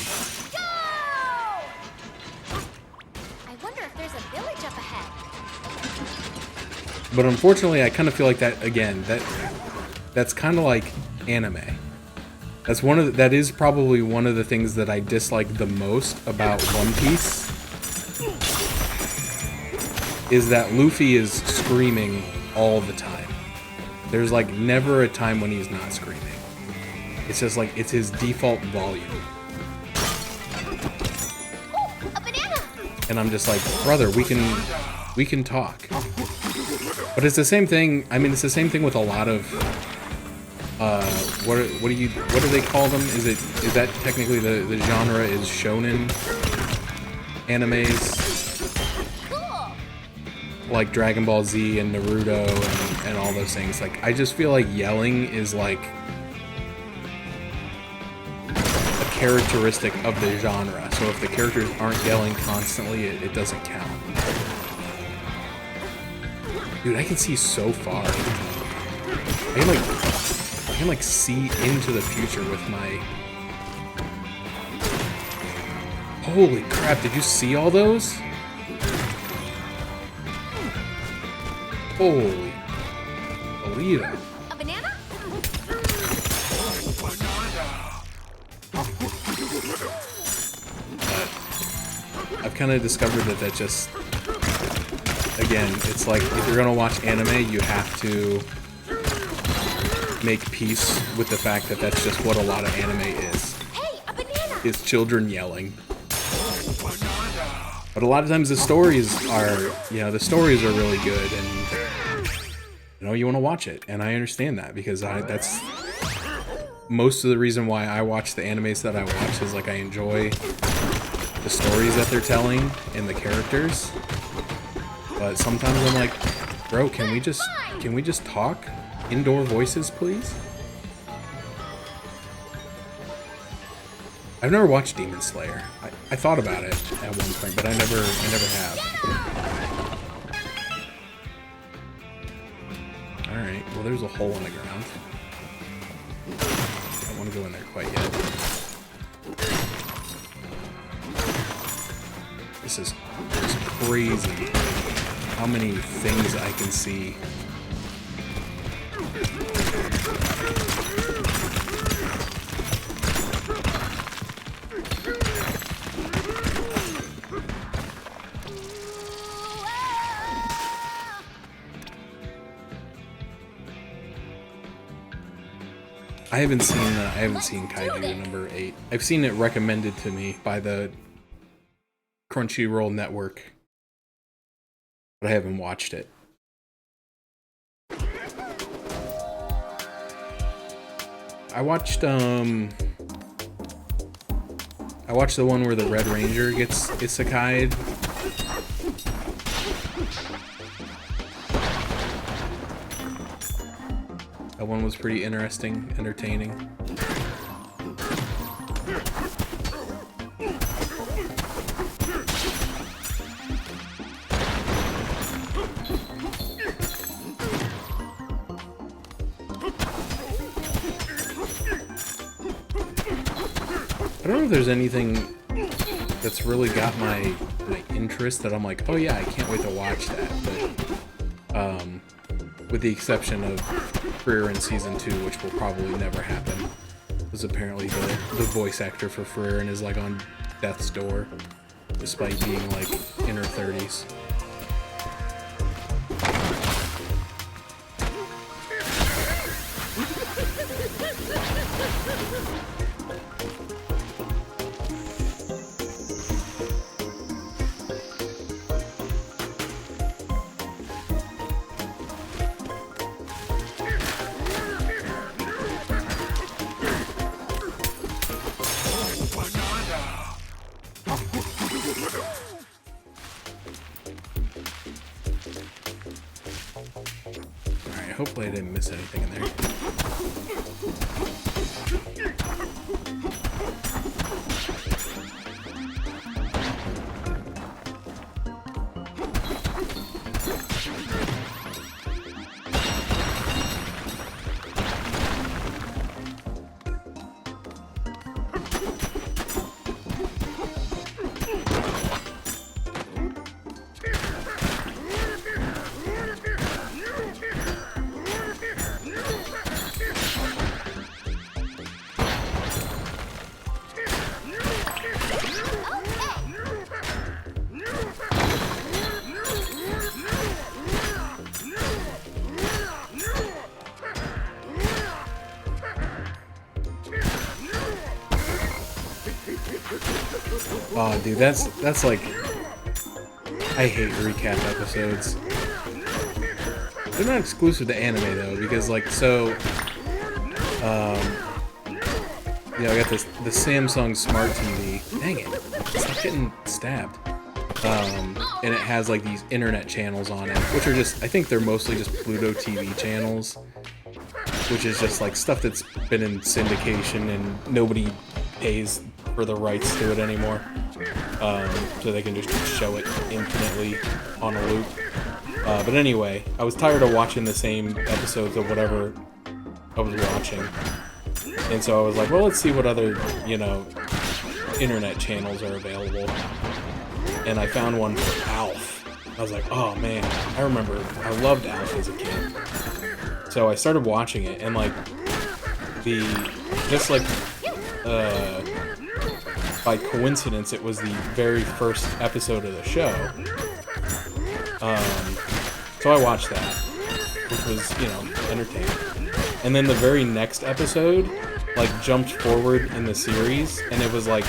But unfortunately, I kind of feel like that again. That's kind of like anime. That is probably one of the things that I dislike the most about One Piece. Is that Luffy is screaming all the time. There's like never a time when he's not screaming. It's just like it's his default volume. Ooh, a banana! And I'm just like, brother, we can talk. But it's the same thing. I mean, it's the same thing with a lot of what do they call them? Is that technically the genre is shonen animes? Cool. Like Dragon Ball Z and Naruto and all those things. Like, I just feel like yelling is like a characteristic of the genre. So if the characters aren't yelling constantly, it doesncount. Dude, I can see so far. I can like see into the future with my... Holy crap, did you see all those? Holy... Alita. A banana? But I've kind of discovered that just... Again, it's like, if you're gonna watch anime, you have to make peace with the fact that that's just what a lot of anime is. Hey, a banana! Is children yelling. But a lot of times the stories are really good, you know, you want to watch it, and I understand that because that's most of the reason why I watch the animes that I watch is like I enjoy the stories that they're telling and the characters. But sometimes I'm like, bro, can we just talk indoor voices, please? I've never watched Demon Slayer. I thought about it at one point, but I never have. Alright, well there's a hole in the ground. I don't want to go in there quite yet. This is crazy how many things I can see. I haven't seen Kaiju number 8. I've seen it recommended to me by the Crunchyroll network, but I haven't watched it. I watched the one where the Red Ranger gets isekai'd. That one was pretty interesting, entertaining. I don't know if there's anything that's really got my interest that I'm like, oh yeah, I can't wait to watch that. But with the exception of Freer in Season 2, which will probably never happen. Because apparently the voice actor for Freer is like on death's door, despite being like in her 30s. Alright, hopefully I didn't miss anything in there. Oh, dude, that's like, I hate recap episodes. They're not exclusive to anime though, because like, so, I got the Samsung Smart TV. Dang it, stop getting stabbed. And it has like these internet channels on it, which are just, I think they're mostly just Pluto TV channels, which is just like stuff that's been in syndication and nobody pays for the rights to it anymore, so they can just show it infinitely on a loop. But anyway, I was tired of watching the same episodes of whatever I was watching, and so I was like, well, let's see what other, internet channels are available. And I found one for Alf. I was like, oh man, I remember I loved Alf as a kid. So I started watching it, and like by coincidence, it was the very first episode of the show. So I watched that, which was, entertaining. And then the very next episode, like, jumped forward in the series, and it was like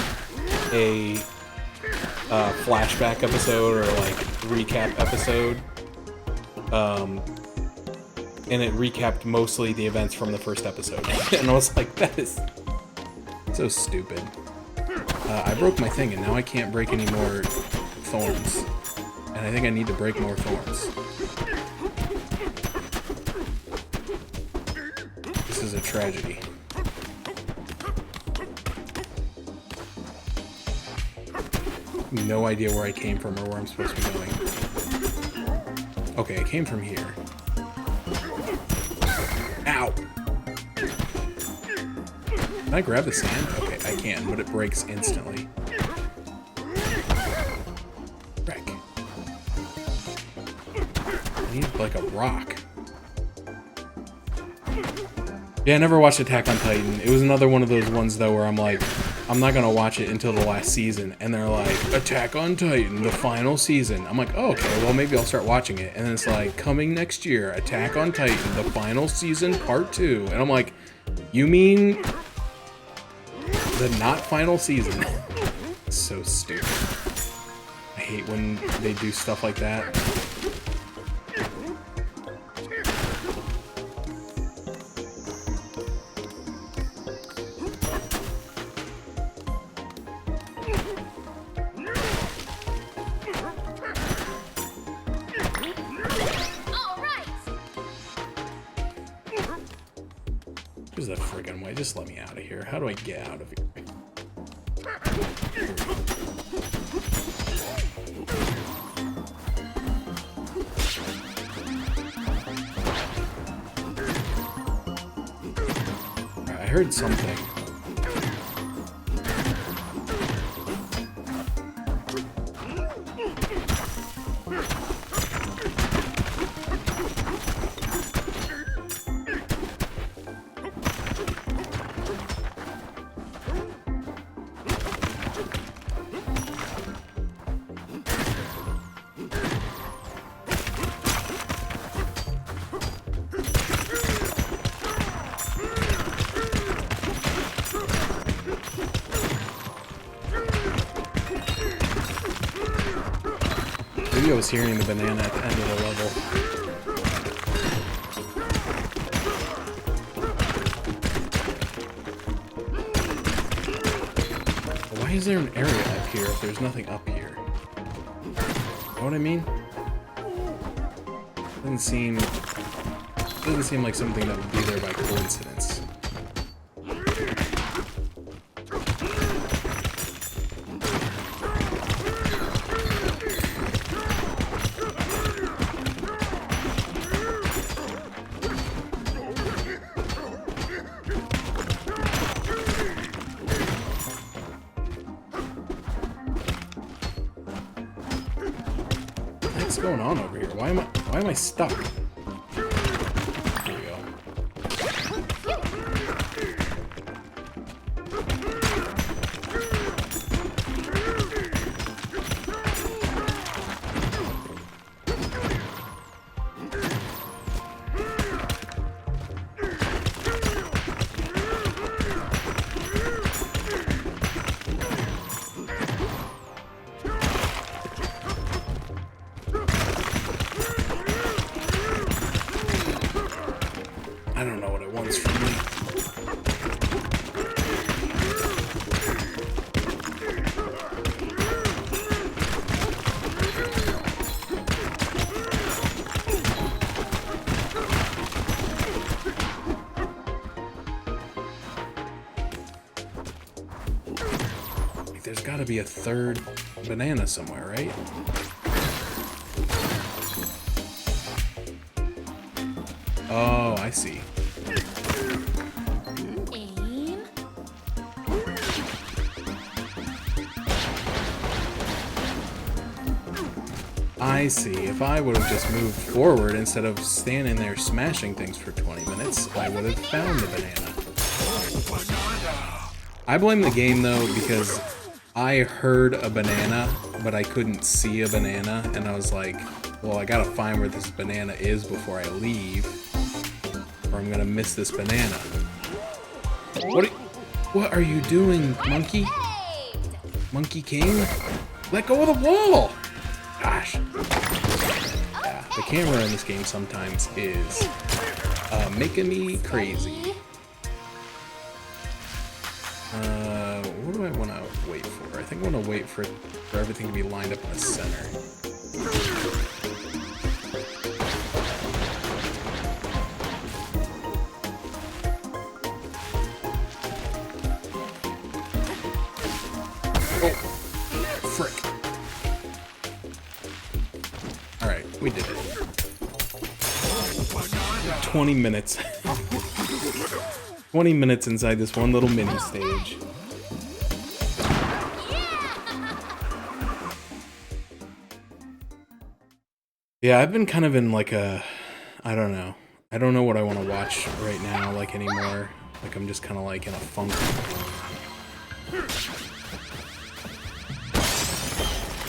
a flashback episode or like recap episode. and it recapped mostly the events from the first episode. And I was like, that is so stupid. I broke my thing, and now I can't break any more thorns. And I think I need to break more thorns. This is a tragedy. No idea where I came from or where I'm supposed to be going. Okay, I came from here. Ow! Can I grab the sand? Okay, I can, but it breaks instantly. Frick. I need, like, a rock. Yeah, I never watched Attack on Titan. It was another one of those ones, though, where I'm like, I'm not gonna watch it until the last season. And they're like, Attack on Titan, the final season. I'm like, oh, okay, well, maybe I'll start watching it. And then it's like, coming next year, Attack on Titan, the final season, part 2. And I'm like, you mean the not final season? So stupid. I hate when they do stuff like that. Where's the friggin' way? Just let me out of here. How do I get out of here? I heard something. Maybe I was hearing the banana at the end of the level. Why is there an area up here if there's nothing up here? You know what I mean? Doesn't seem like something that would be there by coincidence. What's going on over here? Why am I stuck? Here we go. I don't know what it wants from me. Like, there's gotta be a third banana somewhere, right? Oh, I see. Aim. I see. If I would have just moved forward instead of standing there smashing things for 20 minutes, I would have found the banana. I blame the game, though, because I heard a banana, but I couldn't see a banana, and I was like, well, I gotta find where this banana is before I leave, or I'm gonna miss this banana. What are you doing, monkey? Monkey King? Let go of the wall! Gosh. Yeah, the camera in this game sometimes is Making me crazy. What do I want to wait for? I think I want to wait for everything to be lined up in the center. Oh, frick. Alright, we did it. 20 minutes. 20 minutes inside this one little mini stage. Yeah, I've been kind of in like a, I don't know. I don't know what I want to watch right now, like anymore. Like I'm just kind of like in a funk.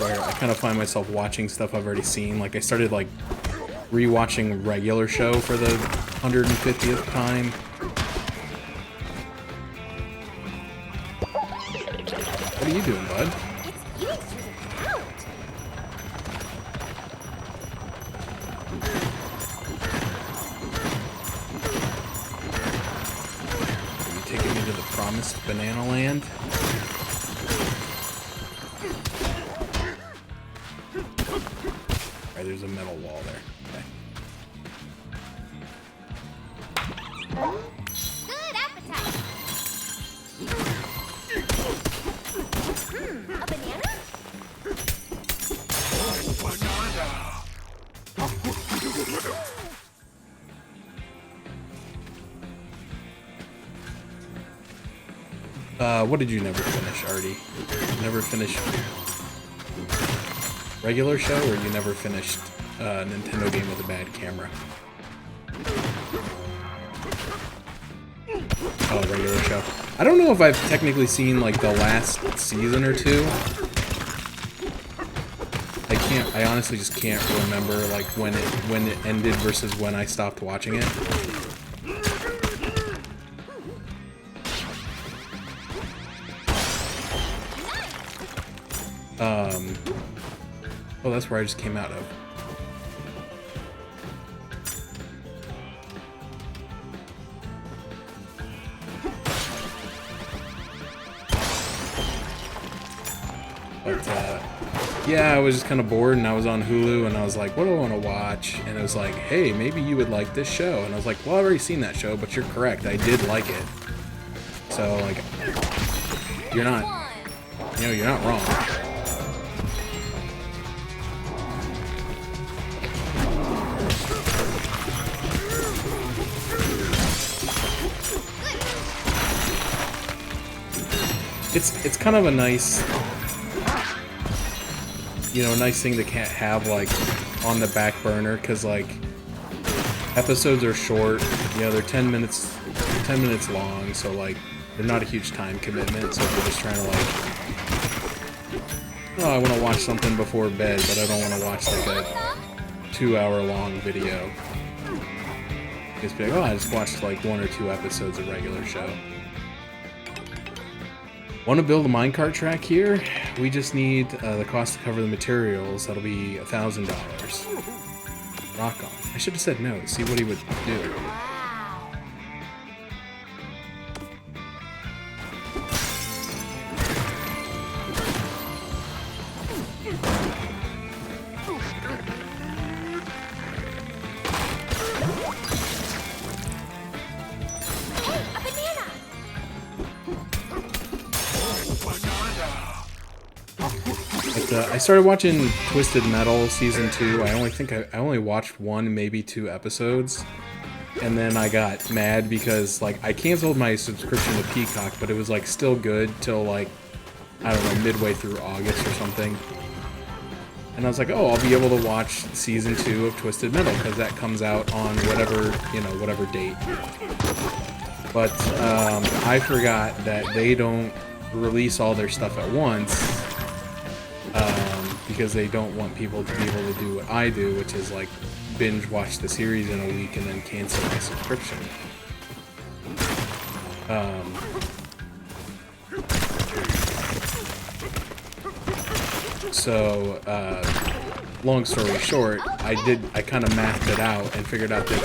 Where I kind of find myself watching stuff I've already seen. Like I started like rewatching Regular Show for the 150th time. What are you doing, bud? It's eating through the ground. Are you taking me to the promised banana land? Alright, there's a metal wall there. Okay. Good appetite. A banana? What did you never finish, Artie? You never finished Regular Show, or you never finished a Nintendo game with a bad camera? Oh, Regular Show. I don't know if I've technically seen like the last season or two. I honestly just can't remember like when it ended versus when I stopped watching it. Oh, that's where I just came out of. But, yeah, I was just kind of bored, and I was on Hulu, and I was like, what do I want to watch? And it was like, hey, maybe you would like this show. And I was like, well, I've already seen that show, but you're correct. I did like it. So, like, you're not wrong. It's kind of a nice, nice thing to have like on the back burner, because like episodes are short, they're 10 minutes long, so like they're not a huge time commitment. So if you're just trying to like, oh, I want to watch something before bed, but I don't want to watch like a 2-hour long video. Just be like, oh, I just watched like 1 or 2 episodes of Regular Show. Want to build a minecart track here? We just need the cost to cover the materials. That'll be $1,000. Rock on. I should have said no. See what he would do. I started watching Twisted Metal Season 2. I only watched 1, maybe 2 episodes. And then I got mad because, like, I canceled my subscription to Peacock, but it was, like, still good till, like, I don't know, midway through August or something. And I was like, oh, I'll be able to watch Season 2 of Twisted Metal, because that comes out on whatever date. But I forgot that they don't release all their stuff at once. Because they don't want people to be able to do what I do, which is like binge watch the series in a week and then cancel my subscription. So, long story short, I kind of mathed it out and figured out that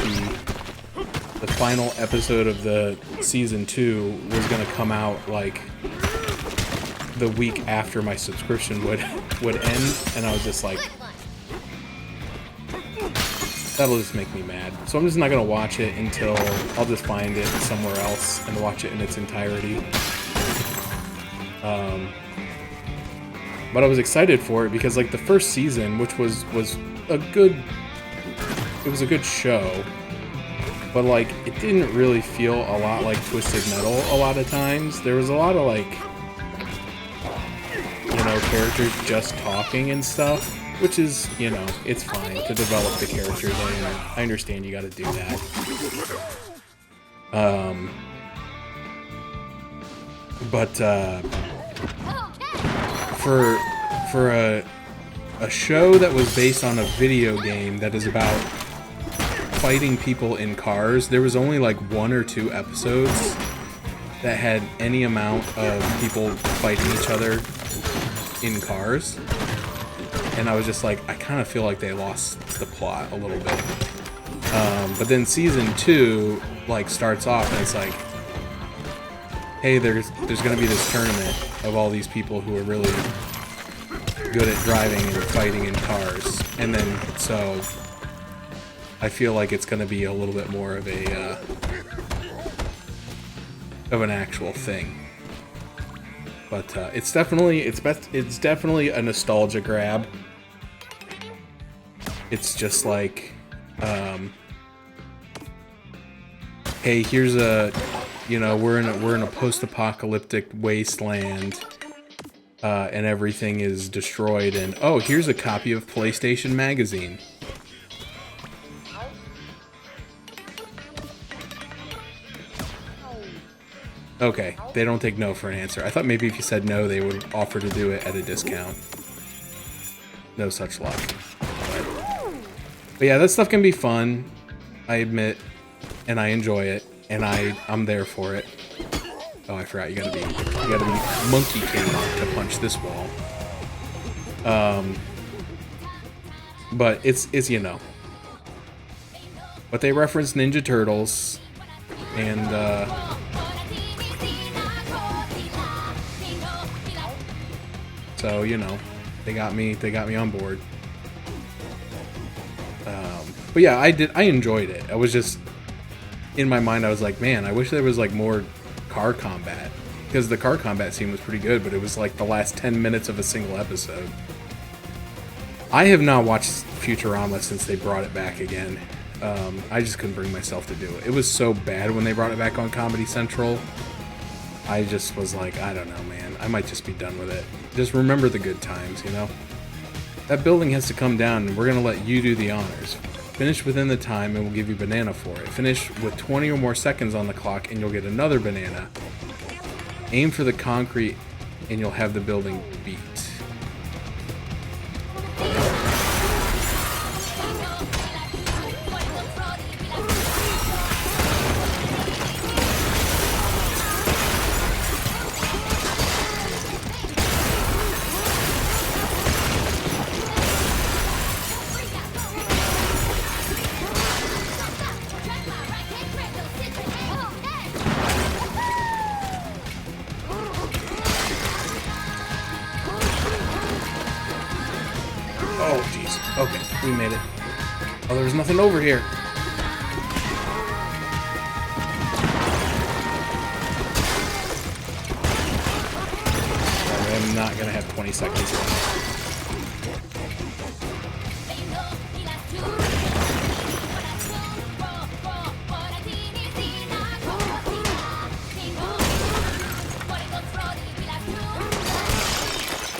the final episode of the season 2 was gonna come out like the week after my subscription would end, and I was just like, that'll just make me mad. So I'm just not gonna watch it until I'll just find it somewhere else and watch it in its entirety. But I was excited for it because like the first season, which was a good show, but like it didn't really feel a lot like Twisted Metal a lot of times. There was a lot of like, you know, characters just talking and stuff, which is, you know, it's fine to develop the characters. I understand you gotta do that. For a show that was based on a video game that is about fighting people in cars, there was only like 1 or 2 episodes that had any amount of people fighting each other in cars, and I was just like, I kind of feel like they lost the plot a little bit. But then season 2 like starts off and it's like, hey, there's gonna be this tournament of all these people who are really good at driving and fighting in cars, and then so I feel like it's gonna be a little bit more of a of an actual thing. But it's definitely a nostalgia grab. It's just like, hey, here's a, you know, we're in a post-apocalyptic wasteland, and everything is destroyed, and oh, here's a copy of PlayStation Magazine. Okay, they don't take no for an answer. I thought maybe if you said no, they would offer to do it at a discount. No such luck. But yeah, that stuff can be fun, I admit, and I enjoy it, and I'm there for it. Oh, I forgot, you gotta be Monkey King to punch this wall. But it's you know. But they reference Ninja Turtles, and so, you know, they got me on board. But yeah, I enjoyed it. I was just, in my mind, I was like, man, I wish there was like more car combat, because the car combat scene was pretty good, but it was like the last 10 minutes of a single episode. I have not watched Futurama since they brought it back again. I just couldn't bring myself to do it. It was so bad when they brought it back on Comedy Central. I just was like, I don't know, man. I might just be done with it. Just remember the good times, you know? That building has to come down, and we're going to let you do the honors. Finish within the time, and we'll give you a banana for it. Finish with 20 or more seconds on the clock, and you'll get another banana. Aim for the concrete, and you'll have the building beat. Oh, jeez. Okay, we made it. Oh, there's nothing over here. I'm not gonna have 20 seconds left.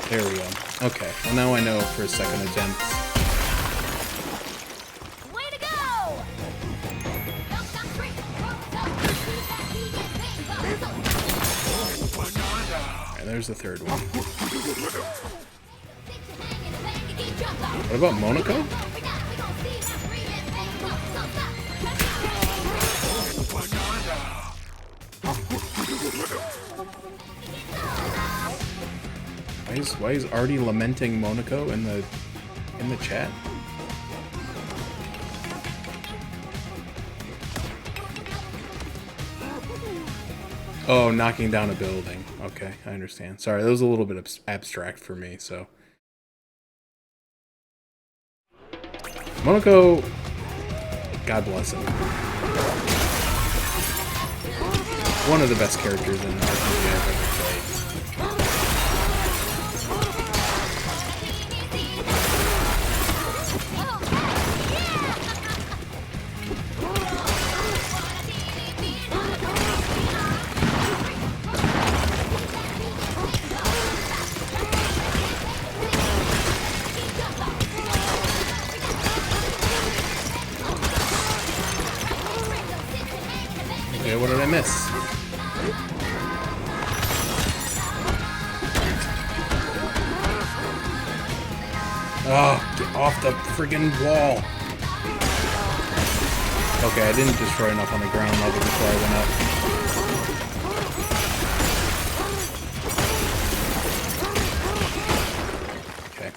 There we go. Okay, well now I know for a second attempt. Way to go! Alright, there's the third one. What about Monaco? Why is Artie lamenting Monaco in the chat? Oh, knocking down a building. Okay, I understand. Sorry, that was a little bit abstract for me, so. Monoko, God bless him. One of the best characters in RPG I've ever played. Okay, what did I miss? Oh, get off the friggin' wall. Okay, I didn't destroy enough on the ground level before I went up. Okay.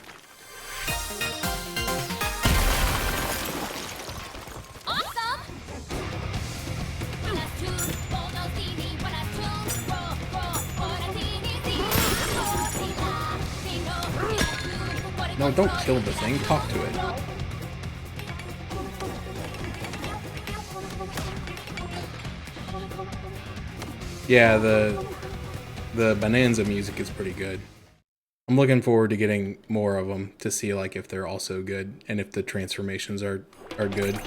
No, don't kill the thing. Talk to it. Yeah, the Bananza music is pretty good. I'm looking forward to getting more of them to see like if they're also good and if the transformations are good.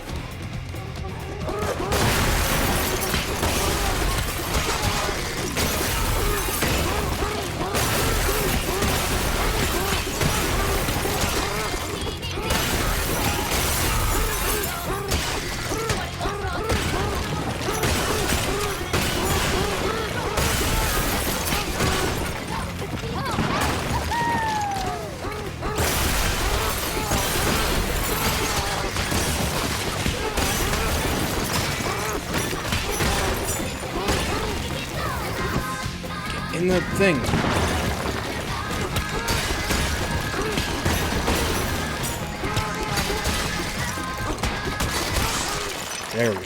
In the thing. There we go.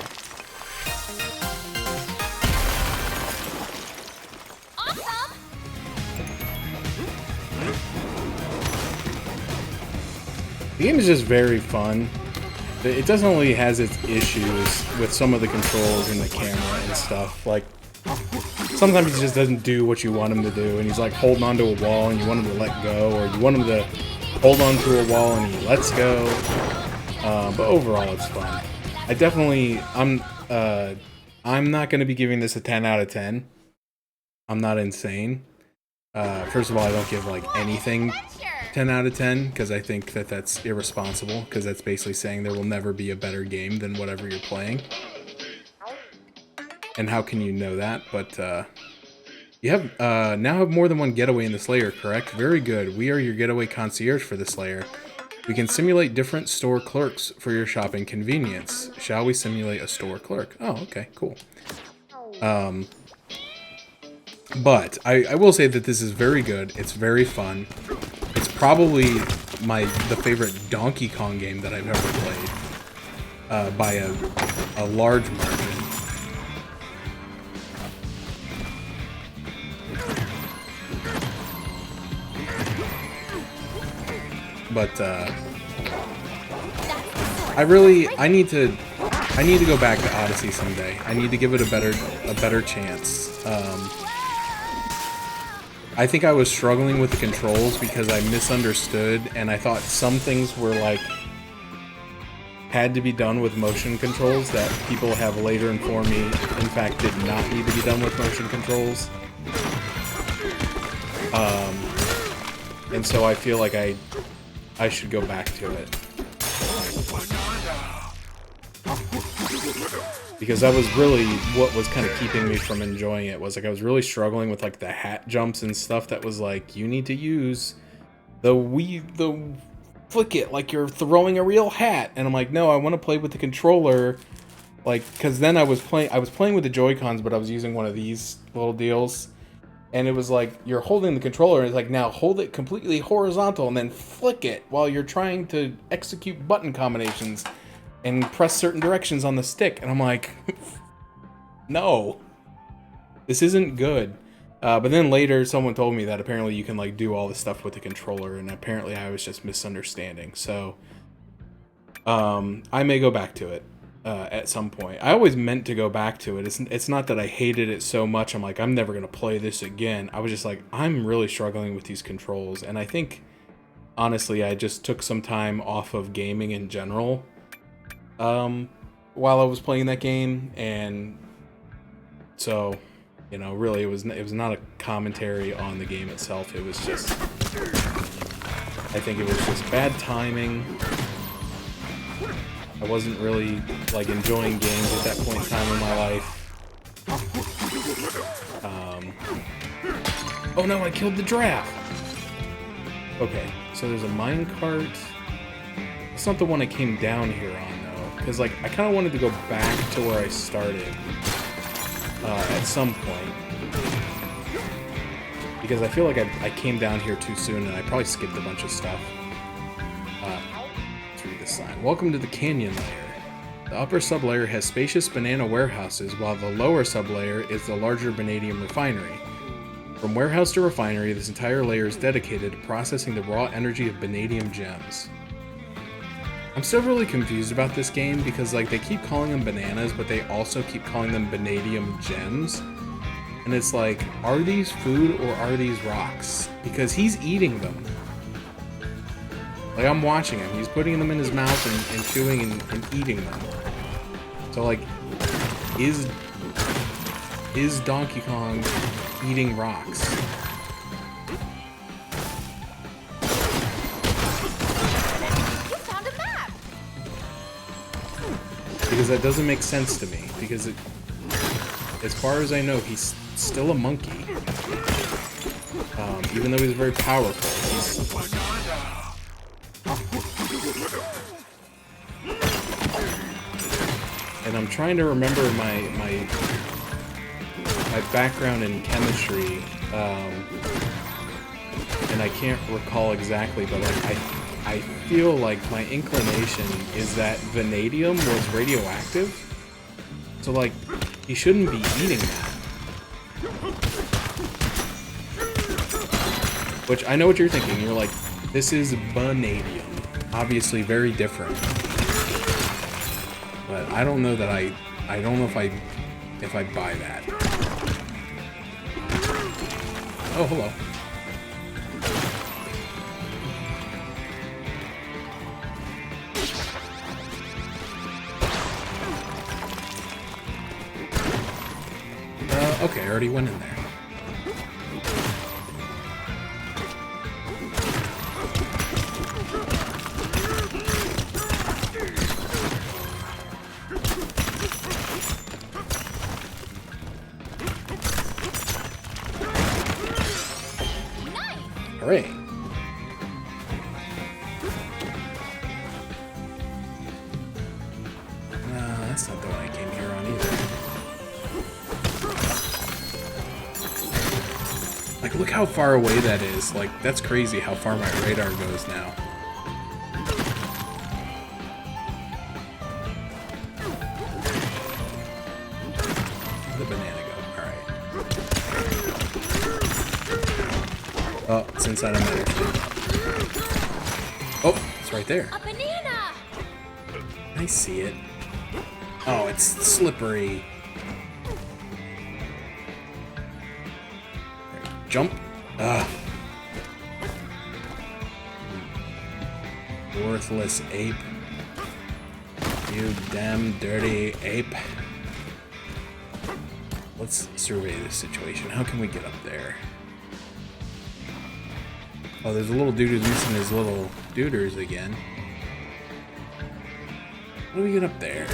Awesome! The game is just very fun. It definitely has its issues with some of the controls and the camera and stuff. Like, sometimes he just doesn't do what you want him to do, and he's like holding onto a wall and you want him to let go, or you want him to hold onto a wall and he lets go. But overall, it's fun. I'm not going to be giving this a 10 out of 10. I'm not insane. First of all, I don't give like anything 10 out of 10 because I think that that's irresponsible, because that's basically saying there will never be a better game than whatever you're playing. And how can you know that? But you have now have more than one getaway in the Slayer, correct? Very good. We are your getaway concierge for the Slayer. We can simulate different store clerks for your shopping convenience. Shall we simulate a store clerk? Oh, okay, cool. But I will say that this is very good. It's very fun. It's probably the favorite Donkey Kong game that I've ever played by a large margin. But I need to go back to Odyssey someday. I need to give it a better chance. I think I was struggling with the controls because I misunderstood, and I thought some things were like had to be done with motion controls that people have later informed me in fact did not need to be done with motion controls. And so I feel like I should go back to it. Because that was really what was kind of keeping me from enjoying it, was like I was really struggling with like the hat jumps and stuff that was like, you need to use the flick it like you're throwing a real hat. And I'm like, no, I want to play with the controller. Like, because then I was playing with the Joy-Cons, but I was using one of these little deals. And it was like, you're holding the controller, and it's like, now hold it completely horizontal and then flick it while you're trying to execute button combinations and press certain directions on the stick. And I'm like, no. This isn't good. But then later, someone told me that apparently you can like do all this stuff with the controller, and apparently I was just misunderstanding. So I may go back to it at some point. I always meant to go back to it. It's not that I hated it so much. I'm like, I'm never gonna play this again. I was just like, I'm really struggling with these controls, and I think honestly, I just took some time off of gaming in general while I was playing that game, and so, you know, really it was not a commentary on the game itself. It was just, I think it was just bad timing. I wasn't really like enjoying games at that point in time in my life. Oh no, I killed the giraffe. Okay, so there's a minecart. It's not the one I came down here on though, because like I kind of wanted to go back to where I started at some point, because I feel like I came down here too soon and I probably skipped a bunch of stuff. Let's read this sign. Welcome to the canyon layer. The upper sublayer has spacious banana warehouses, while the lower sublayer is the larger vanadium refinery. From warehouse to refinery, this entire layer is dedicated to processing the raw energy of vanadium gems. I'm still really confused about this game because like they keep calling them bananas, but they also keep calling them vanadium gems. And it's like, are these food or are these rocks? Because he's eating them. Like, I'm watching him. He's putting them in his mouth and chewing and eating them. So like, is Donkey Kong eating rocks? Because that doesn't make sense to me. Because as far as I know, he's still a monkey. Even though he's very powerful, and I'm trying to remember my background in chemistry, and I can't recall exactly, but like I feel like my inclination is that vanadium was radioactive, so like he shouldn't be eating that. Which I know what you're thinking. You're like, this is vanadium, obviously very different. But I don't know that I don't know if I buy that. Oh, hello. Okay, I already went in there. Hooray. That's not the one I came here on either. Like, look how far away that is. Like, that's crazy how far my radar goes now. Where'd the banana go? Alright. Oh, it's inside a metal tube. Oh, it's right there. A banana! I see it. Oh, it's slippery. Jump. Worthless ape. You damn dirty ape. Let's survey this situation. How can we get up there? Oh, there's a little dude who's using his little duders again. How do we get up there?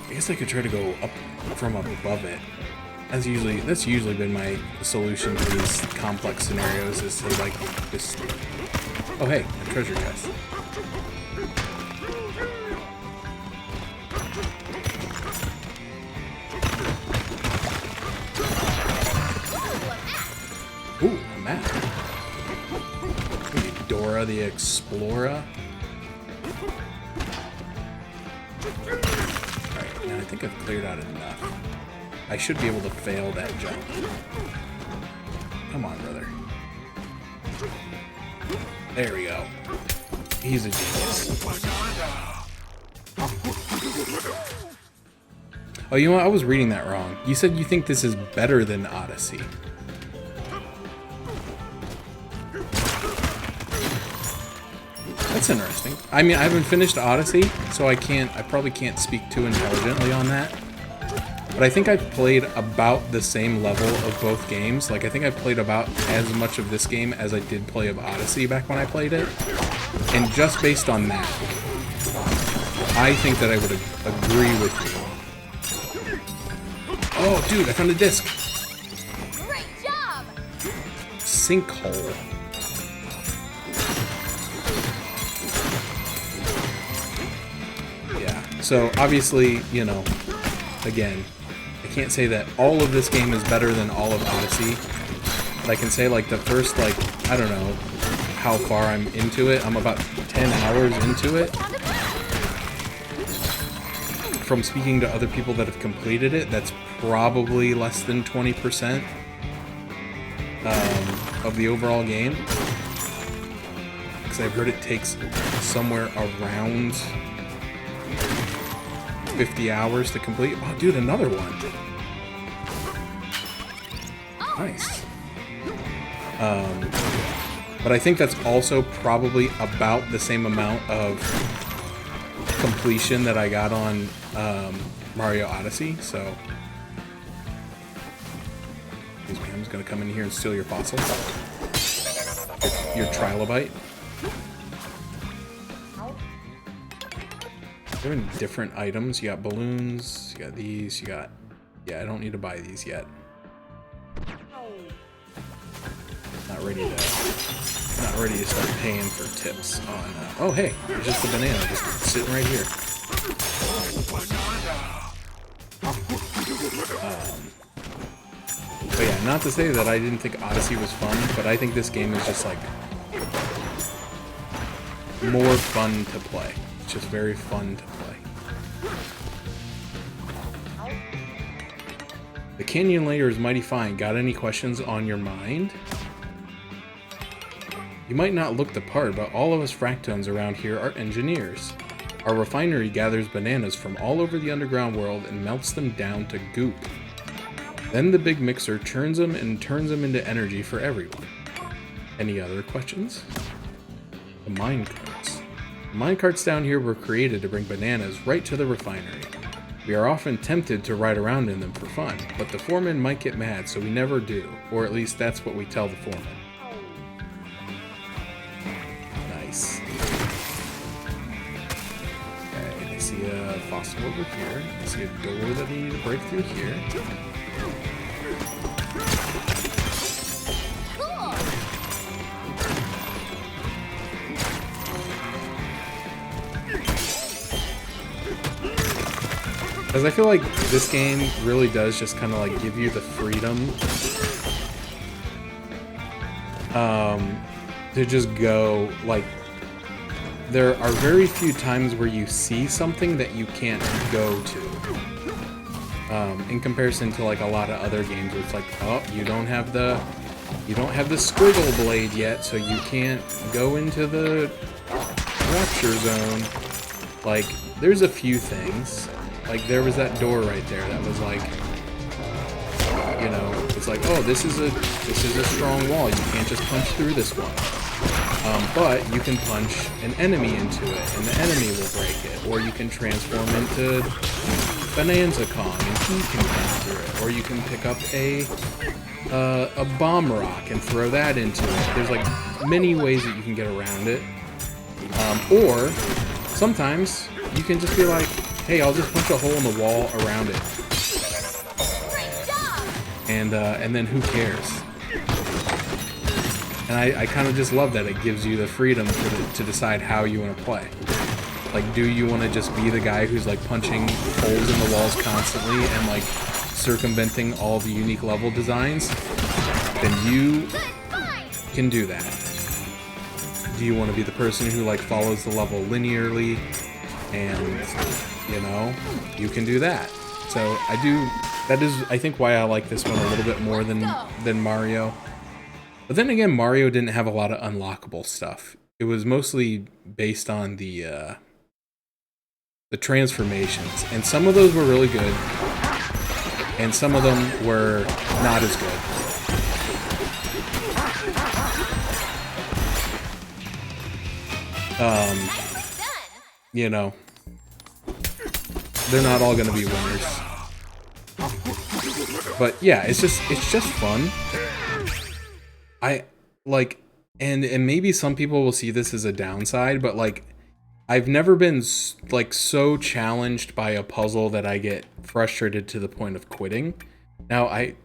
I guess I could try to go up from above it. That's usually been my solution to these complex scenarios, is to like just... Oh hey, a treasure chest. Ooh, a map. Maybe Dora the Explorer. Alright, now I think I've cleared out enough. I should be able to fail that jump. Come on, brother. There we go. He's a genius. Oh, you know what? I was reading that wrong. You said you think this is better than Odyssey. That's interesting. I mean, I haven't finished Odyssey, so I probably can't speak too intelligently on that. But I think I've played about the same level of both games. Like, I think I played about as much of this game as I did play of Odyssey back when I played it. And just based on that, I think that I would agree with you. Oh, dude, I found a disc. Great job! Sinkhole. Yeah, so obviously, you know, again, I can't say that all of this game is better than all of Odyssey. But I can say, like, the first, like, I don't know how far I'm into it. I'm about 10 hours into it. From speaking to other people that have completed it, that's probably less than 20% of the overall game. Because I've heard it takes somewhere around 50 hours to complete. Oh, dude, another one. Nice. But I think that's also probably about the same amount of completion that I got on Mario Odyssey, so... Excuse me, I'm just gonna come in here and steal your fossil. Your trilobite. There are different items. You got balloons, you got these, you got... Yeah, I don't need to buy these yet. Not ready to start paying for tips on... oh, hey, there's just a banana just sitting right here. But yeah, not to say that I didn't think Odyssey was fun, but I think this game is just, like, more fun to play. It's just very fun to play. The canyon layer is mighty fine. Got any questions on your mind? You might not look the part, but all of us fractones around here are engineers. Our refinery gathers bananas from all over the underground world and melts them down to goop. Then the big mixer churns them and turns them into energy for everyone. Any other questions? The minecarts. The minecarts down here were created to bring bananas right to the refinery. We are often tempted to ride around in them for fun, but the foreman might get mad, so we never do. Or at least that's what we tell the foreman. Nice. Okay, I see a fossil over here. I see a door that we need to break through here. Because I feel like this game really does just kind of like give you the freedom to just go, like, there are very few times where you see something that you can't go to. In comparison to like a lot of other games where it's like, oh, you don't have the squiggle blade yet, so you can't go into the rapture zone. Like, there's a few things. Like, there was that door right there that was like, you know, it's like, oh, this is a strong wall. You can't just punch through this one. But you can punch an enemy into it, and the enemy will break it. Or you can transform into Bananza Kong, and he can come through it. Or you can pick up a bomb rock and throw that into it. There's like many ways that you can get around it. Or sometimes you can just be like, hey, I'll just punch a hole in the wall around it. And then who cares? And I kind of just love that it gives you the freedom to decide how you want to play. Like, do you want to just be the guy who's like punching holes in the walls constantly and like circumventing all the unique level designs? Then you can do that. Do you want to be the person who like follows the level linearly and you know, you can do that. So that is, I think, why I like this one a little bit more than Mario. But then again, Mario didn't have a lot of unlockable stuff. It was mostly based on the transformations, and some of those were really good, and some of them were not as good. You know, they're not all gonna be winners. But yeah, it's just fun. I like, and maybe some people will see this as a downside, but like, I've never been like so challenged by a puzzle that I get frustrated to the point of quitting. Now, I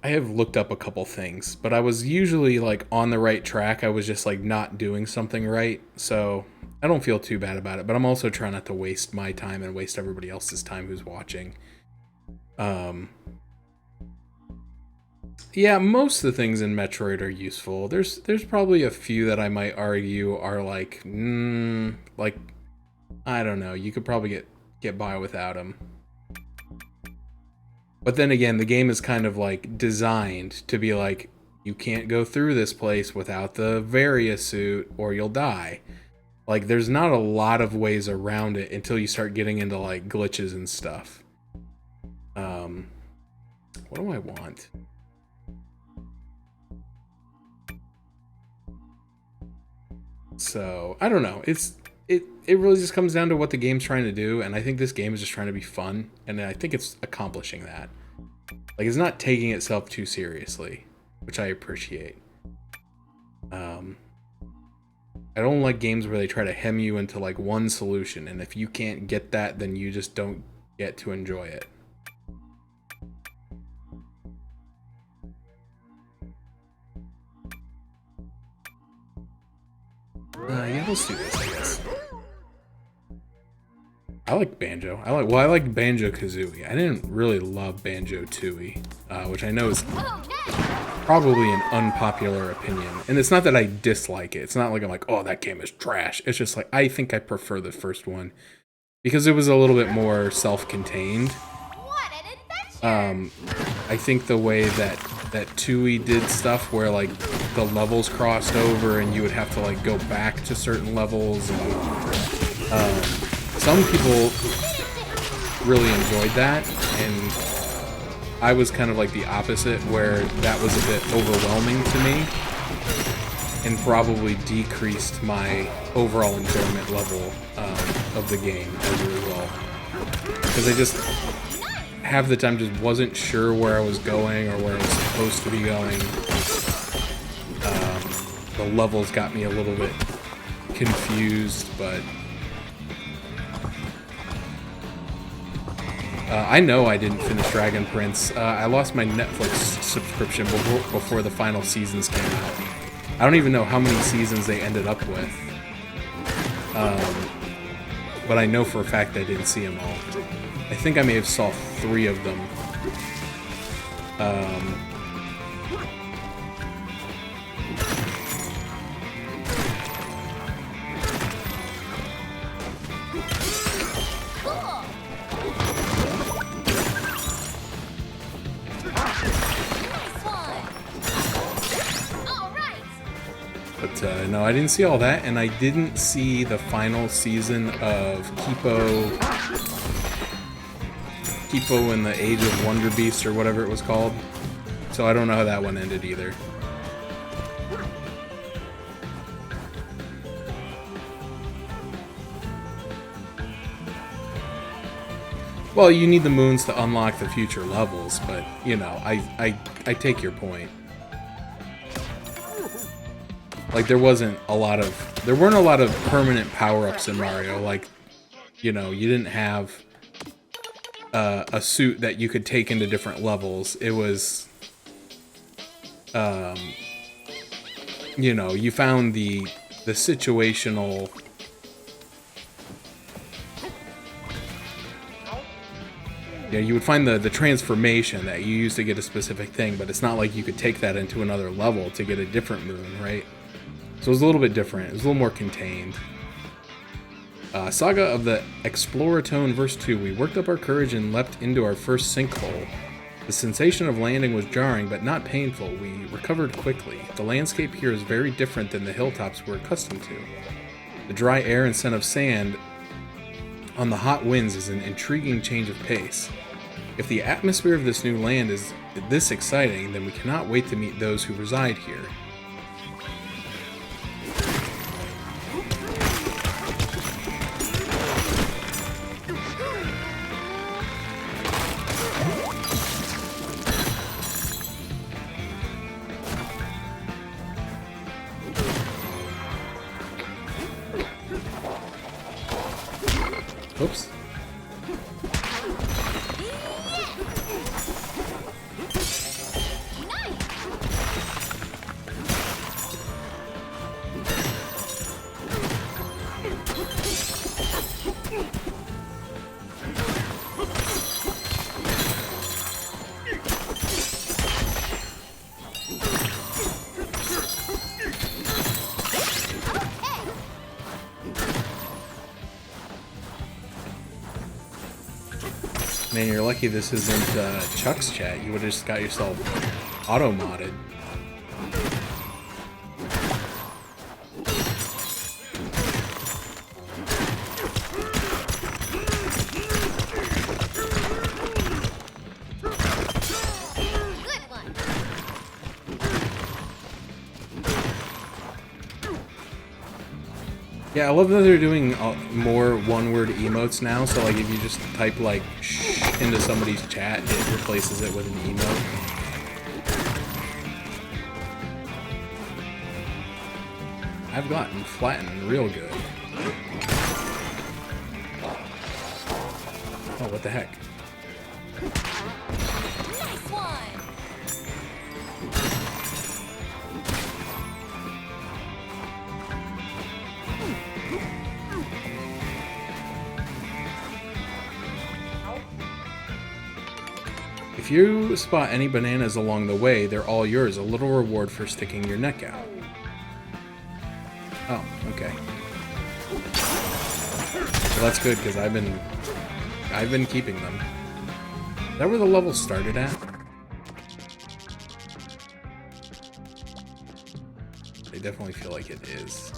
have looked up a couple things, but I was usually like on the right track. I was just like not doing something right. So I don't feel too bad about it, but I'm also trying not to waste my time and waste everybody else's time who's watching. Yeah, most of the things in Metroid are useful. There's probably a few that I might argue are like, like, I don't know. You could probably get by without them. But then again, the game is kind of like designed to be like, you can't go through this place without the Varia suit or you'll die. Like, there's not a lot of ways around it until you start getting into like glitches and stuff. What do I want? So, I don't know. It really just comes down to what the game's trying to do, and I think this game is just trying to be fun, and I think it's accomplishing that. Like, it's not taking itself too seriously, which I appreciate. I don't like games where they try to hem you into like one solution, and if you can't get that, then you just don't get to enjoy it. Yeah, let's do this, I guess. I like Banjo. I like Banjo-Kazooie. I didn't really love Banjo-Tooie, which I know is probably an unpopular opinion. And it's not that I dislike it. It's not like I'm like, oh, that game is trash. It's just like, I think I prefer the first one because it was a little bit more self-contained. I think the way that Tooie did stuff where like the levels crossed over and you would have to like go back to certain levels, and some people really enjoyed that, and I was kind of like the opposite, where that was a bit overwhelming to me and probably decreased my overall enjoyment level of the game as a result, because I just half the time just wasn't sure where I was going or where I was supposed to be going. The levels got me a little bit confused, but I know I didn't finish Dragon Prince. I lost my Netflix subscription before the final seasons came out. I don't even know how many seasons they ended up with. But I know for a fact I didn't see them all. I think I may have saw 3 of them. But no, I didn't see all that, and I didn't see the final season of Kipo and the Age of Wonder Beast, or whatever it was called. So I don't know how that one ended either. Well, you need the moons to unlock the future levels, but, you know, I take your point. Like, there weren't a lot of permanent power-ups in Mario. Like, you know, you didn't have a suit that you could take into different levels. It was, you know, you found the situational. Yeah, you would find the transformation that you use to get a specific thing, but it's not like you could take that into another level to get a different moon, right? So it was a little bit different. It was a little more contained. Saga of the Exploratone verse 2. We worked up our courage and leapt into our first sinkhole. The sensation of landing was jarring, but not painful. We recovered quickly. The landscape here is very different than the hilltops we're accustomed to. The dry air and scent of sand on the hot winds is an intriguing change of pace. If the atmosphere of this new land is this exciting, then we cannot wait to meet those who reside here. Oops. Man, you're lucky this isn't Chuck's chat. You would have just got yourself auto-modded. Good one. Yeah, I love that they're doing more one-word emotes now. So, like, if you just type, like, shh into somebody's chat, it replaces it with an emote. I've gotten flattened real good. Oh, what the heck? Nice one. If you spot any bananas along the way, they're all yours. A little reward for sticking your neck out. Oh, okay. Well, that's good because I've been keeping them. Is that where the level started at? They definitely feel like it is.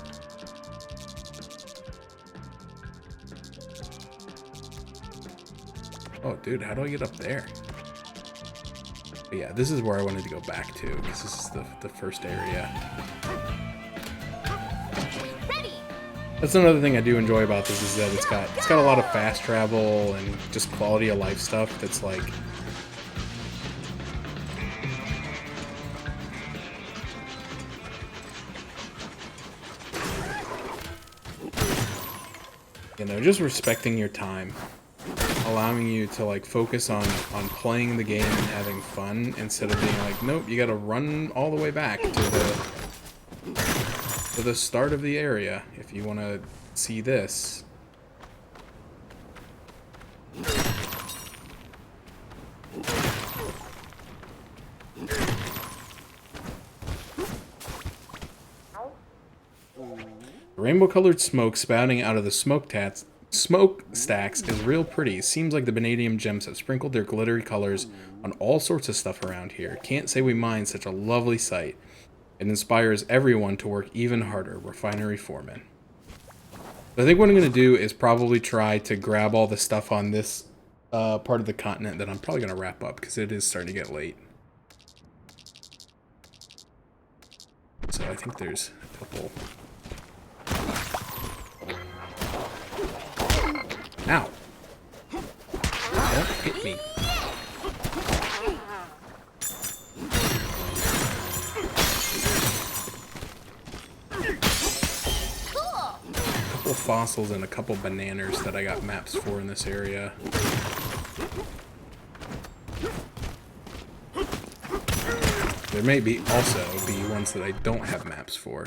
Oh, dude, how do I get up there? But yeah, this is where I wanted to go back to, because this is the first area. Ready. That's another thing I do enjoy about this, is that it's got a lot of fast travel and just quality of life stuff that's like, you know, just respecting your time, allowing you to like focus on playing the game and having fun instead of being like, nope, you gotta run all the way back to the start of the area if you want to see this. Rainbow-colored smoke spouting out of the smokestacks is real pretty. Seems like the vanadium gems have sprinkled their glittery colors on all sorts of stuff around here. Can't say we mind such a lovely sight. It inspires everyone to work even harder. Refinery foreman. I think what I'm going to do is probably try to grab all the stuff on this part of the continent that I'm probably going to wrap up because it is starting to get late. So I think there's a couple... Ow! Don't hit me. Cool. A couple fossils and a couple bananas that I got maps for in this area. There may be also be ones that I don't have maps for.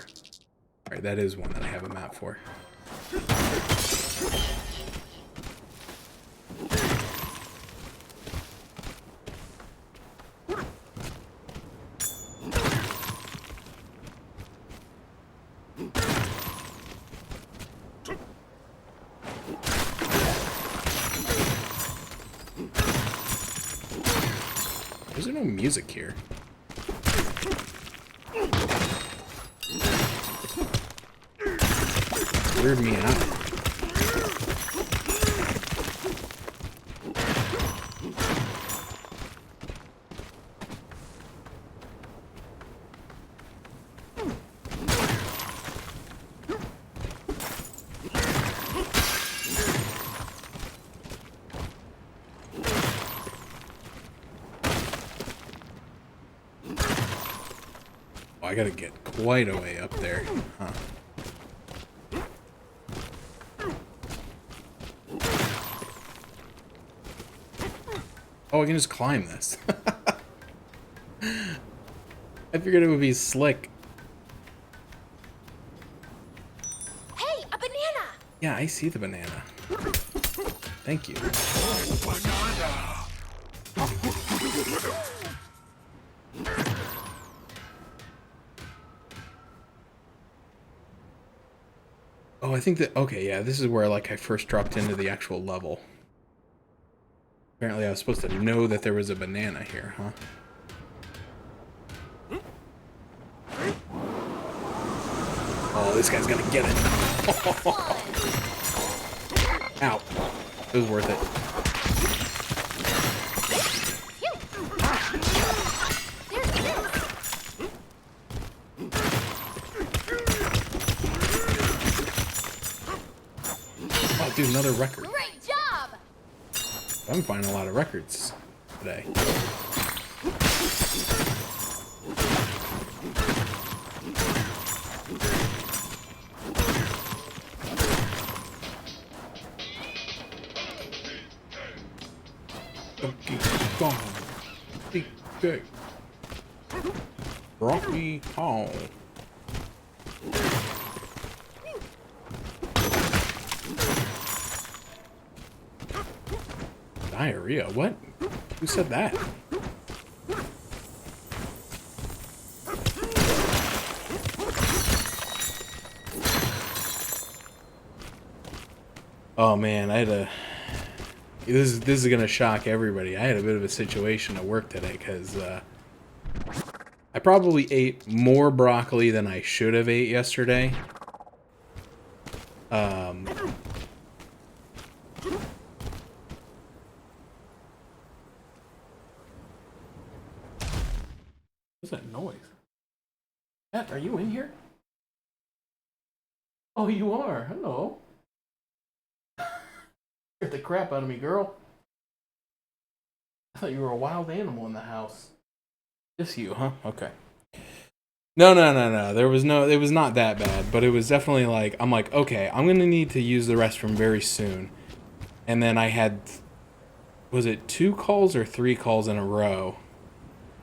Alright, that is one that I have a map for. There's no music here. Weirded me out. I gotta get quite a way up there, huh? Oh, I can just climb this. I figured it would be slick. Hey, a banana! Yeah, I see the banana. Thank you. Oh, I think that, okay, yeah, this is where, like, I first dropped into the actual level. Apparently I was supposed to know that there was a banana here, huh? Oh, this guy's gonna get it. Ow. It was worth it. Oh, dude, another record. Great job! I'm finding a lot of records today. Donkey Kong. DK. Rocky Kong. Diarrhea? What? Who said that? Oh man, I had a... This is gonna shock everybody. I had a bit of a situation at work today because I probably ate more broccoli than I should have ate yesterday. What's that noise? Matt, are you in here? Oh, you are. Hello. Scared the crap out of me, girl. I thought you were a wild animal in the house. Just you, huh? Okay. No. There was no, it was not that bad, but it was definitely like, I'm like, okay, I'm going to need to use the restroom very soon. And then I had, was it 2 calls or 3 calls in a row?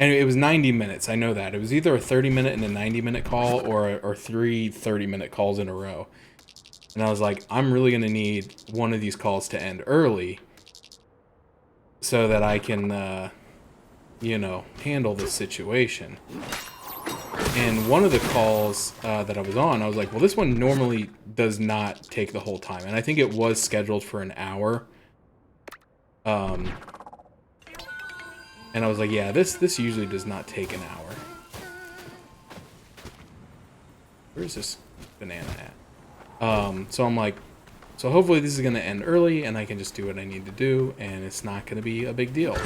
And it was 90 minutes, I know that. It was either a 30-minute and a 90-minute call or 3 30-minute calls in a row. And I was like, I'm really going to need one of these calls to end early so that I can, you know, handle this situation. And one of the calls that I was on, I was like, well, this one normally does not take the whole time. And I think it was scheduled for an hour. And I was like, yeah, this usually does not take an hour. Where's this banana at? So I'm like, so hopefully this is going to end early and I can just do what I need to do and it's not going to be a big deal.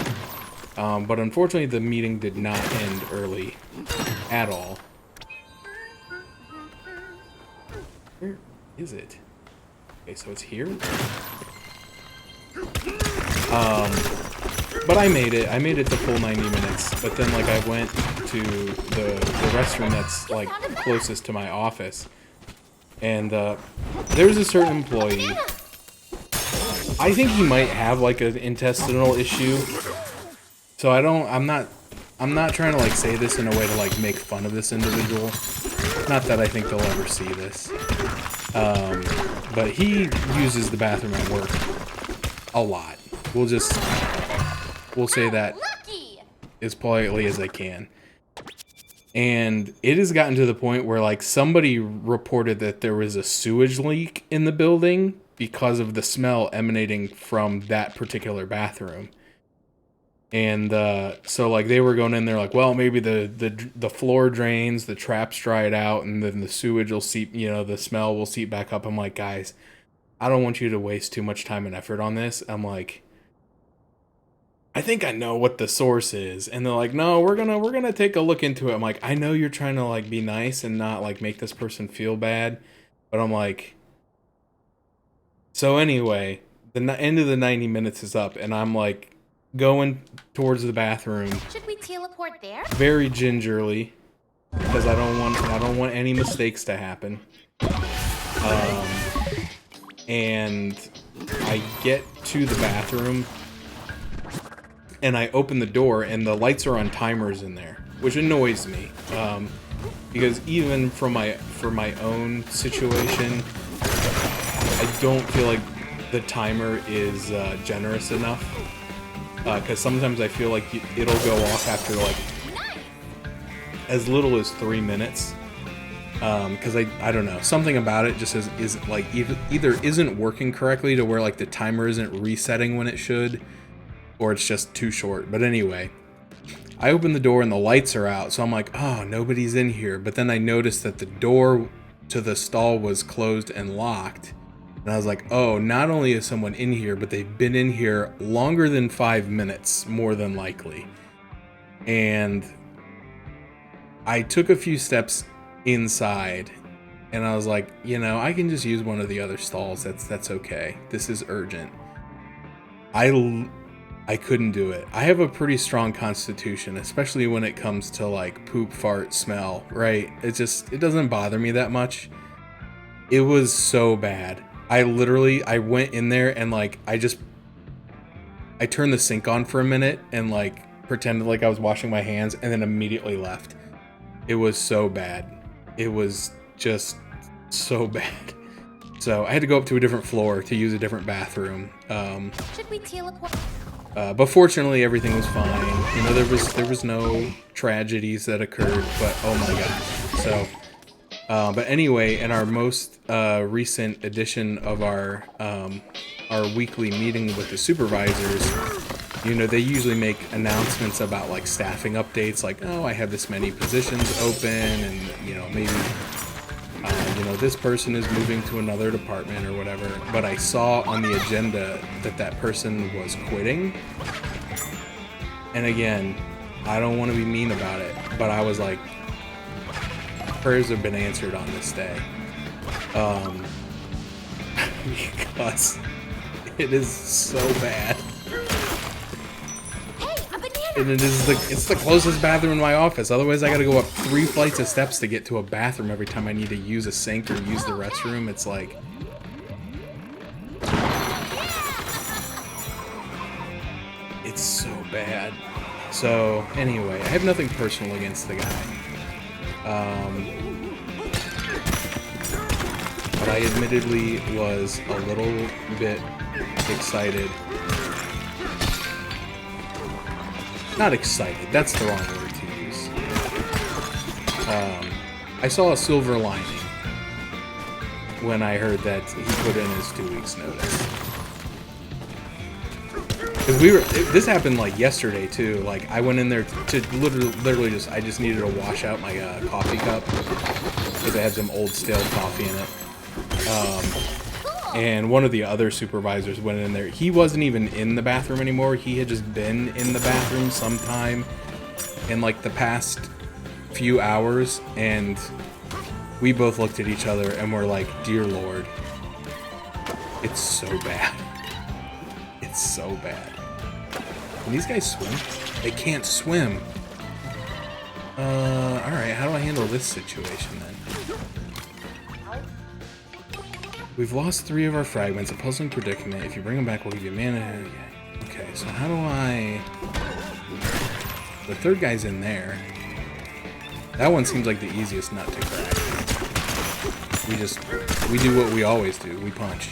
But unfortunately the meeting did not end early at all. Where is it? Okay, so it's here. But I made it. I made it the full 90 minutes. But then, like, I went to the restroom that's, like, closest to my office. And, there was a certain employee. I think he might have, like, an intestinal issue. So I'm not trying to, like, say this in a way to, like, make fun of this individual. Not that I think they'll ever see this. But he uses the bathroom at work a lot. We'll say that as politely as I can. And it has gotten to the point where, like, somebody reported that there was a sewage leak in the building because of the smell emanating from that particular bathroom. And so like they were going in there like, well, maybe the floor drains, the traps dried out, and then the sewage will seep, the smell will seep back up. I'm like, guys, I don't want you to waste too much time and effort on this. I'm like, I think I know what the source is. And they're like, no, we're gonna take a look into it. I'm like, I know you're trying to like be nice and not like make this person feel bad, but I'm like, so anyway, end of the 90 minutes is up, and I'm like going towards the bathroom. Should we teleport there? Very gingerly, because I don't want any mistakes to happen. And I get to the bathroom, and I open the door, and the lights are on timers in there, which annoys me. Because even for my own situation, I don't feel like the timer is generous enough. Because sometimes I feel like it'll go off after like as little as 3 minutes. Because I don't know, something about it just isn't like either isn't working correctly to where like the timer isn't resetting when it should, or it's just too short. But anyway, I open the door and the lights are out, so I'm like, oh, nobody's in here. But then I noticed that the door to the stall was closed and locked. And I was like, oh, not only is someone in here, but they've been in here longer than 5 minutes, more than likely. And I took a few steps inside, and I was like, I can just use one of the other stalls. That's okay. This is urgent. I couldn't do it. I have a pretty strong constitution, especially when it comes to like poop, fart, smell, right? It doesn't bother me that much. It was so bad. I went in there and like, I turned the sink on for a minute and like pretended like I was washing my hands, and then immediately left. It was so bad. It was just so bad. So I had to go up to a different floor to use a different bathroom. Should we teleport? But fortunately, everything was fine. There was no tragedies that occurred. But oh my gosh. So, but anyway, in our most recent edition of our weekly meeting with the supervisors, they usually make announcements about like staffing updates, like, oh, I have this many positions open, and maybe this person is moving to another department or whatever. But I saw on the agenda that person was quitting. And again, I don't want to be mean about it, but I was like, prayers have been answered on this day. Because it is so bad. And it's the closest bathroom in my office. Otherwise, I gotta go up 3 flights of steps to get to a bathroom every time I need to use a sink or use the restroom. It's like... it's so bad. So, anyway, I have nothing personal against the guy. But I admittedly was a little bit excited. Not excited, that's the wrong word to use. I saw a silver lining when I heard that he put in his 2 weeks notice. Because this happened like yesterday too. Like I went in there to literally I just needed to wash out my coffee cup because it had some old stale coffee in it. And one of the other supervisors went in there. He wasn't even in the bathroom anymore. He had just been in the bathroom sometime in like the past few hours, and we both looked at each other and were like, dear Lord, it's so bad. It's so bad. Can these guys swim? They can't swim. Alright, how do I handle this situation then? We've lost 3 of our fragments, a puzzling predicament. If you bring them back, we'll give you mana. Okay, so how do I... The third guy's in there. That one seems like the easiest nut to crack. We do what we always do. We punch.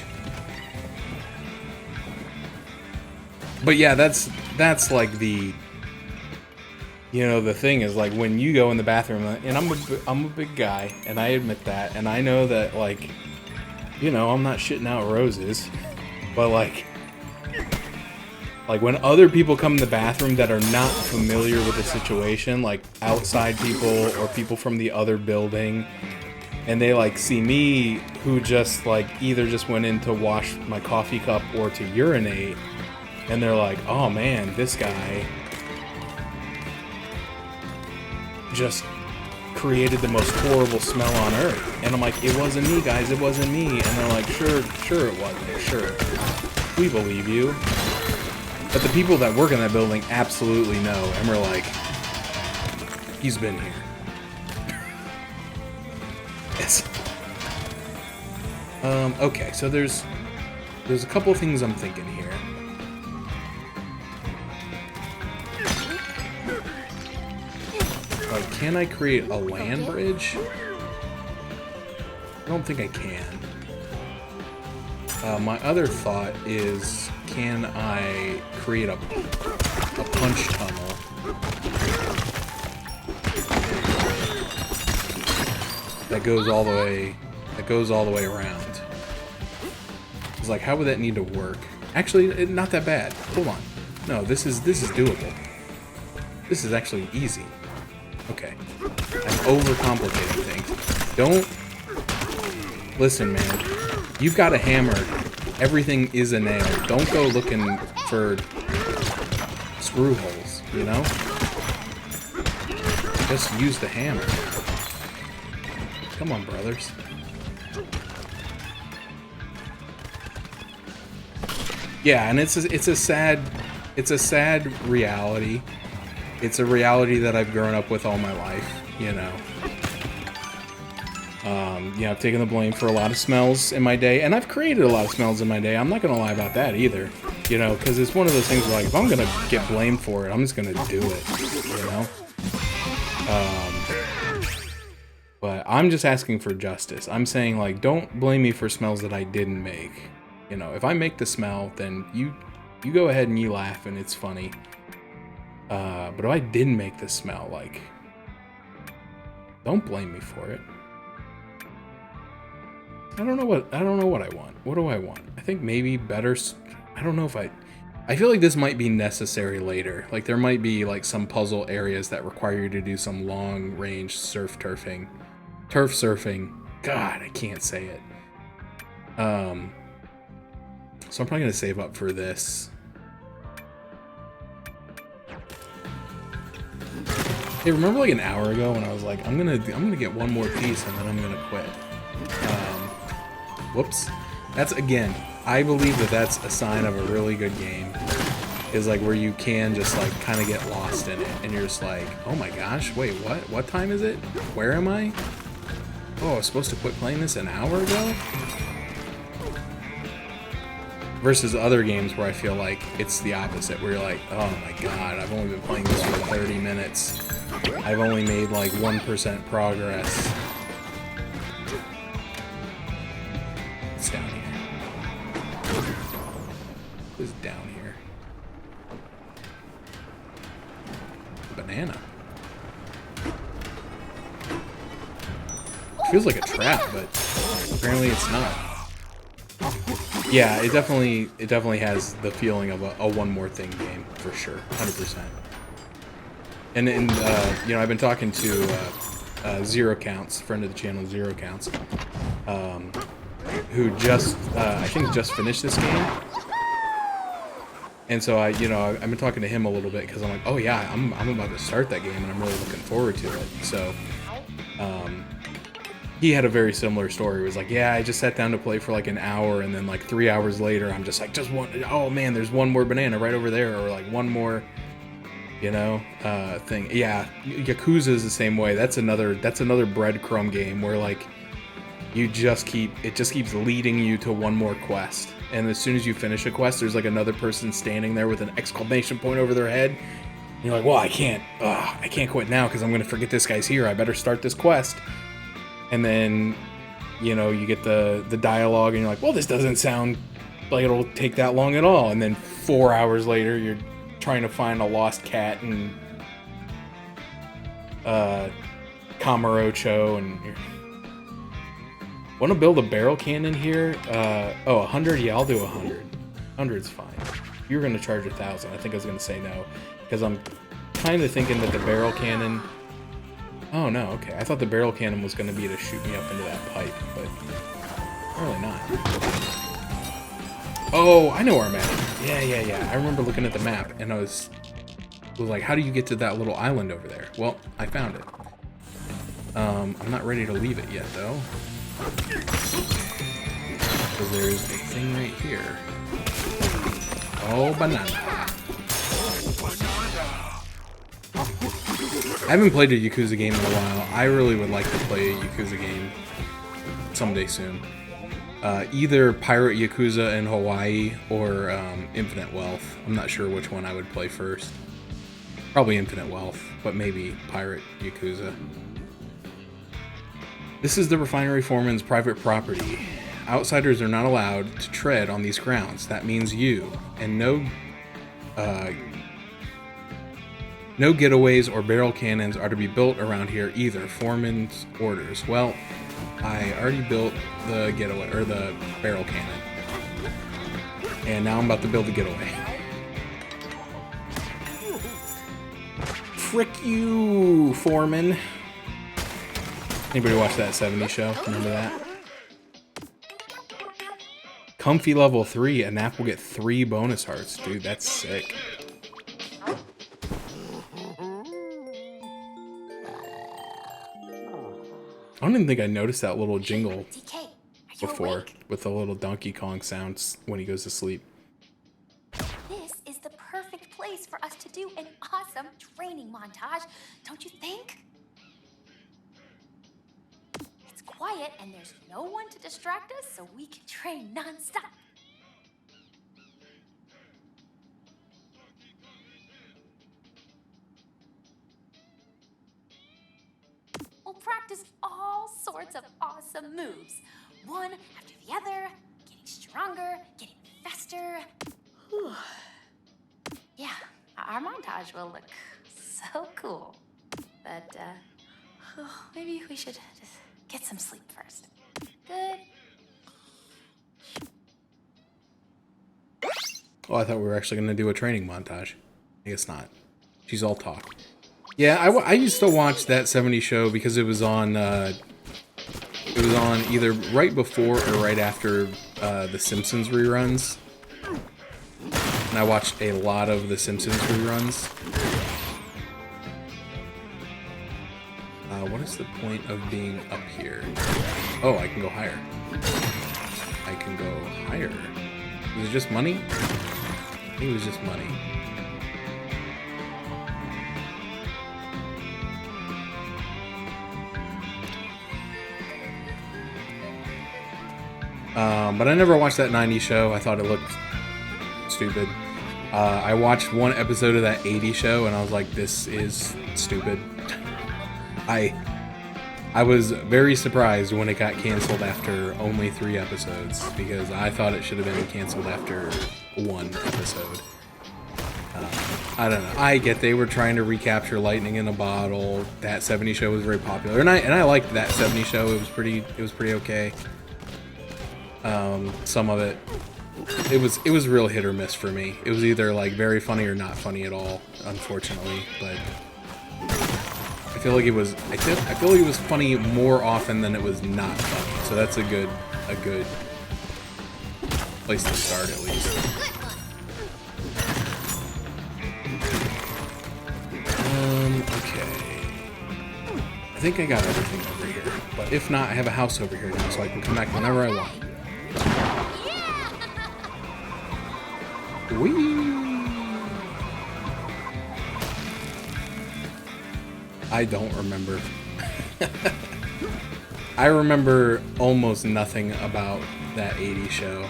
But yeah, that's like the... the thing is, like, when you go in the bathroom, and I'm a big guy, and I admit that, and I know that, like... I'm not shitting out roses, but like, Like when other people come in the bathroom that are not familiar with the situation, like outside people or people from the other building, and they like see me who just like either just went in to wash my coffee cup or to urinate, and they're like, oh man, this guy just created the most horrible smell on earth. And I'm like, it wasn't me, guys, it wasn't me. And they're like, sure it wasn't, sure. We believe you. But the people that work in that building absolutely know, and we're like, he's been here. Yes. Okay, so there's a couple of things I'm thinking here. Like, can I create a land bridge? I don't think I can. My other thought is, can I create a punch tunnel? That goes all the way around. It's like, how would that need to work? Actually, not that bad. Hold on. No, this is doable. This is actually easy. Okay. I'm overcomplicating things. Don't listen, man. You've got a hammer. Everything is a nail. Don't go looking for screw holes, you know? Just use the hammer. Come on, brothers. Yeah, and it's a sad reality. It's a reality that I've grown up with all my life, you know. Yeah, I've taken the blame for a lot of smells in my day, and I've created a lot of smells in my day. I'm not gonna lie about that either, you know, because it's one of those things where, like, if I'm gonna get blamed for it, I'm just gonna do it, you know. But I'm just asking for justice. I'm saying, like, don't blame me for smells that I didn't make. You know, if I make the smell, then you go ahead and you laugh and it's funny. But if I didn't make the smell, like, don't blame me for it. I don't know what I want. What do I want? I think maybe better. I don't know if I feel like this might be necessary later. Like, there might be like some puzzle areas that require you to do some long range turf surfing. God, I can't say it. So I'm probably gonna save up for this. Hey, remember like an hour ago when I was like, I'm gonna get one more piece and then I'm gonna quit. Whoops. That's, again, I believe that that's a sign of a really good game. Is like where you can just like kind of get lost in it and you're just like, oh my gosh, wait, what time is it? Where am I? Oh, I was supposed to quit playing this an hour ago? Versus other games where I feel like it's the opposite, where you're like, oh my god, I've only been playing this for 30 minutes. I've only made like 1% progress. It's down here. What is down here? Banana. It feels like a trap, but apparently it's not. Yeah, it definitely has the feeling of a one more thing game for sure, 100%. And you know, I've been talking to Zero Counts, friend of the channel, Zero Counts, who just I think just finished this game. And so I've been talking to him a little bit because I'm like, oh yeah, I'm about to start that game and I'm really looking forward to it. So he had a very similar story. It was like, yeah, I just sat down to play for like an hour and then like 3 hours later I'm just like, oh man, there's one more banana right over there, or like one more, you know, thing. Yeah, Yakuza is the same way. That's another breadcrumb game where like it just keeps leading you to one more quest. And as soon as you finish a quest, there's like another person standing there with an exclamation point over their head. And you're like, well, I can't quit now because I'm going to forget this guy's here. I better start this quest. And then, you know, you get the dialogue and you're like, well, this doesn't sound like it'll take that long at all. And then 4 hours later, you're trying to find a lost cat in Kamurocho, and you're... Want to build a barrel cannon here? 100? Yeah, I'll do 100. 100's fine. You were going to charge 1,000. I think I was going to say no. Because I'm kind of thinking that the barrel cannon... Oh, no, okay. I thought the barrel cannon was going to be to shoot me up into that pipe, but apparently not. Oh, I know where I'm at. Yeah. I remember looking at the map, and I was like, how do you get to that little island over there? Well, I found it. I'm not ready to leave it yet, though. Because there's a thing right here. Oh, banana. I haven't played a Yakuza game in a while. I really would like to play a Yakuza game someday soon. Either Pirate Yakuza in Hawaii or Infinite Wealth. I'm not sure which one I would play first. Probably Infinite Wealth, but maybe Pirate Yakuza. This is the refinery foreman's private property. Outsiders are not allowed to tread on these grounds. That means you. And no getaways or barrel cannons are to be built around here either. Foreman's orders. Well, I already built the getaway, or the barrel cannon. And now I'm about to build the getaway. Frick you, Foreman. Anybody watch that 70s show? Remember that? Comfy level 3, and Nap will get 3 bonus hearts. Dude, that's sick. I don't even think I noticed that little jingle before with the little Donkey Kong sounds when he goes to sleep. This is the perfect place for us to do an awesome training montage, don't you think? It's quiet and there's no one to distract us, so we can train non-stop. We'll practice all sorts of awesome moves. One after the other, getting stronger, getting faster. Whew. Yeah, our montage will look so cool. But, maybe we should just get some sleep first. Good. Oh, I thought we were actually going to do a training montage. I guess not. She's all talk. Yeah, I used to watch that 70s show because it was on either right before or right after the Simpsons reruns. And I watched a lot of the Simpsons reruns. What is the point of being up here? Oh, I can go higher. I can go higher. Was it just money? I think it was just money. But I never watched that 90s show. I thought it looked stupid. I watched one episode of that 80s show and I was like, this is stupid. I was very surprised when it got canceled after only 3 episodes because I thought it should have been canceled after 1 episode. I don't know. I get they were trying to recapture lightning in a bottle. That 70s show was very popular, and I liked that 70s show. It was pretty okay. Some of it was real hit or miss for me. It was either like very funny or not funny at all, unfortunately. But I feel like it was funny more often than it was not funny. So that's a good place to start at least. Okay. I think I got everything over here. But if not, I have a house over here now, so I can come back whenever I want. Whee! I don't remember. I remember almost nothing about that 80s show.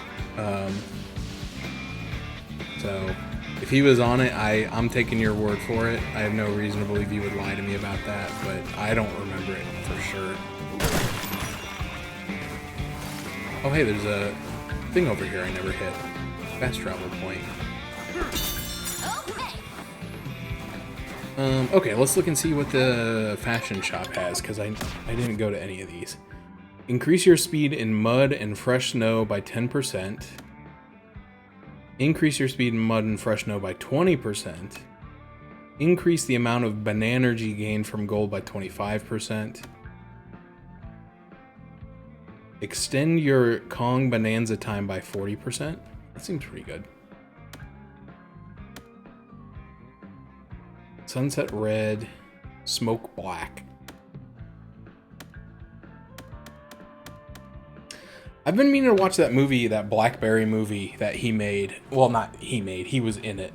So if he was on it, I'm taking your word for it. I have no reason to believe you would lie to me about that, but I don't remember it for sure. Oh hey, there's a thing over here I never hit. Fast travel point. Okay, let's look and see what the fashion shop has, because I didn't go to any of these. Increase your speed in mud and fresh snow by 10%. Increase your speed in mud and fresh snow by 20%. Increase the amount of Bananza gained from gold by 25%. Extend your Kong Bananza time by 40%. That seems pretty good. Sunset red, smoke black. I've been meaning to watch that movie, that Blackberry movie that he made. Well, not he made, he was in it.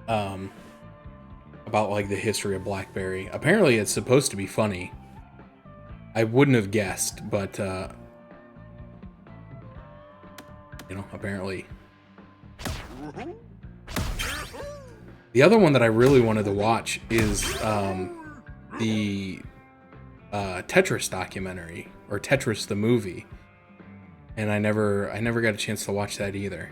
About like the history of Blackberry. Apparently it's supposed to be funny. I wouldn't have guessed, but you know, apparently. The other one that I really wanted to watch is the Tetris documentary, or Tetris the movie. And I never got a chance to watch that either.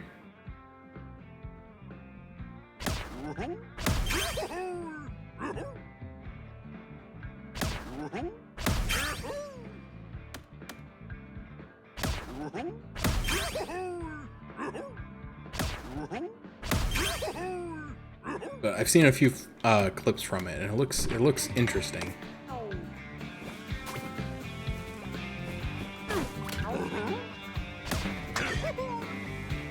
But I've seen a few clips from it, and it looks interesting.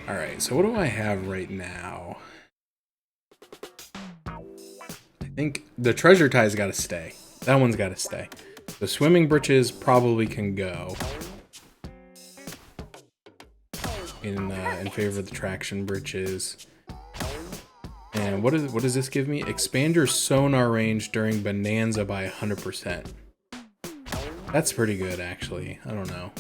All right, so what do I have right now? I think the treasure tie's got to stay. That one's got to stay. The swimming britches probably can go in favor of the traction britches. And what does this give me? Expand your sonar range during Bananza by 100%. That's pretty good, actually. I don't know.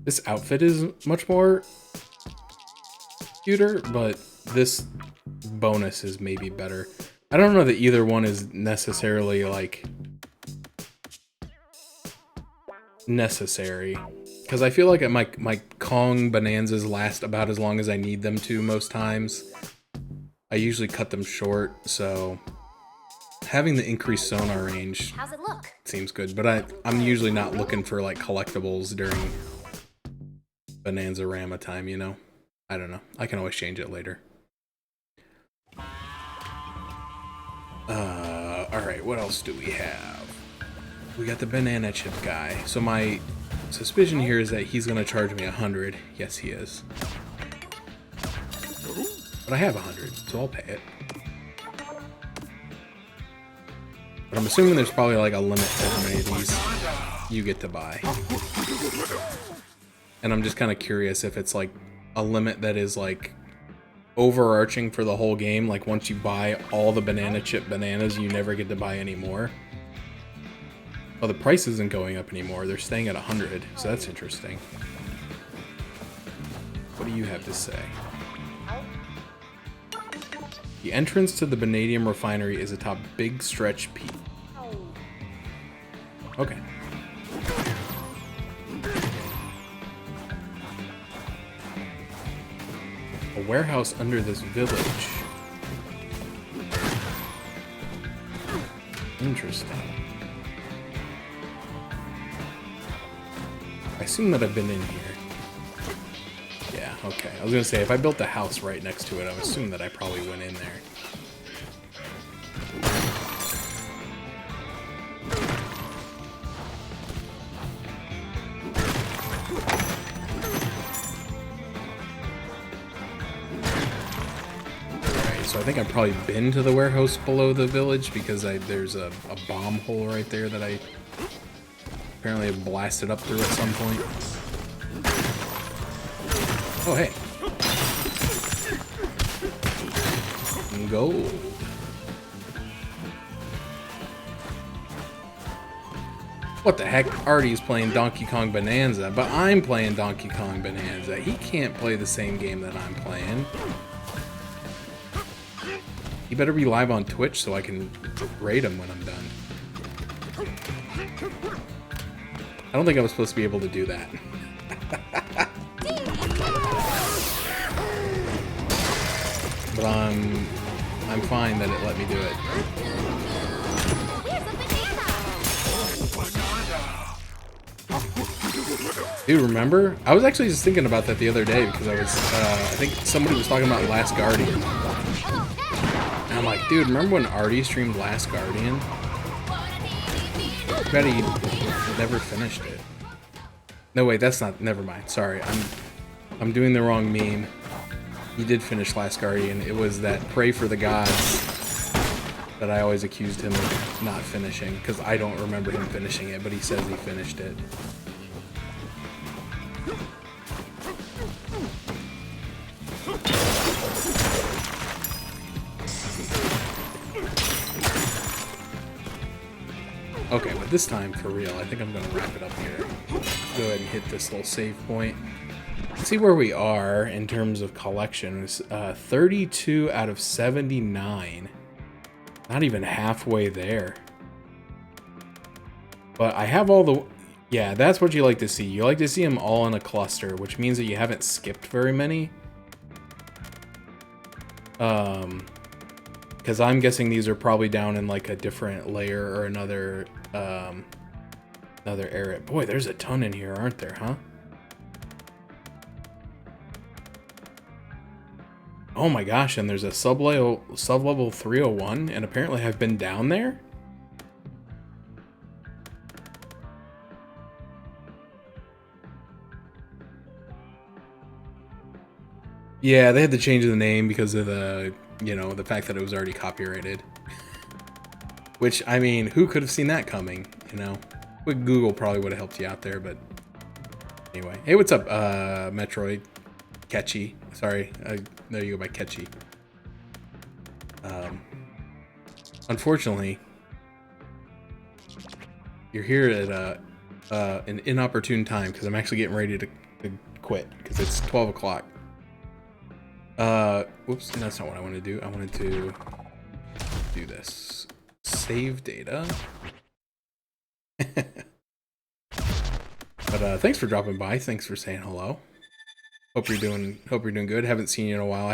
This outfit is much more cuter, but this bonus is maybe better. I don't know that either one is necessarily like necessary, because I feel like my Kong Bananzas last about as long as I need them to most times. I usually cut them short, so having the increased sonar range, how's it look? Seems good, but I'm usually not looking for like collectibles during Bananza Rama time, you know? I don't know. I can always change it later. Alright, what else do we have? We got the banana chip guy. So my suspicion here is that he's going to charge me 100. Yes, he is. But I have 100, so I'll pay it. But I'm assuming there's probably like a limit to how many of these you get to buy. And I'm just kind of curious if it's like a limit that is like overarching for the whole game. Like once you buy all the banana chip bananas, you never get to buy any more. Oh, the price isn't going up anymore. They're staying at 100, so that's interesting. What do you have to say? The entrance to the vanadium refinery is atop Big Stretch Peak. Okay. A warehouse under this village. Interesting. I assume that I've been in here. Yeah, okay. I was gonna say, if I built a house right next to it, I would assume that I probably went in there. Alright, so I think I've probably been to the warehouse below the village because there's a bomb hole right there that I apparently have blasted up through at some point. Oh, hey. Gold. What the heck? Artie's playing Donkey Kong Bananza, but I'm playing Donkey Kong Bananza. He can't play the same game that I'm playing. He better be live on Twitch so I can raid him when I'm done. I don't think I was supposed to be able to do that. But I'm fine that it let me do it. Here's a banana! Dude, remember? I was actually just thinking about that the other day because I think somebody was talking about Last Guardian. And I'm like, dude, remember when Artie streamed Last Guardian? I bet he never finished it. No, wait, that's not, never mind. Sorry, I'm doing the wrong meme. He did finish Last Guardian. It was that Pray for the Gods that I always accused him of not finishing because I don't remember him finishing it, but he says he finished it. Okay, but this time, for real, I think I'm going to wrap it up here. Go ahead and hit this little save point. Let's see where we are in terms of collections. 32 out of 79. Not even halfway there. But I have all the... Yeah, that's what you like to see. You like to see them all in a cluster, which means that you haven't skipped very many. Because I'm guessing these are probably down in like a different layer or another area. Boy, there's a ton in here, aren't there, huh? Oh my gosh, and there's a sub-level 301, and apparently I've been down there? Yeah, they had to change the name because of the, you know, the fact that it was already copyrighted. Which, I mean, who could have seen that coming, you know? Google probably would have helped you out there, but anyway. Hey, what's up, Metroid? Ketchy. Sorry, there you go by Ketchy. Unfortunately, you're here at an inopportune time because I'm actually getting ready to quit because it's 12 o'clock. Whoops, that's not what I wanted to do. I wanted to do this. Save data. But thanks for dropping by. Thanks for saying hello. Hope you're doing good. Haven't seen you in a while.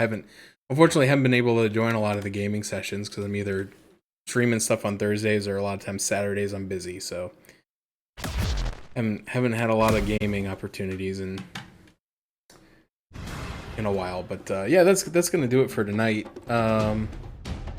Unfortunately haven't been able to join a lot of the gaming sessions because I'm either streaming stuff on Thursdays or a lot of times Saturdays I'm busy, so haven't had a lot of gaming opportunities in a while. But yeah, that's gonna do it for tonight.